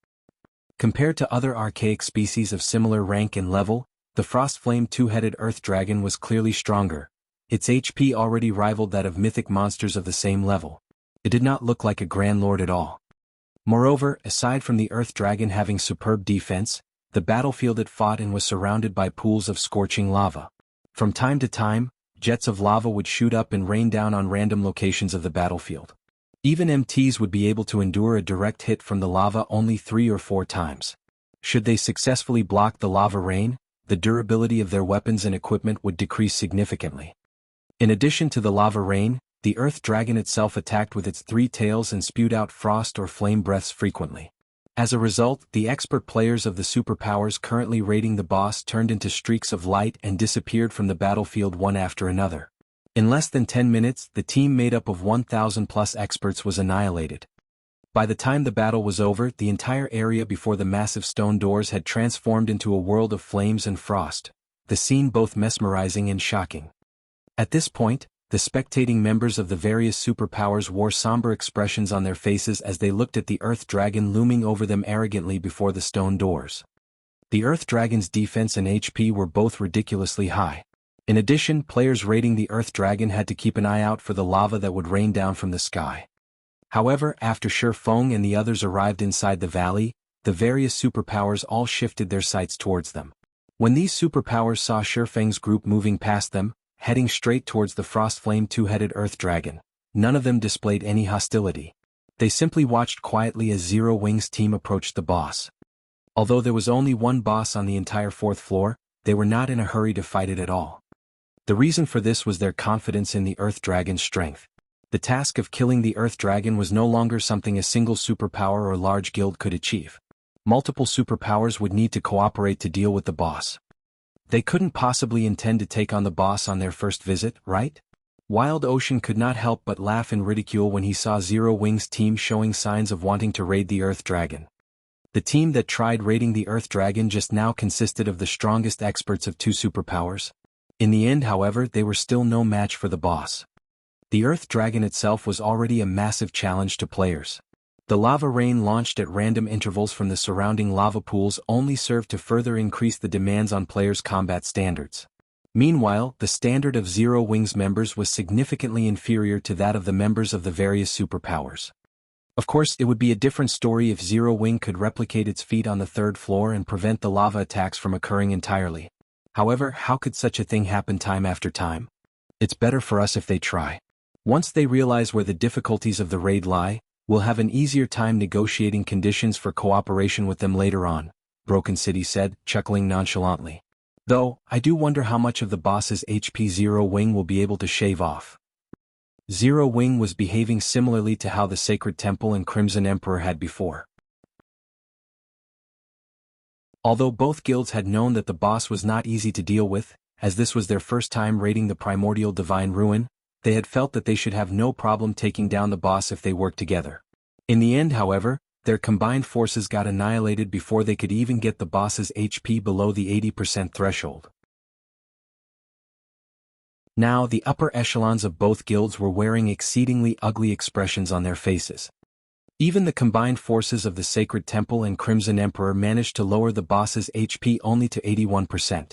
Compared to other archaic species of similar rank and level, the Frost Flame Two-Headed Earth Dragon was clearly stronger. Its HP already rivaled that of mythic monsters of the same level. It did not look like a Grand Lord at all. Moreover, aside from the Earth Dragon having superb defense, the battlefield it fought in was surrounded by pools of scorching lava. From time to time, jets of lava would shoot up and rain down on random locations of the battlefield. Even MTs would be able to endure a direct hit from the lava only 3 or 4 times. Should they successfully block the lava rain, the durability of their weapons and equipment would decrease significantly. In addition to the lava rain, the Earth Dragon itself attacked with its 3 tails and spewed out frost or flame breaths frequently. As a result, the expert players of the superpowers currently raiding the boss turned into streaks of light and disappeared from the battlefield one after another. In less than 10 minutes, the team made up of 1,000+ experts was annihilated. By the time the battle was over, the entire area before the massive stone doors had transformed into a world of flames and frost, the scene both mesmerizing and shocking. At this point, the spectating members of the various superpowers wore somber expressions on their faces as they looked at the Earth Dragon looming over them arrogantly before the stone doors. The Earth Dragon's defense and HP were both ridiculously high. In addition, players raiding the Earth Dragon had to keep an eye out for the lava that would rain down from the sky. However, after Shifeng and the others arrived inside the valley, the various superpowers all shifted their sights towards them. When these superpowers saw Shifeng's group moving past them, heading straight towards the Frost Flame Two-Headed Earth Dragon, none of them displayed any hostility. They simply watched quietly as Zero Wings' team approached the boss. Although there was only one boss on the entire 4th floor, they were not in a hurry to fight it at all. The reason for this was their confidence in the Earth Dragon's strength. The task of killing the Earth Dragon was no longer something a single superpower or large guild could achieve. Multiple superpowers would need to cooperate to deal with the boss. They couldn't possibly intend to take on the boss on their first visit, right? Wild Ocean could not help but laugh in ridicule when he saw Zero Wings' team showing signs of wanting to raid the Earth Dragon. The team that tried raiding the Earth Dragon just now consisted of the strongest experts of 2 superpowers. In the end, however, they were still no match for the boss. The Earth Dragon itself was already a massive challenge to players. The lava rain launched at random intervals from the surrounding lava pools only served to further increase the demands on players' combat standards. Meanwhile, the standard of Zero Wings members was significantly inferior to that of the members of the various superpowers. Of course, it would be a different story if Zero Wing could replicate its feat on the 3rd floor and prevent the lava attacks from occurring entirely. However, how could such a thing happen time after time? It's better for us if they try. Once they realize where the difficulties of the raid lie, we'll have an easier time negotiating conditions for cooperation with them later on, Broken City said, chuckling nonchalantly. Though, I do wonder how much of the boss's HP Zero Wing will be able to shave off. Zero Wing was behaving similarly to how the Sacred Temple and Crimson Emperor had before. Although both guilds had known that the boss was not easy to deal with, as this was their first time raiding the primordial divine ruin, they had felt that they should have no problem taking down the boss if they worked together. In the end, however, their combined forces got annihilated before they could even get the boss's HP below the 80% threshold. Now the upper echelons of both guilds were wearing exceedingly ugly expressions on their faces. Even the combined forces of the Sacred Temple and Crimson Emperor managed to lower the boss's HP only to 81%.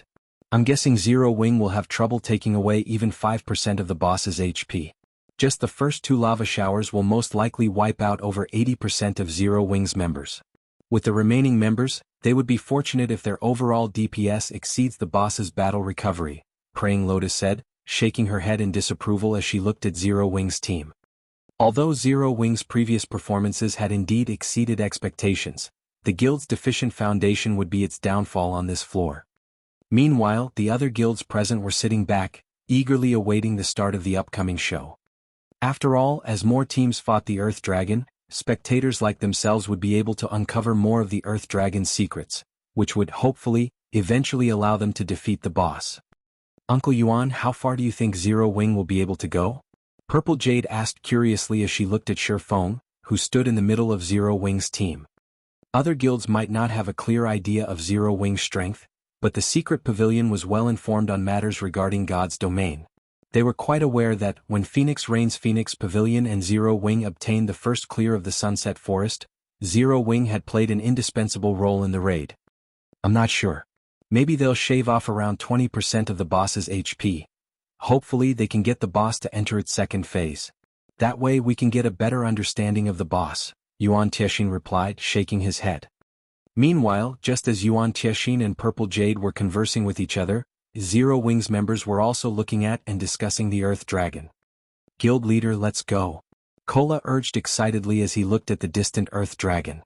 I'm guessing Zero Wing will have trouble taking away even 5% of the boss's HP. Just the first 2 lava showers will most likely wipe out over 80% of Zero Wing's members. With the remaining members, they would be fortunate if their overall DPS exceeds the boss's battle recovery, Praying Lotus said, shaking her head in disapproval as she looked at Zero Wing's team. Although Zero Wing's previous performances had indeed exceeded expectations, the guild's deficient foundation would be its downfall on this floor. Meanwhile, the other guilds present were sitting back, eagerly awaiting the start of the upcoming show. After all, as more teams fought the Earth Dragon, spectators like themselves would be able to uncover more of the Earth Dragon's secrets, which would, hopefully, eventually allow them to defeat the boss. Uncle Yuan, how far do you think Zero Wing will be able to go? Purple Jade asked curiously as she looked at Shifeng, who stood in the middle of Zero Wing's team. Other guilds might not have a clear idea of Zero Wing's strength, but the secret pavilion was well informed on matters regarding God's domain. They were quite aware that, when Phoenix Rain's Phoenix Pavilion and Zero Wing obtained the first clear of the Sunset Forest, Zero Wing had played an indispensable role in the raid. I'm not sure. Maybe they'll shave off around 20% of the boss's HP. Hopefully they can get the boss to enter its second phase. That way we can get a better understanding of the boss, Yuan Tiexin replied, shaking his head. Meanwhile, just as Yuan Tiexin and Purple Jade were conversing with each other, Zero Wing's members were also looking at and discussing the Earth Dragon. Guild leader, let's go. Kola urged excitedly as he looked at the distant Earth Dragon.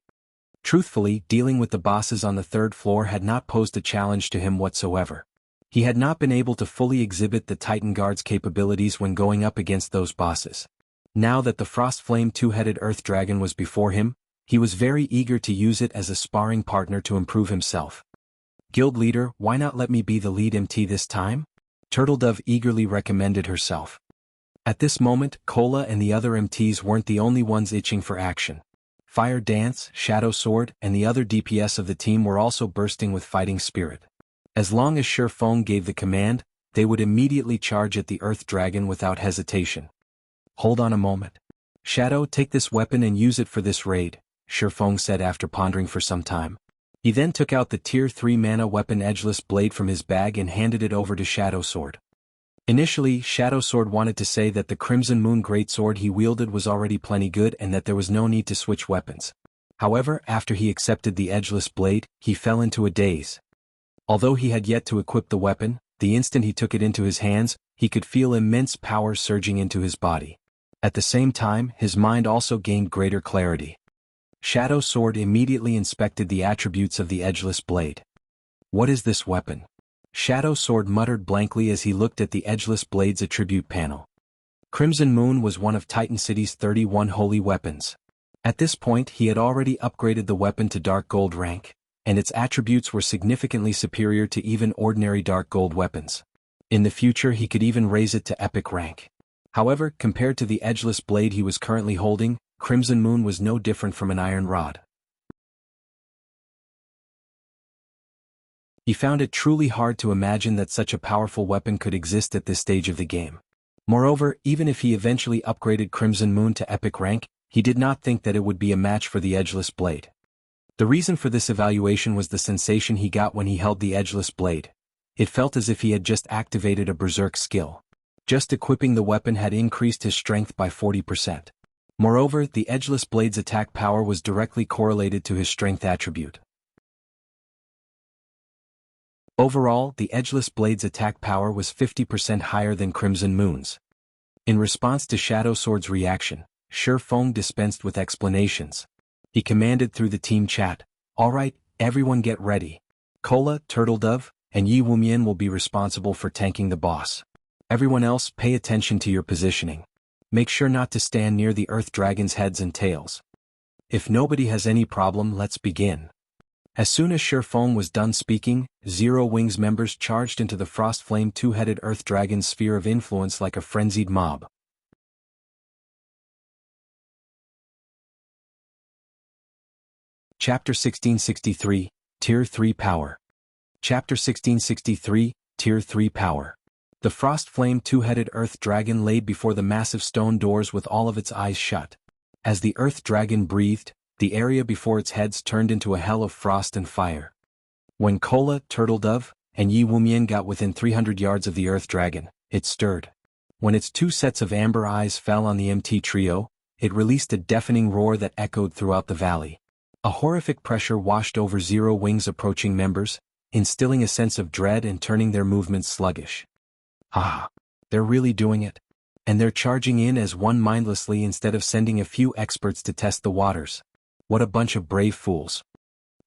Truthfully, dealing with the bosses on the 3rd floor had not posed a challenge to him whatsoever. He had not been able to fully exhibit the Titan Guard's capabilities when going up against those bosses. Now that the Frost Flame 2-headed Earth Dragon was before him, he was very eager to use it as a sparring partner to improve himself. Guild leader, why not let me be the lead MT this time? Turtledove eagerly recommended herself. At this moment, Kola and the other MTs weren't the only ones itching for action. Fire Dance, Shadow Sword, and the other DPS of the team were also bursting with fighting spirit. As long as Shifeng gave the command, they would immediately charge at the Earth Dragon without hesitation. Hold on a moment. Shadow, take this weapon and use it for this raid, Shifeng said after pondering for some time. He then took out the Tier 3 mana weapon Edgeless blade from his bag and handed it over to Shadow Sword. Initially, Shadow Sword wanted to say that the Crimson Moon greatsword he wielded was already plenty good and that there was no need to switch weapons. However, after he accepted the Edgeless blade, he fell into a daze. Although he had yet to equip the weapon, the instant he took it into his hands, he could feel immense power surging into his body. At the same time, his mind also gained greater clarity. Shadow Sword immediately inspected the attributes of the Edgeless blade. What is this weapon? Shadow Sword muttered blankly as he looked at the Edgeless blade's attribute panel. Crimson Moon was one of Titan City's 31 holy weapons. At this point he had already upgraded the weapon to Dark Gold rank, and its attributes were significantly superior to even ordinary Dark Gold weapons. In the future he could even raise it to Epic rank. However, compared to the Edgeless blade he was currently holding, Crimson Moon was no different from an iron rod. He found it truly hard to imagine that such a powerful weapon could exist at this stage of the game. Moreover, even if he eventually upgraded Crimson Moon to Epic rank, he did not think that it would be a match for the Edgeless blade. The reason for this evaluation was the sensation he got when he held the Edgeless blade. It felt as if he had just activated a berserk skill. Just equipping the weapon had increased his strength by 40%. Moreover, the Edgeless blade's attack power was directly correlated to his strength attribute. Overall, the Edgeless blade's attack power was 50% higher than Crimson Moon's. In response to Shadow Sword's reaction, Shifeng dispensed with explanations. He commanded through the team chat, "Alright, everyone get ready. Kola, Turtledove, and Yi Wumian will be responsible for tanking the boss. Everyone else, pay attention to your positioning. Make sure not to stand near the Earth Dragon's heads and tails. If nobody has any problem, let's begin." As soon as Shifeng was done speaking, Zero Wing's members charged into the Frost Flame 2-headed Earth Dragon's sphere of influence like a frenzied mob. Chapter 1663, Tier 3 Power. Chapter 1663, Tier 3 Power. The frost flame two-headed earth dragon laid before the massive stone doors with all of its eyes shut. As the earth dragon breathed, the area before its heads turned into a hell of frost and fire. When Kola, Turtledove, and Yi Wumian got within 300 yards of the earth dragon, it stirred. When its two sets of amber eyes fell on the MT trio, it released a deafening roar that echoed throughout the valley. A horrific pressure washed over Zero Wing's approaching members, instilling a sense of dread and turning their movements sluggish. Ah, they're really doing it. And they're charging in as one mindlessly instead of sending a few experts to test the waters. What a bunch of brave fools.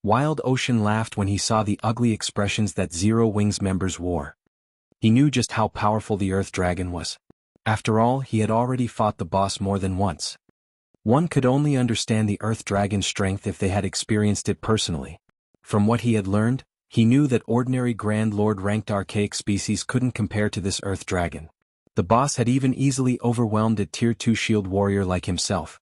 Wild Ocean laughed when he saw the ugly expressions that Zero Wing's members wore. He knew just how powerful the Earth Dragon was. After all, he had already fought the boss more than once. One could only understand the Earth Dragon's strength if they had experienced it personally. From what he had learned, he knew that ordinary Grand Lord-ranked archaic species couldn't compare to this Earth Dragon. The boss had even easily overwhelmed a Tier 2 shield warrior like himself.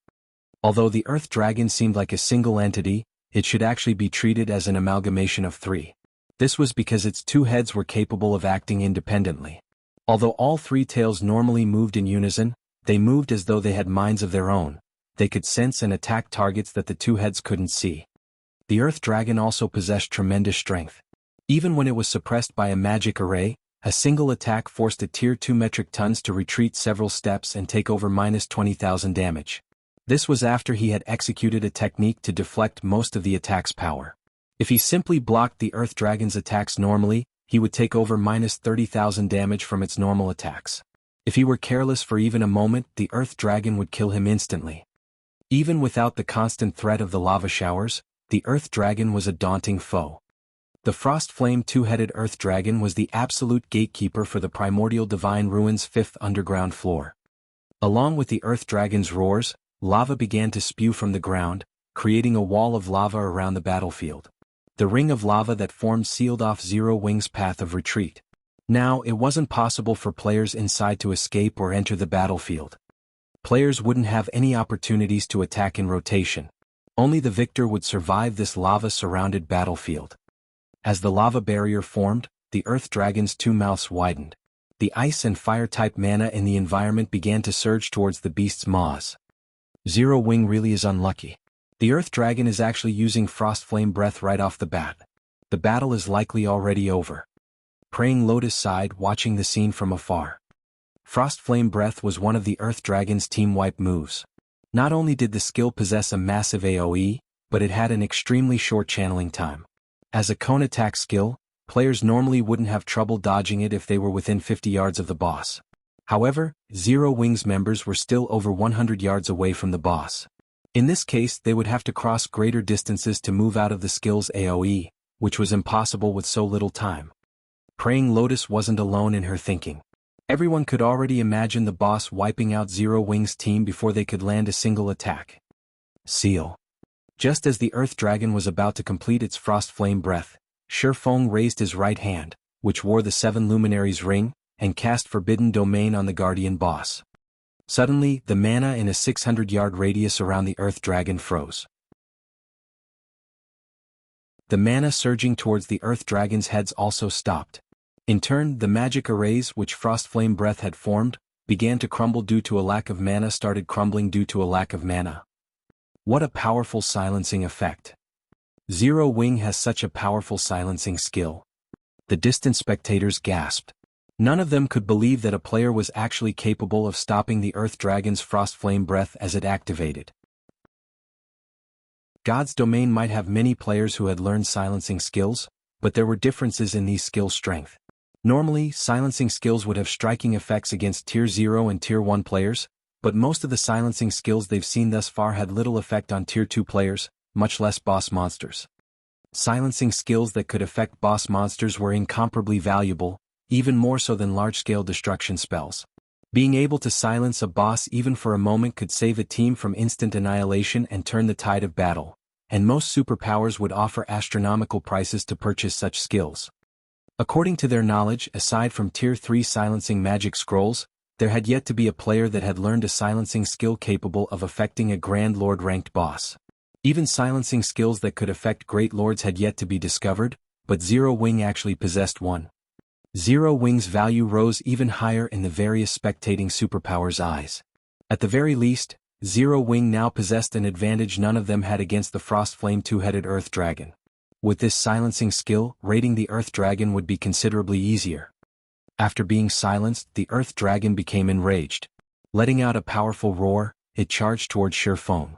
Although the Earth Dragon seemed like a single entity, it should actually be treated as an amalgamation of three. This was because its two heads were capable of acting independently. Although all three tails normally moved in unison, they moved as though they had minds of their own. They could sense and attack targets that the two heads couldn't see. The Earth Dragon also possessed tremendous strength. Even when it was suppressed by a magic array, a single attack forced a Tier 2 metric tons to retreat several steps and take over -20,000 damage. This was after he had executed a technique to deflect most of the attack's power. If he simply blocked the Earth Dragon's attacks normally, he would take over -30,000 damage from its normal attacks. If he were careless for even a moment, the Earth Dragon would kill him instantly. Even without the constant threat of the lava showers, the Earth Dragon was a daunting foe. The Frost Flame two-headed Earth Dragon was the absolute gatekeeper for the Primordial Divine Ruins' 5th underground floor. Along with the Earth Dragon's roars, lava began to spew from the ground, creating a wall of lava around the battlefield. The ring of lava that formed sealed off Zero Wing's path of retreat. Now, it wasn't possible for players inside to escape or enter the battlefield. Players wouldn't have any opportunities to attack in rotation. Only the victor would survive this lava-surrounded battlefield. As the lava barrier formed, the Earth Dragon's two mouths widened. The ice and fire-type mana in the environment began to surge towards the beast's maws. Zero Wing really is unlucky. The Earth Dragon is actually using Frost Flame Breath right off the bat. The battle is likely already over. Praying Lotus sighed, watching the scene from afar. Frost Flame Breath was one of the Earth Dragon's team wipe moves. Not only did the skill possess a massive AoE, but it had an extremely short channeling time. As a cone attack skill, players normally wouldn't have trouble dodging it if they were within 50 yards of the boss. However, Zero Wing's members were still over 100 yards away from the boss. In this case, they would have to cross greater distances to move out of the skill's AoE, which was impossible with so little time. Praying Lotus wasn't alone in her thinking. Everyone could already imagine the boss wiping out Zero Wing's team before they could land a single attack. Seal. Just as the Earth Dragon was about to complete its Frost Flame Breath, Shifeng raised his right hand, which wore the 7 Luminaries ring, and cast Forbidden Domain on the Guardian boss. Suddenly, the mana in a 600-yard radius around the Earth Dragon froze. The mana surging towards the Earth Dragon's heads also stopped. In turn, the magic arrays which Frost Flame Breath had formed, began to crumble due to a lack of mana started crumbling due to a lack of mana. What a powerful silencing effect. Zero Wing has such a powerful silencing skill. The distant spectators gasped. None of them could believe that a player was actually capable of stopping the Earth Dragon's Frost Flame Breath as it activated. God's Domain might have many players who had learned silencing skills, but there were differences in these skill strength. Normally, silencing skills would have striking effects against Tier 0 and Tier 1 players, but most of the silencing skills they've seen thus far had little effect on Tier 2 players, much less boss monsters. Silencing skills that could affect boss monsters were incomparably valuable, even more so than large-scale destruction spells. Being able to silence a boss even for a moment could save a team from instant annihilation and turn the tide of battle, and most superpowers would offer astronomical prices to purchase such skills. According to their knowledge, aside from Tier 3 silencing magic scrolls, there had yet to be a player that had learned a silencing skill capable of affecting a Grand Lord-ranked boss. Even silencing skills that could affect great lords had yet to be discovered, but Zero Wing actually possessed one. Zero Wing's value rose even higher in the various spectating superpowers' eyes. At the very least, Zero Wing now possessed an advantage none of them had against the Frostflame two-headed Earth Dragon. With this silencing skill, raiding the Earth Dragon would be considerably easier. After being silenced, the Earth Dragon became enraged. Letting out a powerful roar, it charged toward Shifeng.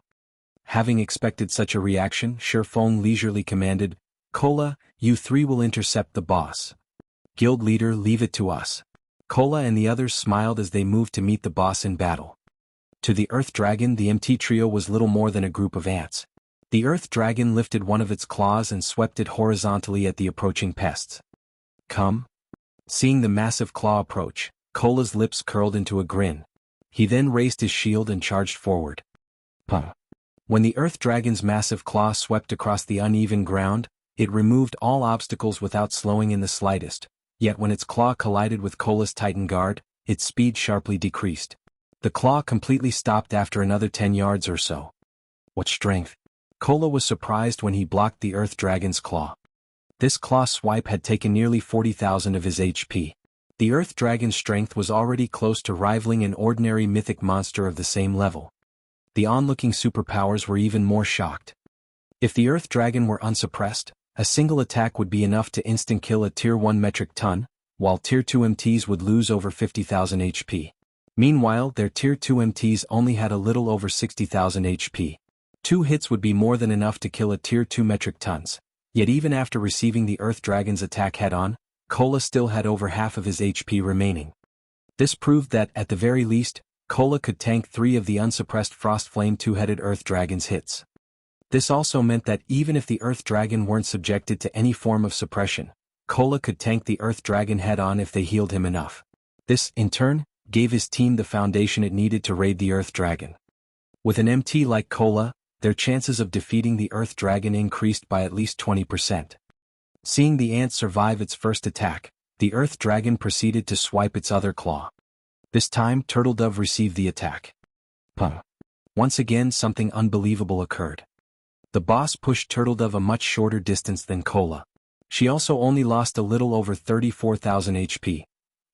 Having expected such a reaction, Shifeng leisurely commanded, "Kola, you three will intercept the boss. Guild leader, leave it to us." Kola and the others smiled as they moved to meet the boss in battle. To the Earth Dragon, the MT trio was little more than a group of ants. The Earth Dragon lifted one of its claws and swept it horizontally at the approaching pests. "Come." Seeing the massive claw approach, Kola's lips curled into a grin. He then raised his shield and charged forward. Puh. When the Earth Dragon's massive claw swept across the uneven ground, it removed all obstacles without slowing in the slightest, yet when its claw collided with Kola's Titan Guard, its speed sharply decreased. The claw completely stopped after another 10 yards or so. What strength! Kola was surprised when he blocked the Earth Dragon's claw. This claw swipe had taken nearly 40,000 of his HP. The Earth Dragon's strength was already close to rivaling an ordinary mythic monster of the same level. The onlooking superpowers were even more shocked. If the Earth Dragon were unsuppressed, a single attack would be enough to instant-kill a Tier 1 metric ton, while Tier 2 MTs would lose over 50,000 HP. Meanwhile, their Tier 2 MTs only had a little over 60,000 HP. 2 hits would be more than enough to kill a Tier 2 metric tons. Yet even after receiving the Earth Dragon's attack head-on, Kola still had over half of his HP remaining. This proved that, at the very least, Kola could tank 3 of the unsuppressed Frostflame two-headed Earth Dragon's hits. This also meant that even if the Earth Dragon weren't subjected to any form of suppression, Kola could tank the Earth Dragon head-on if they healed him enough. This, in turn, gave his team the foundation it needed to raid the Earth Dragon. With an MT like Kola, their chances of defeating the Earth Dragon increased by at least 20%. Seeing the ant survive its first attack, the Earth Dragon proceeded to swipe its other claw. This time, Turtledove received the attack. Puh. Once again, something unbelievable occurred. The boss pushed Turtledove a much shorter distance than Kola. She also only lost a little over 34,000 HP.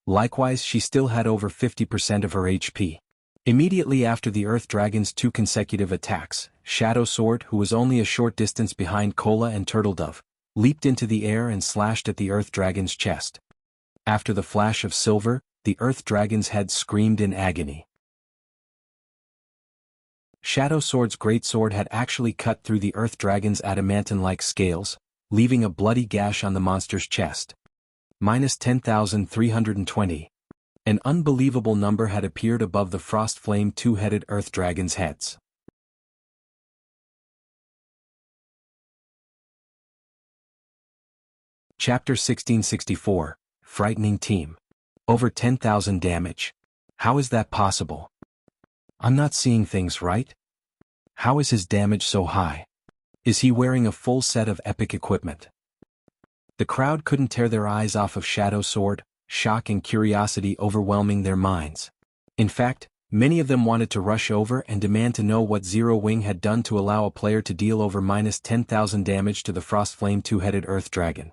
Likewise, she still had over 50% of her HP. Immediately after the Earth Dragon's 2 consecutive attacks, Shadow Sword, who was only a short distance behind Kola and Turtledove, leaped into the air and slashed at the Earth Dragon's chest. After the flash of silver, the Earth Dragon's head screamed in agony. Shadow Sword's greatsword had actually cut through the Earth Dragon's adamantine-like scales, leaving a bloody gash on the monster's chest. Minus 10,320. An unbelievable number had appeared above the Frostflame two-headed Earth Dragon's heads. Chapter 1664, Frightening Team. Over 10,000 damage. How is that possible? I'm not seeing things right. How is his damage so high? Is he wearing a full set of epic equipment? The crowd couldn't tear their eyes off of Shadow Sword, shock and curiosity overwhelming their minds. In fact, many of them wanted to rush over and demand to know what Zero Wing had done to allow a player to deal over minus 10,000 damage to the Frostflame two-headed Earth Dragon.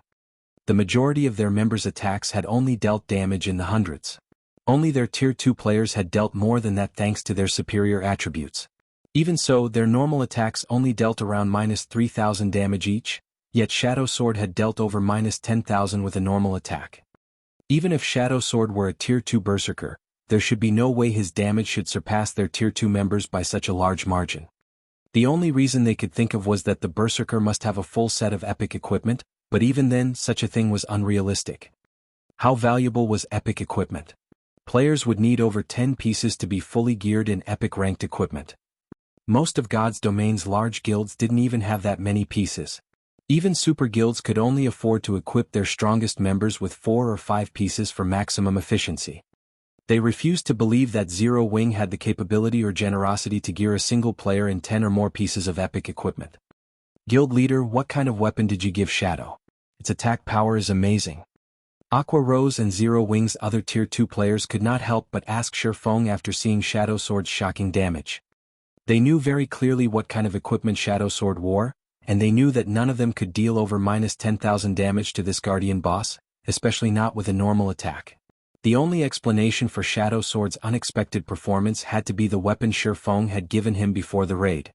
The majority of their members' attacks had only dealt damage in the hundreds. Only their Tier 2 players had dealt more than that thanks to their superior attributes. Even so, their normal attacks only dealt around minus 3,000 damage each, yet Shadow Sword had dealt over minus 10,000 with a normal attack. Even if Shadow Sword were a Tier 2 Berserker, there should be no way his damage should surpass their Tier 2 members by such a large margin. The only reason they could think of was that the Berserker must have a full set of epic equipment, but even then, such a thing was unrealistic. How valuable was epic equipment? Players would need over 10 pieces to be fully geared in epic ranked equipment. Most of God's Domain's large guilds didn't even have that many pieces. Even super guilds could only afford to equip their strongest members with 4 or 5 pieces for maximum efficiency. They refused to believe that Zero Wing had the capability or generosity to gear a single player in 10 or more pieces of epic equipment. Guild leader, what kind of weapon did you give Shadow? Its attack power is amazing. Aqua Rose and Zero Wing's other Tier 2 players could not help but ask Shifeng after seeing Shadow Sword's shocking damage. They knew very clearly what kind of equipment Shadow Sword wore, and they knew that none of them could deal over -10,000 damage to this Guardian boss, especially not with a normal attack. The only explanation for Shadow Sword's unexpected performance had to be the weapon Shi Feng had given him before the raid.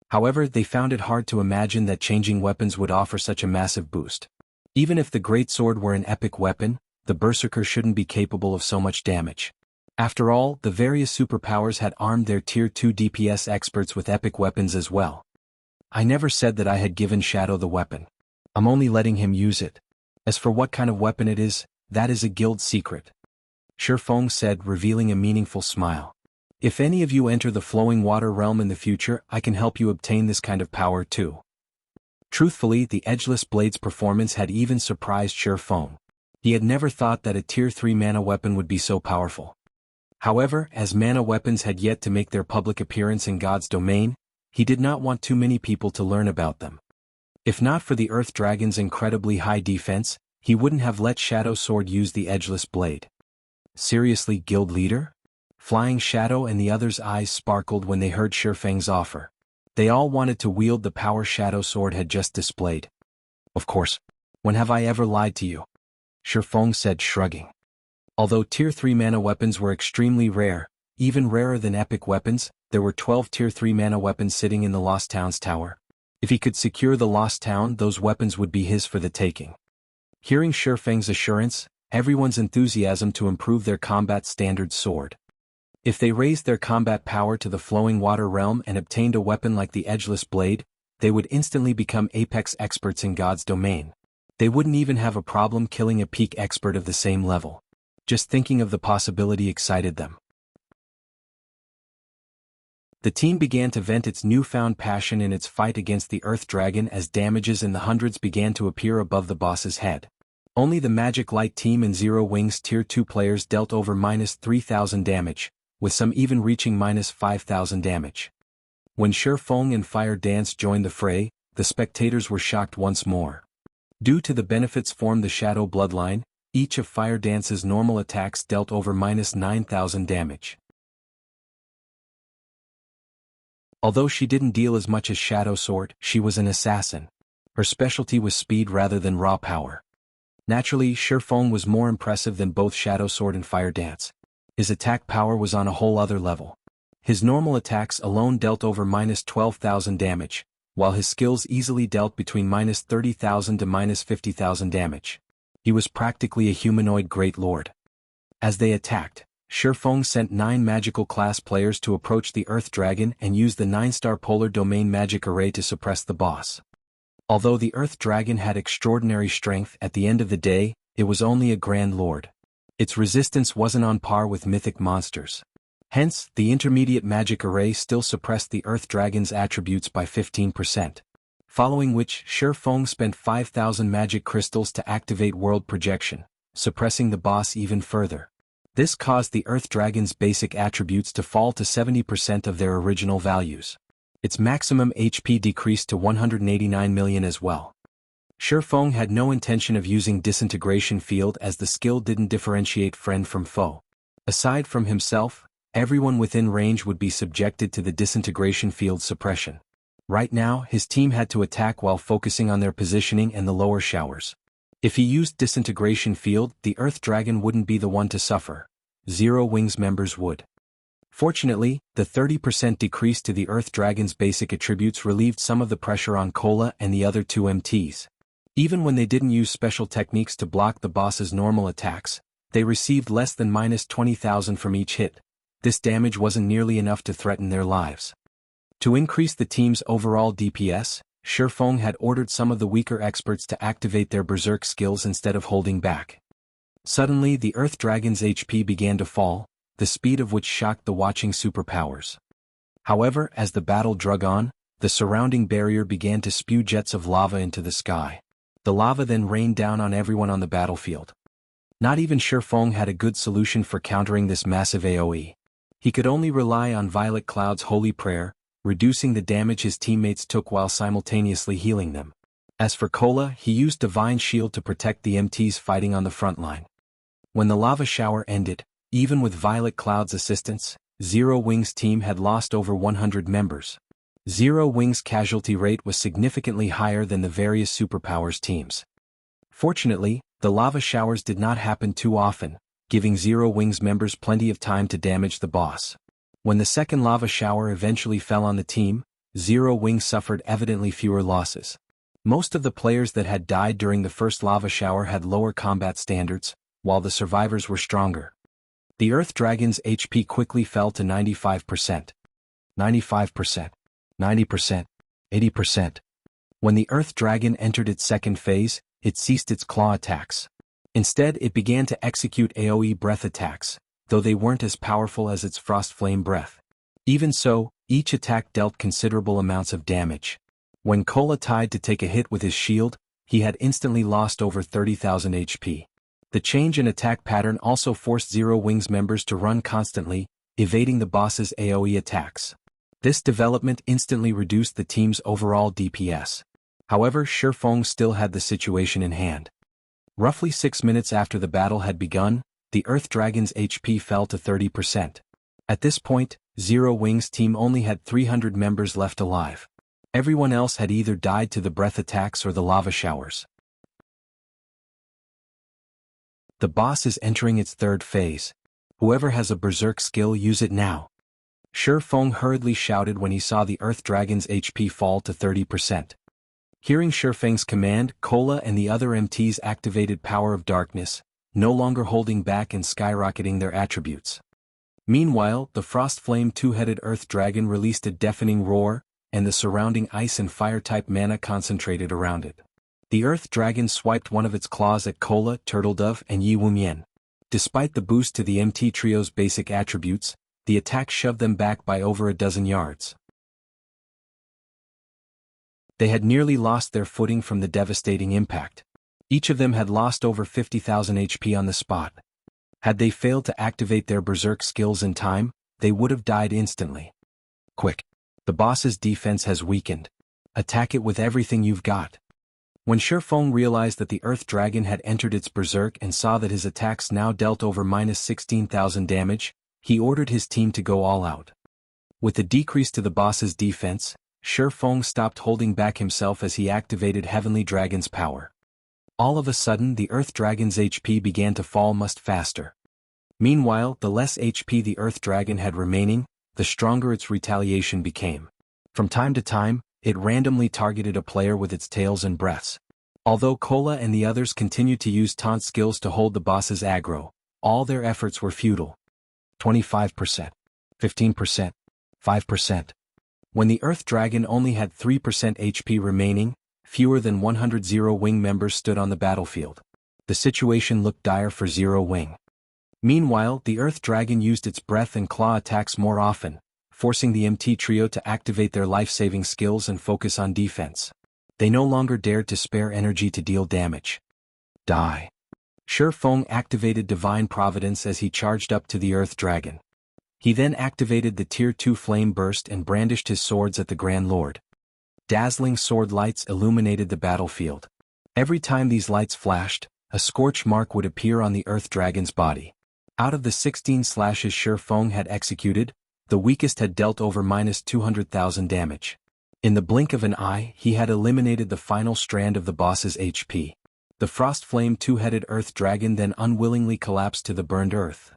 However, they found it hard to imagine that changing weapons would offer such a massive boost. Even if the Great Sword were an epic weapon, the Berserker shouldn't be capable of so much damage. After all, the various superpowers had armed their Tier 2 DPS experts with epic weapons as well. I never said that I had given Shadow the weapon. I'm only letting him use it. As for what kind of weapon it is, that is a guild secret. Shi Feng said, revealing a meaningful smile. If any of you enter the flowing water realm in the future, I can help you obtain this kind of power too. Truthfully, the Edgeless Blade's performance had even surprised Shi Feng. He had never thought that a Tier 3 mana weapon would be so powerful. However, as mana weapons had yet to make their public appearance in God's domain, he did not want too many people to learn about them. If not for the Earth Dragon's incredibly high defense, he wouldn't have let Shadow Sword use the Edgeless Blade. Seriously, guild leader? Flying Shadow and the others' eyes sparkled when they heard Shi Feng's offer. They all wanted to wield the power Shadow Sword had just displayed. Of course. When have I ever lied to you? Shi Feng said, shrugging. Although Tier 3 mana weapons were extremely rare, even rarer than epic weapons, there were 12 Tier 3 mana weapons sitting in the Lost Town's tower. If he could secure the Lost Town, those weapons would be his for the taking. Hearing Shi Feng's assurance, everyone's enthusiasm to improve their combat standard soared. If they raised their combat power to the flowing water realm and obtained a weapon like the Edgeless Blade, they would instantly become apex experts in God's domain. They wouldn't even have a problem killing a peak expert of the same level. Just thinking of the possibility excited them. The team began to vent its newfound passion in its fight against the Earth Dragon as damages in the hundreds began to appear above the boss's head. Only the Magic Light team and Zero Wings Tier 2 players dealt over -3,000 damage, with some even reaching -5,000 damage. When Shi Feng and Fire Dance joined the fray, the spectators were shocked once more. Due to the benefits formed the Shadow Bloodline, each of Fire Dance's normal attacks dealt over -9,000 damage. Although she didn't deal as much as Shadow Sword, she was an assassin. Her specialty was speed rather than raw power. Naturally, Shi Feng was more impressive than both Shadow Sword and Fire Dance. His attack power was on a whole other level. His normal attacks alone dealt over -12,000 damage, while his skills easily dealt between -30,000 to -50,000 damage. He was practically a humanoid Great Lord. As they attacked, Shi Feng sent 9 magical class players to approach the Earth Dragon and use the 9-star Polar Domain magic array to suppress the boss. Although the Earth Dragon had extraordinary strength, at the end of the day, it was only a Grand Lord. Its resistance wasn't on par with mythic monsters. Hence, the intermediate magic array still suppressed the Earth Dragon's attributes by 15%. Following which, Shi Feng spent 5,000 magic crystals to activate World Projection, suppressing the boss even further. This caused the Earth Dragon's basic attributes to fall to 70% of their original values. Its maximum HP decreased to 189 million as well. Shi Feng had no intention of using Disintegration Field as the skill didn't differentiate friend from foe. Aside from himself, everyone within range would be subjected to the Disintegration Field suppression. Right now, his team had to attack while focusing on their positioning and the lower showers. If he used Disintegration Field, the Earth Dragon wouldn't be the one to suffer. Zero Wings members would. Fortunately, the 30% decrease to the Earth Dragon's basic attributes relieved some of the pressure on Cola and the other 2 MTs. Even when they didn't use special techniques to block the boss's normal attacks, they received less than -20,000 from each hit. This damage wasn't nearly enough to threaten their lives. To increase the team's overall DPS, Shi Feng had ordered some of the weaker experts to activate their berserk skills instead of holding back. Suddenly the Earth Dragon's HP began to fall, the speed of which shocked the watching superpowers. However, as the battle drug on, the surrounding barrier began to spew jets of lava into the sky. The lava then rained down on everyone on the battlefield. Not even Shi Feng had a good solution for countering this massive AoE. He could only rely on Violet Cloud's holy prayer, reducing the damage his teammates took while simultaneously healing them. As for Cola, he used Divine Shield to protect the MTs fighting on the front line. When the lava shower ended, even with Violet Cloud's assistance, Zero Wing's team had lost over 100 members. Zero Wing's casualty rate was significantly higher than the various superpowers teams. Fortunately, the lava showers did not happen too often, giving Zero Wing's members plenty of time to damage the boss. When the second lava shower eventually fell on the team, Zero Wing suffered evidently fewer losses. Most of the players that had died during the first lava shower had lower combat standards, while the survivors were stronger. The Earth Dragon's HP quickly fell to 95%. 95%. 90%. 80%. When the Earth Dragon entered its second phase, it ceased its claw attacks. Instead, it began to execute AoE breath attacks, though they weren't as powerful as its Frost Flame breath. Even so, each attack dealt considerable amounts of damage. When Cola tried to take a hit with his shield, he had instantly lost over 30,000 HP. The change in attack pattern also forced Zero Wing's members to run constantly, evading the boss's AoE attacks. This development instantly reduced the team's overall DPS. However, Shifeng still had the situation in hand. Roughly 6 minutes after the battle had begun, the Earth Dragon's HP fell to 30%. At this point, Zero Wing's team only had 300 members left alive. Everyone else had either died to the breath attacks or the lava showers. The boss is entering its third phase. Whoever has a berserk skill, use it now. Shifeng hurriedly shouted when he saw the Earth Dragon's HP fall to 30%. Hearing Shifeng's command, Cola and the other MTs activated Power of Darkness, no longer holding back and skyrocketing their attributes. Meanwhile, the Frost Flame two-headed Earth Dragon released a deafening roar, and the surrounding ice and fire-type mana concentrated around it. The Earth Dragon swiped one of its claws at Cola, Turtledove, and Yi Wumian. Despite the boost to the MT Trio's basic attributes, the attack shoved them back by over a dozen yards. They had nearly lost their footing from the devastating impact. Each of them had lost over 50,000 HP on the spot. Had they failed to activate their berserk skills in time, they would have died instantly. Quick! The boss's defense has weakened. Attack it with everything you've got. When Shifeng realized that the Earth Dragon had entered its berserk and saw that his attacks now dealt over -16,000 damage, he ordered his team to go all out. With the decrease to the boss's defense, Shifeng stopped holding back himself as he activated Heavenly Dragon's power. All of a sudden, the Earth Dragon's HP began to fall much faster. Meanwhile, the less HP the Earth Dragon had remaining, the stronger its retaliation became. From time to time, it randomly targeted a player with its tails and breaths. Although Cola and the others continued to use taunt skills to hold the boss's aggro, all their efforts were futile. 25%. 15%. 5%. When the Earth Dragon only had 3% HP remaining, fewer than 100 Zero Wing members stood on the battlefield. The situation looked dire for Zero Wing. Meanwhile, the Earth Dragon used its breath and claw attacks more often, forcing the MT Trio to activate their life-saving skills and focus on defense. They no longer dared to spare energy to deal damage. Die. Shifeng activated Divine Providence as he charged up to the Earth Dragon. He then activated the Tier 2 Flame Burst and brandished his swords at the Grand Lord. Dazzling sword lights illuminated the battlefield. Every time these lights flashed, a scorch mark would appear on the Earth Dragon's body. Out of the 16 slashes Shifeng had executed, the weakest had dealt over -200,000 damage. In the blink of an eye, he had eliminated the final strand of the boss's HP. The Frost Flame two-headed Earth Dragon then unwillingly collapsed to the burned earth.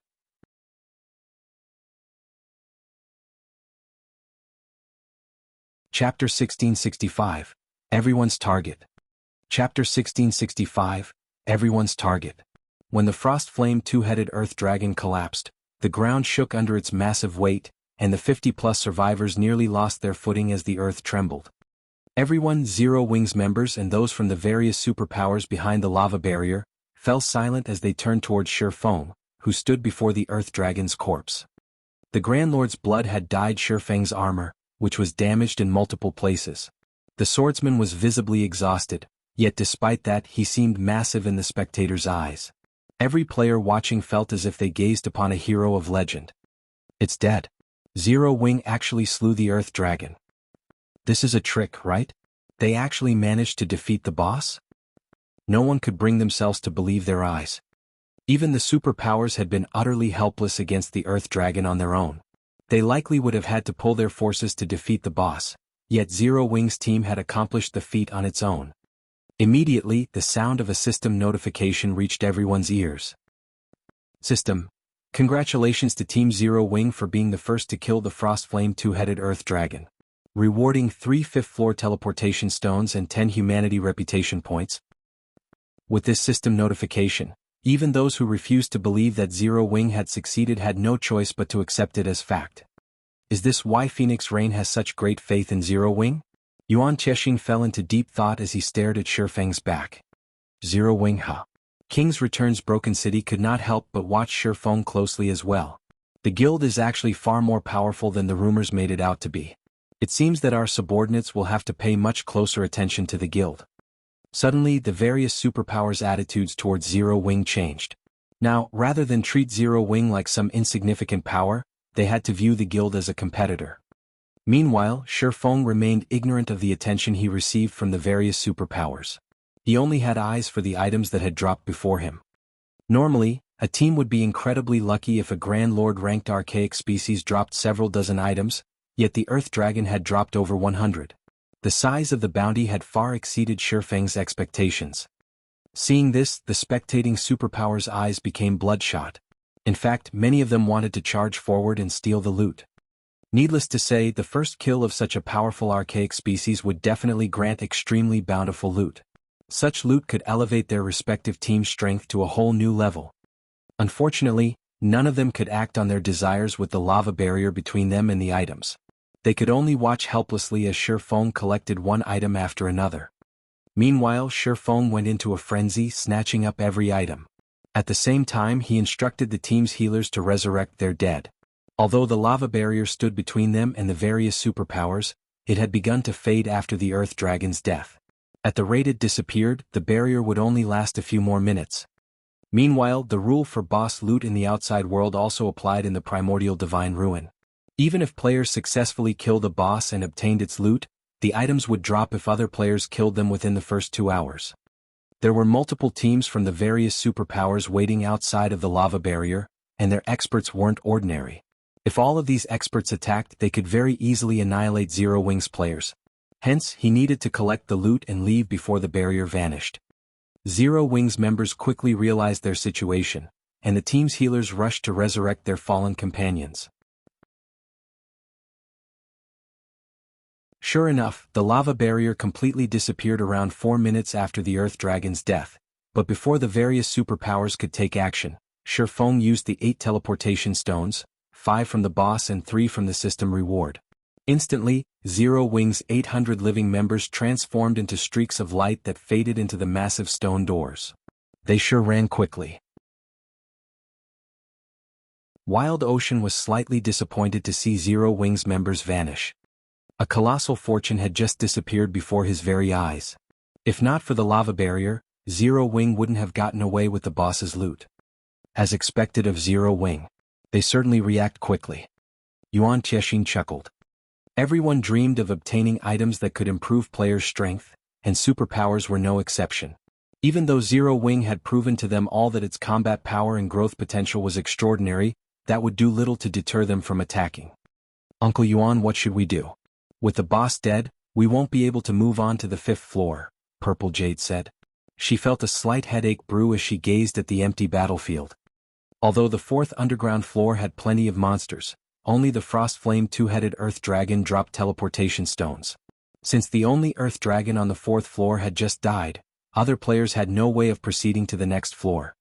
Chapter 1665. Everyone's Target. Chapter 1665. Everyone's Target. When the Frost Flame two-headed Earth Dragon collapsed, the ground shook under its massive weight, and the 50-plus survivors nearly lost their footing as the earth trembled. Everyone, Zero Wing's members and those from the various superpowers behind the lava barrier, fell silent as they turned towards Shifeng, who stood before the Earth Dragon's corpse. The Grand Lord's blood had dyed Shifeng's armor, which was damaged in multiple places. The swordsman was visibly exhausted, yet despite that he seemed massive in the spectators' eyes. Every player watching felt as if they gazed upon a hero of legend. It's dead. Zero Wing actually slew the Earth Dragon. This is a trick, right? They actually managed to defeat the boss? No one could bring themselves to believe their eyes. Even the superpowers had been utterly helpless against the Earth Dragon on their own. They likely would have had to pull their forces to defeat the boss, yet Zero Wing's team had accomplished the feat on its own. Immediately, the sound of a system notification reached everyone's ears. System: congratulations to Team Zero Wing for being the first to kill the Frostflame two-headed Earth Dragon. Rewarding 3 fifth-floor teleportation stones and 10 humanity reputation points. With this system notification, even those who refused to believe that Zero Wing had succeeded had no choice but to accept it as fact. Is this why Phoenix Rain has such great faith in Zero Wing? Yuan Chexing fell into deep thought as he stared at Shifeng's back. Zero Wing, huh? King's Return's Broken City could not help but watch Shifeng closely as well. The guild is actually far more powerful than the rumors made it out to be. It seems that our subordinates will have to pay much closer attention to the guild. Suddenly, the various superpowers' attitudes towards Zero Wing changed. Now, rather than treat Zero Wing like some insignificant power, they had to view the guild as a competitor. Meanwhile, Shifeng remained ignorant of the attention he received from the various superpowers. He only had eyes for the items that had dropped before him. Normally, a team would be incredibly lucky if a Grand Lord-ranked archaic species dropped several dozen items, yet the Earth Dragon had dropped over 100. The size of the bounty had far exceeded Shifeng's expectations. Seeing this, the spectating superpowers' eyes became bloodshot. In fact, many of them wanted to charge forward and steal the loot. Needless to say, the first kill of such a powerful archaic species would definitely grant extremely bountiful loot. Such loot could elevate their respective team's strength to a whole new level. Unfortunately, none of them could act on their desires with the lava barrier between them and the items. They could only watch helplessly as Shifeng collected one item after another. Meanwhile, Shifeng went into a frenzy, snatching up every item. At the same time, he instructed the team's healers to resurrect their dead. Although the lava barrier stood between them and the various superpowers, it had begun to fade after the Earth Dragon's death. At the rate it disappeared, the barrier would only last a few more minutes. Meanwhile, the rule for boss loot in the outside world also applied in the Primordial Divine Ruin. Even if players successfully killed a boss and obtained its loot, the items would drop if other players killed them within the first 2 hours. There were multiple teams from the various superpowers waiting outside of the lava barrier, and their experts weren't ordinary. If all of these experts attacked, they could very easily annihilate Zero Wing's players. Hence, he needed to collect the loot and leave before the barrier vanished. Zero Wing's members quickly realized their situation, and the team's healers rushed to resurrect their fallen companions. Sure enough, the lava barrier completely disappeared around 4 minutes after the Earth Dragon's death, but before the various superpowers could take action, Shifeng used the 8 teleportation stones, 5 from the boss and 3 from the system reward. Instantly, Zero Wing's 800 living members transformed into streaks of light that faded into the massive stone doors. They sure ran quickly. Wild Ocean was slightly disappointed to see Zero Wing's members vanish. A colossal fortune had just disappeared before his very eyes. If not for the lava barrier, Zero Wing wouldn't have gotten away with the boss's loot. As expected of Zero Wing, they certainly react quickly. Yuan Chexing chuckled. Everyone dreamed of obtaining items that could improve players' strength, and superpowers were no exception. Even though Zero Wing had proven to them all that its combat power and growth potential was extraordinary, that would do little to deter them from attacking. Uncle Yuan, what should we do? With the boss dead, we won't be able to move on to the 5th floor, Purple Jade said. She felt a slight headache brew as she gazed at the empty battlefield. Although the 4th underground floor had plenty of monsters, only the Frostflame two-headed Earth Dragon dropped teleportation stones. Since the only Earth Dragon on the 4th floor had just died, other players had no way of proceeding to the next floor.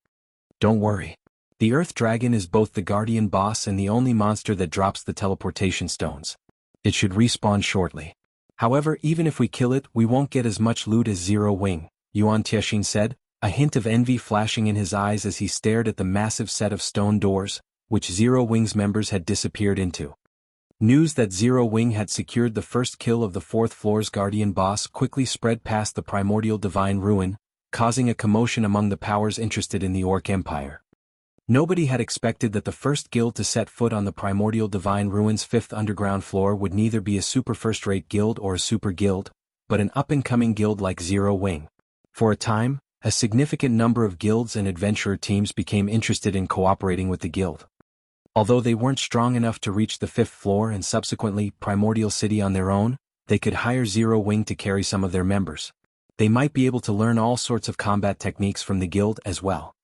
Don't worry. The Earth Dragon is both the guardian boss and the only monster that drops the teleportation stones. It should respawn shortly. However, even if we kill it, we won't get as much loot as Zero Wing, Yuan Chexing said, a hint of envy flashing in his eyes as he stared at the massive set of stone doors, which Zero Wing's members had disappeared into. News that Zero Wing had secured the first kill of the 4th floor's guardian boss quickly spread past the Primordial Divine Ruin, causing a commotion among the powers interested in the Orc Empire. Nobody had expected that the first guild to set foot on the Primordial Divine Ruin's 5th underground floor would neither be a super first-rate guild or a super guild, but an up-and-coming guild like Zero Wing. For a time, a significant number of guilds and adventurer teams became interested in cooperating with the guild. Although they weren't strong enough to reach the 5th floor and subsequently Primordial City on their own, they could hire Zero Wing to carry some of their members. They might be able to learn all sorts of combat techniques from the guild as well.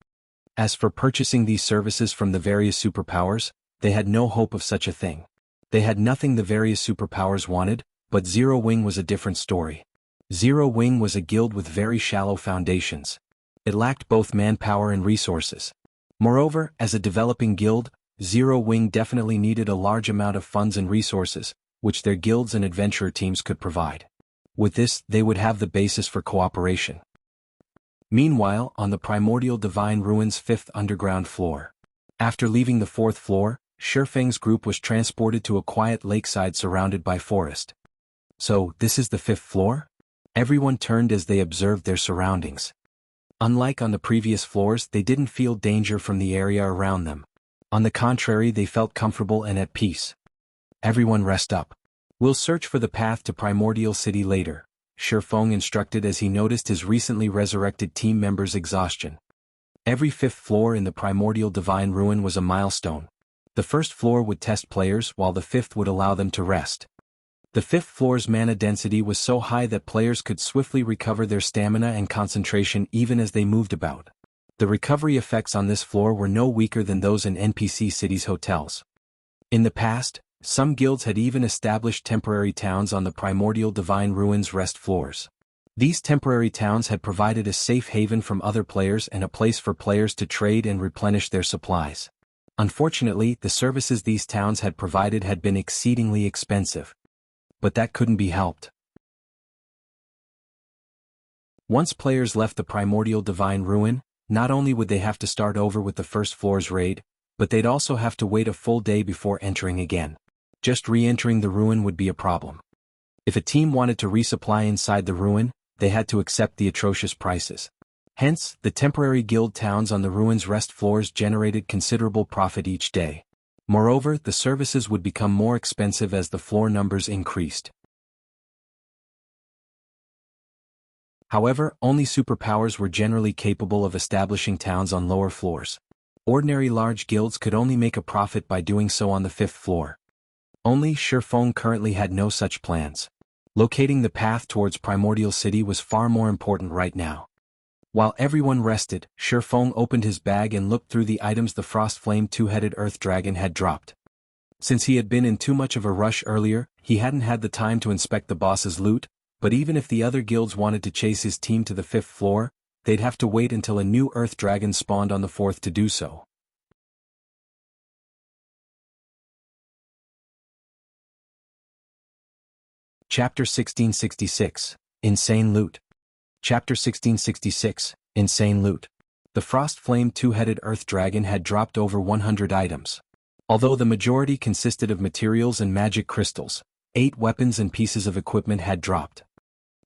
As for purchasing these services from the various superpowers, they had no hope of such a thing. They had nothing the various superpowers wanted, but Zero Wing was a different story. Zero Wing was a guild with very shallow foundations. It lacked both manpower and resources. Moreover, as a developing guild, Zero Wing definitely needed a large amount of funds and resources, which their guilds and adventurer teams could provide. With this, they would have the basis for cooperation. Meanwhile, on the Primordial Divine Ruins 5th underground floor. After leaving the 4th floor, Shifeng's group was transported to a quiet lakeside surrounded by forest. So, this is the 5th floor? Everyone turned as they observed their surroundings. Unlike on the previous floors, they didn't feel danger from the area around them. On the contrary, they felt comfortable and at peace. Everyone rest up. We'll search for the path to Primordial City later, Shifeng instructed as he noticed his recently resurrected team members' exhaustion. Every 5th floor in the Primordial Divine Ruin was a milestone. The 1st floor would test players while the 5th would allow them to rest. The 5th floor's mana density was so high that players could swiftly recover their stamina and concentration even as they moved about. The recovery effects on this floor were no weaker than those in NPC cities' hotels. In the past, some guilds had even established temporary towns on the Primordial Divine Ruins rest floors. These temporary towns had provided a safe haven from other players and a place for players to trade and replenish their supplies. Unfortunately, the services these towns had provided had been exceedingly expensive. But that couldn't be helped. Once players left the Primordial Divine Ruin, not only would they have to start over with the 1st floor's raid, but they'd also have to wait a full day before entering again. Just re-entering the ruin would be a problem. If a team wanted to resupply inside the ruin, they had to accept the atrocious prices. Hence, the temporary guild towns on the ruin's rest floors generated considerable profit each day. Moreover, the services would become more expensive as the floor numbers increased. However, only superpowers were generally capable of establishing towns on lower floors. Ordinary large guilds could only make a profit by doing so on the 5th floor. Only Shifeng currently had no such plans. Locating the path towards Primordial City was far more important right now. While everyone rested, Shifeng opened his bag and looked through the items the Frostflame two-headed Earth Dragon had dropped. Since he had been in too much of a rush earlier, he hadn't had the time to inspect the boss's loot, but even if the other guilds wanted to chase his team to the 5th floor, they'd have to wait until a new Earth Dragon spawned on the 4th to do so. Chapter 1666, Insane Loot. Chapter 1666, Insane Loot. The Frostflame two-headed Earth Dragon had dropped over 100 items. Although the majority consisted of materials and magic crystals, 8 weapons and pieces of equipment had dropped.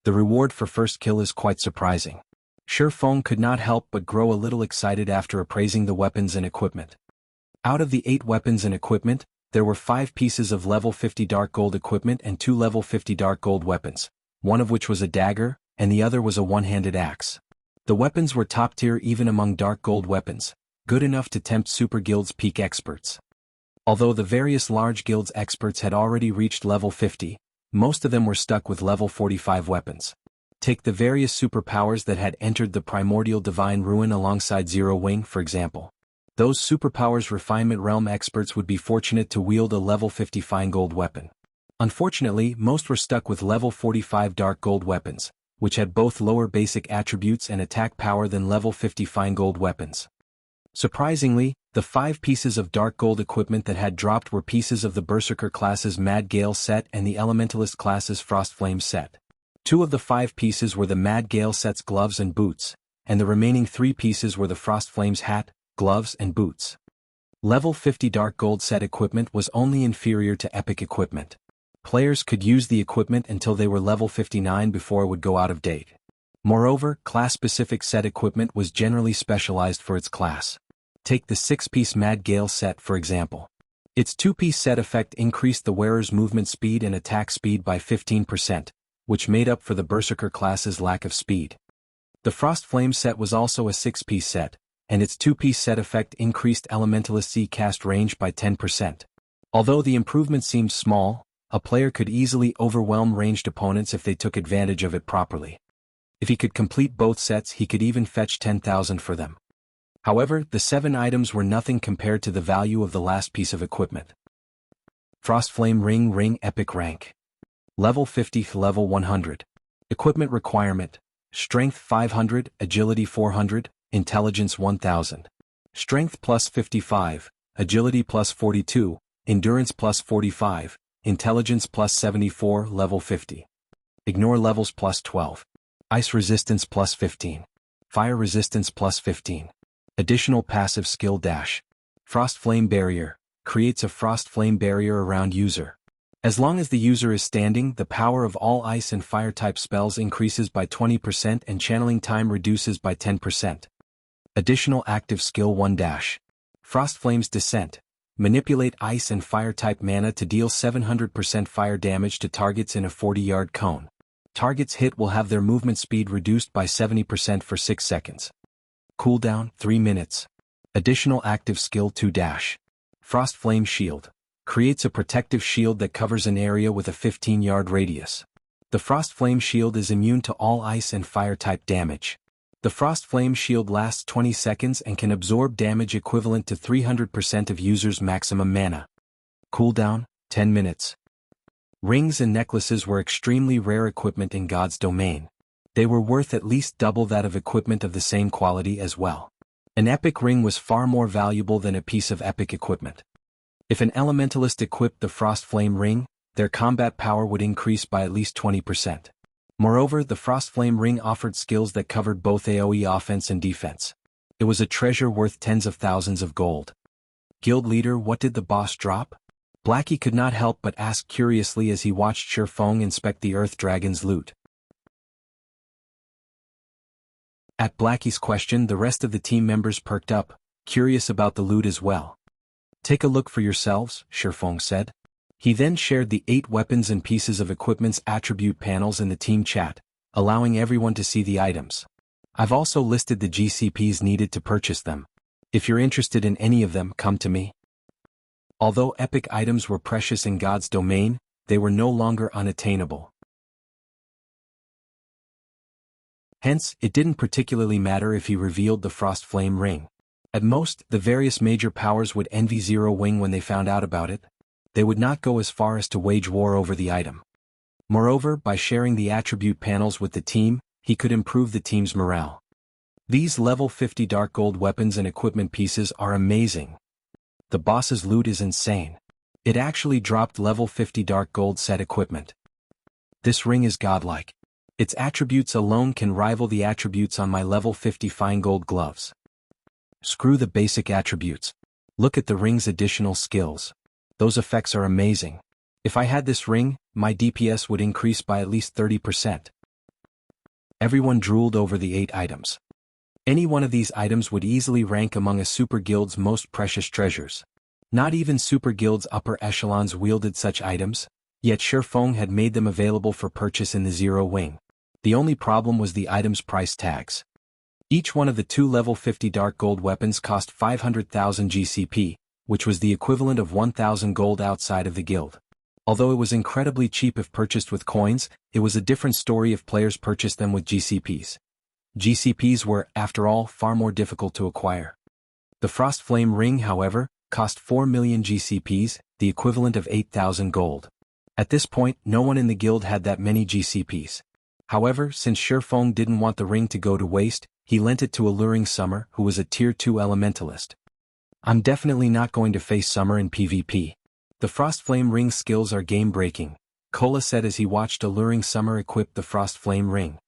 The reward for first kill is quite surprising. Shifeng could not help but grow a little excited after appraising the weapons and equipment. Out of the 8 weapons and equipment, there were 5 pieces of level 50 dark gold equipment and 2 level 50 dark gold weapons, one of which was a dagger, and the other was a one-handed axe. The weapons were top tier even among dark gold weapons, good enough to tempt super guilds' peak experts. Although the various large guilds' experts had already reached level 50, most of them were stuck with level 45 weapons. Take the various superpowers that had entered the Primordial Divine Ruin alongside Zero Wing, for example. Those superpowers refinement realm experts would be fortunate to wield a level 50 fine gold weapon. Unfortunately, most were stuck with level 45 dark gold weapons, which had both lower basic attributes and attack power than level 50 fine gold weapons. Surprisingly, the 5 pieces of dark gold equipment that had dropped were pieces of the Berserker class's Mad Gale set and the Elementalist class's Frostflame set. 2 of the 5 pieces were the Mad Gale set's gloves and boots, and the remaining 3 pieces were the Frostflame's hat, gloves and boots. Level 50 dark gold set equipment was only inferior to epic equipment. Players could use the equipment until they were level 59 before it would go out of date. Moreover, class-specific set equipment was generally specialized for its class. Take the 6-piece Mad Gale set for example. Its 2-piece set effect increased the wearer's movement speed and attack speed by 15%, which made up for the Berserker class's lack of speed. The Frostflame set was also a 6-piece set, and its two-piece set effect increased Elementalist's cast range by 10%. Although the improvement seemed small, a player could easily overwhelm ranged opponents if they took advantage of it properly. If he could complete both sets, he could even fetch 10,000 for them. However, the 7 items were nothing compared to the value of the last piece of equipment. Frostflame Ring Epic Rank. Level 50 Level 100. Equipment requirement: Strength 500, Agility 400, Intelligence 1000. Strength plus 55, Agility plus 42, Endurance plus 45, Intelligence plus 74, Level 50. Ignore levels plus 12. Ice resistance plus 15. Fire resistance plus 15. Additional passive skill dash. Frost Flame Barrier. Creates a frost flame barrier around user. As long as the user is standing, the power of all ice and fire type spells increases by 20% and channeling time reduces by 10%. Additional active skill 1 dash. Frost Flame's Descent. Manipulate ice and fire type mana to deal 700% fire damage to targets in a 40-yard cone. Targets hit will have their movement speed reduced by 70% for 6 seconds. Cooldown 3 minutes. Additional active skill 2 dash. Frost Flame Shield. Creates a protective shield that covers an area with a 15-yard radius. The Frost Flame Shield is immune to all ice and fire type damage. The Frost Flame Shield lasts 20 seconds and can absorb damage equivalent to 300% of user's maximum mana. Cooldown 10 minutes. Rings and necklaces were extremely rare equipment in God's domain. They were worth at least double that of equipment of the same quality as well. An epic ring was far more valuable than a piece of epic equipment. If an elementalist equipped the Frost Flame Ring, their combat power would increase by at least 20%. Moreover, the Frost Flame Ring offered skills that covered both AoE offense and defense. It was a treasure worth tens of thousands of gold. Guild leader, what did the boss drop? Blackie could not help but ask curiously as he watched Shifeng inspect the Earth Dragon's loot. At Blackie's question, the rest of the team members perked up, curious about the loot as well. Take a look for yourselves, Shifeng said. He then shared the 8 weapons and pieces of equipment's attribute panels in the team chat, allowing everyone to see the items. I've also listed the GCPs needed to purchase them. If you're interested in any of them, come to me. Although epic items were precious in God's domain, they were no longer unattainable. Hence, it didn't particularly matter if he revealed the Frost Flame Ring. At most, the various major powers would envy Zero Wing when they found out about it. They would not go as far as to wage war over the item. Moreover, by sharing the attribute panels with the team, he could improve the team's morale. These level 50 dark gold weapons and equipment pieces are amazing. The boss's loot is insane. It actually dropped level 50 dark gold set equipment. This ring is godlike. Its attributes alone can rival the attributes on my level 50 fine gold gloves. Screw the basic attributes. Look at the ring's additional skills. Those effects are amazing. If I had this ring, my DPS would increase by at least 30%. Everyone drooled over the 8 items. Any one of these items would easily rank among a super guild's most precious treasures. Not even super guild's upper echelons wielded such items, yet Shifeng had made them available for purchase in the Zero Wing. The only problem was the item's price tags. Each one of the 2 level 50 dark gold weapons cost 500,000 GCP, which was the equivalent of 1,000 gold outside of the guild. Although it was incredibly cheap if purchased with coins, it was a different story if players purchased them with GCPs. GCPs were, after all, far more difficult to acquire. The Frost Flame Ring, however, cost 4 million GCPs, the equivalent of 8,000 gold. At this point, no one in the guild had that many GCPs. However, since Shifeng didn't want the ring to go to waste, he lent it to Alluring Summer, who was a Tier 2 elementalist. I'm definitely not going to face Summer in PvP. The Frost Flame Ring skills are game-breaking, Kola said as he watched Alluring Summer equip the Frost Flame Ring.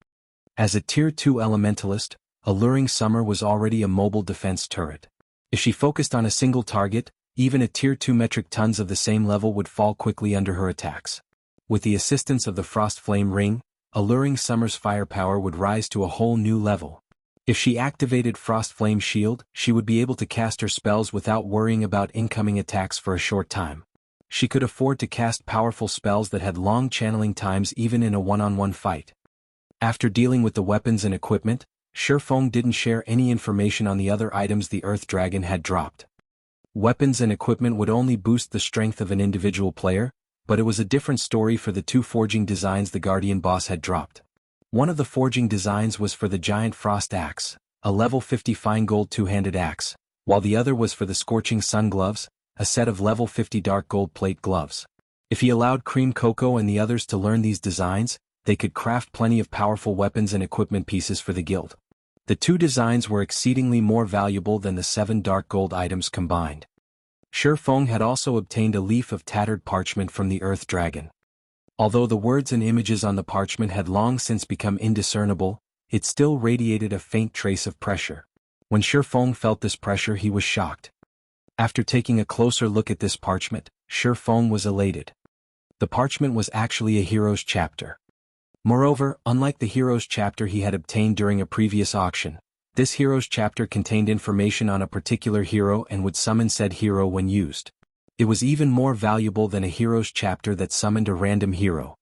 As a Tier 2 elementalist, Alluring Summer was already a mobile defense turret. If she focused on a single target, even a Tier 2 metric tons of the same level would fall quickly under her attacks. With the assistance of the Frost Flame Ring, Alluring Summer's firepower would rise to a whole new level. If she activated Frost Flame Shield, she would be able to cast her spells without worrying about incoming attacks for a short time. She could afford to cast powerful spells that had long channeling times even in a one-on-one fight. After dealing with the weapons and equipment, Shifeng didn't share any information on the other items the Earth Dragon had dropped. Weapons and equipment would only boost the strength of an individual player, but it was a different story for the two forging designs the Guardian boss had dropped. One of the forging designs was for the Giant Frost Axe, a level 50 fine gold two-handed axe, while the other was for the Scorching Sun Gloves, a set of level 50 dark gold plate gloves. If he allowed Cream Coco and the others to learn these designs, they could craft plenty of powerful weapons and equipment pieces for the guild. The two designs were exceedingly more valuable than the 7 dark gold items combined. Shifeng had also obtained a leaf of tattered parchment from the Earth Dragon. Although the words and images on the parchment had long since become indiscernible, it still radiated a faint trace of pressure. When Shifeng felt this pressure, he was shocked. After taking a closer look at this parchment, Shifeng was elated. The parchment was actually a hero's chapter. Moreover, unlike the hero's chapter he had obtained during a previous auction, this hero's chapter contained information on a particular hero and would summon said hero when used. It was even more valuable than a hero's chapter that summoned a random hero.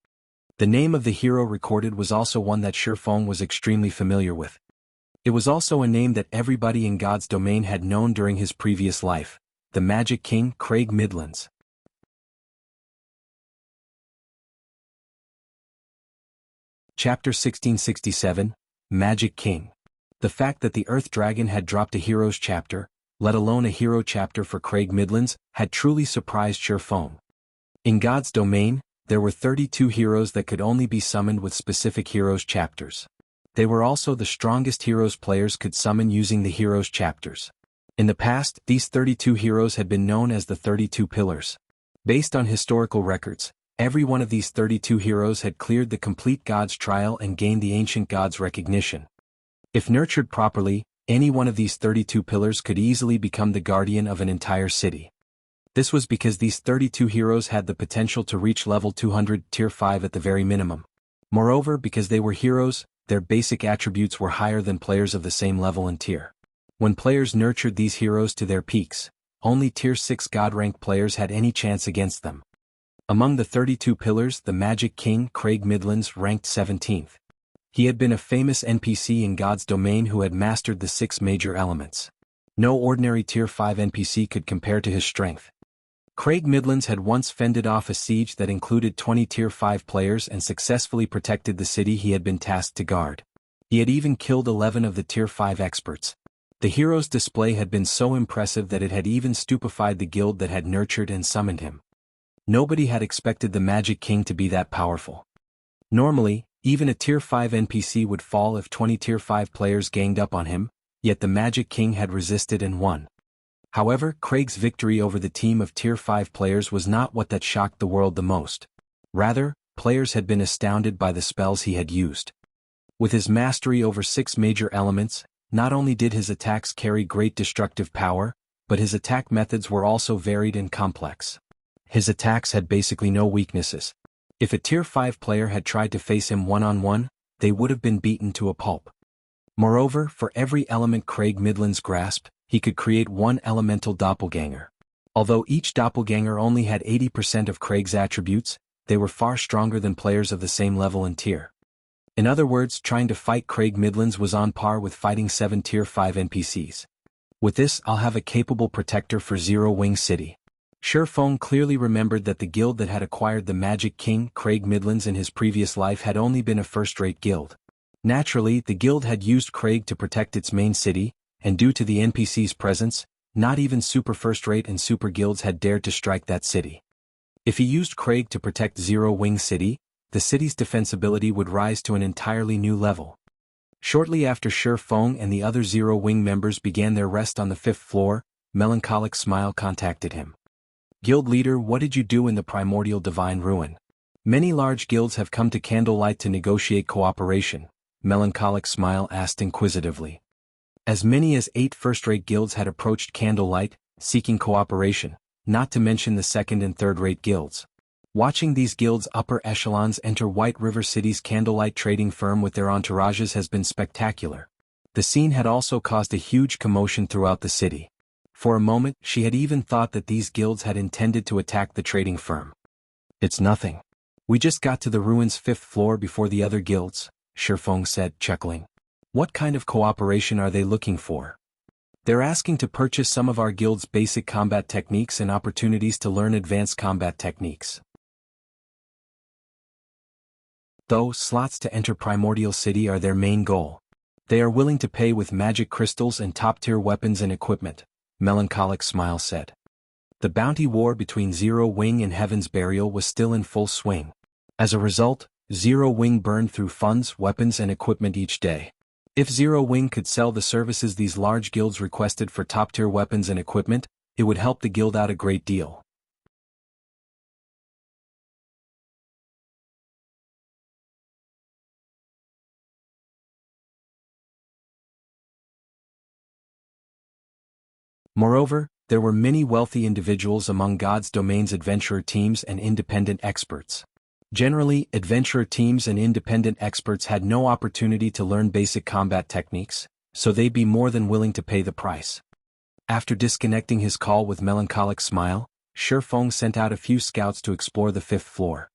The name of the hero recorded was also one that Shifeng was extremely familiar with. It was also a name that everybody in God's domain had known during his previous life, the Magic King Craig Midlands. Chapter 1667, Magic King. The fact that the Earth Dragon had dropped a hero's chapter, let alone a hero chapter for Craig Midlands, had truly surprised Shifeng. In God's domain, there were 32 heroes that could only be summoned with specific heroes chapters. They were also the strongest heroes players could summon using the heroes chapters. In the past, these 32 heroes had been known as the 32 Pillars. Based on historical records, every one of these 32 heroes had cleared the complete God's trial and gained the ancient God's recognition. If nurtured properly, any one of these 32 pillars could easily become the guardian of an entire city. This was because these 32 heroes had the potential to reach level 200 tier 5 at the very minimum. Moreover, because they were heroes, their basic attributes were higher than players of the same level and tier. When players nurtured these heroes to their peaks, only tier 6 god rank players had any chance against them. Among the 32 pillars, the Magic King Craig Midlands ranked 17th. He had been a famous NPC in God's domain who had mastered the 6 major elements. No ordinary tier 5 NPC could compare to his strength. Craig Midlands had once fended off a siege that included 20 tier 5 players and successfully protected the city he had been tasked to guard. He had even killed 11 of the tier 5 experts. The hero's display had been so impressive that it had even stupefied the guild that had nurtured and summoned him. Nobody had expected the Magic King to be that powerful. Normally, even a tier 5 NPC would fall if 20 tier 5 players ganged up on him, yet the Magic King had resisted and won. However, Craig's victory over the team of tier 5 players was not what that shocked the world the most. Rather, players had been astounded by the spells he had used. With his mastery over 6 major elements, not only did his attacks carry great destructive power, but his attack methods were also varied and complex. His attacks had basically no weaknesses. If a tier 5 player had tried to face him one-on-one, they would have been beaten to a pulp. Moreover, for every element Craig Midlands grasped, he could create one elemental doppelganger. Although each doppelganger only had 80% of Craig's attributes, they were far stronger than players of the same level and tier. In other words, trying to fight Craig Midlands was on par with fighting 7 tier 5 NPCs. With this, I'll have a capable protector for Zero Wing City. Shifeng clearly remembered that the guild that had acquired the Magic King Craig Midlands in his previous life had only been a first-rate guild. Naturally, the guild had used Craig to protect its main city, and due to the NPC's presence, not even super first-rate and super guilds had dared to strike that city. If he used Craig to protect Zero Wing City, the city's defensibility would rise to an entirely new level. Shortly after Shifeng and the other Zero Wing members began their rest on the 5th floor, Melancholic Smile contacted him. Guild leader, what did you do in the primordial divine ruin? Many large guilds have come to Candlelight to negotiate cooperation, Melancholic Smile asked inquisitively. As many as 8 first-rate guilds had approached Candlelight, seeking cooperation, not to mention the second and third-rate guilds. Watching these guilds' upper echelons enter White River City's Candlelight trading firm with their entourages has been spectacular. The scene had also caused a huge commotion throughout the city. For a moment, she had even thought that these guilds had intended to attack the trading firm. It's nothing. We just got to the ruins' 5th floor before the other guilds, Shifeng said, chuckling. What kind of cooperation are they looking for? They're asking to purchase some of our guild's basic combat techniques and opportunities to learn advanced combat techniques. Though slots to enter Primordial City are their main goal. They are willing to pay with magic crystals and top-tier weapons and equipment, Melancholic Smile said. The bounty war between Zero Wing and Heaven's Burial was still in full swing. As a result, Zero Wing burned through funds, weapons and equipment each day. If Zero Wing could sell the services these large guilds requested for top-tier weapons and equipment, it would help the guild out a great deal. Moreover, there were many wealthy individuals among God's Domain's adventurer teams and independent experts. Generally, adventurer teams and independent experts had no opportunity to learn basic combat techniques, so they'd be more than willing to pay the price. After disconnecting his call with Melancholic Smile, Shifeng sent out a few scouts to explore the 5th floor.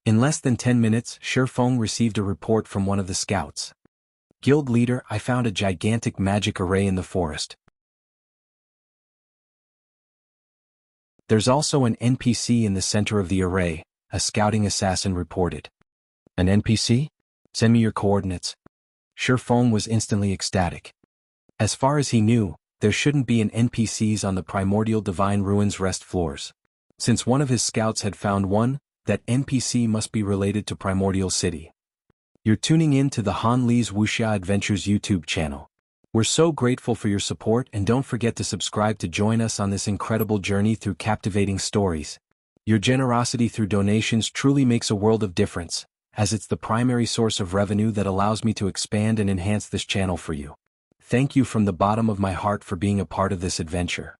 In less than 10 minutes, Shifeng received a report from one of the scouts. Guild leader, I found a gigantic magic array in the forest. There's also an NPC in the center of the array, a scouting assassin reported. An NPC? Send me your coordinates. Shifeng was instantly ecstatic. As far as he knew, there shouldn't be an NPCs on the Primordial Divine Ruins rest floors. Since one of his scouts had found one, that NPC must be related to Primordial City. You're tuning in to the Han Li's Wuxia Adventures YouTube channel. We're so grateful for your support and don't forget to subscribe to join us on this incredible journey through captivating stories. Your generosity through donations truly makes a world of difference, as it's the primary source of revenue that allows me to expand and enhance this channel for you. Thank you from the bottom of my heart for being a part of this adventure.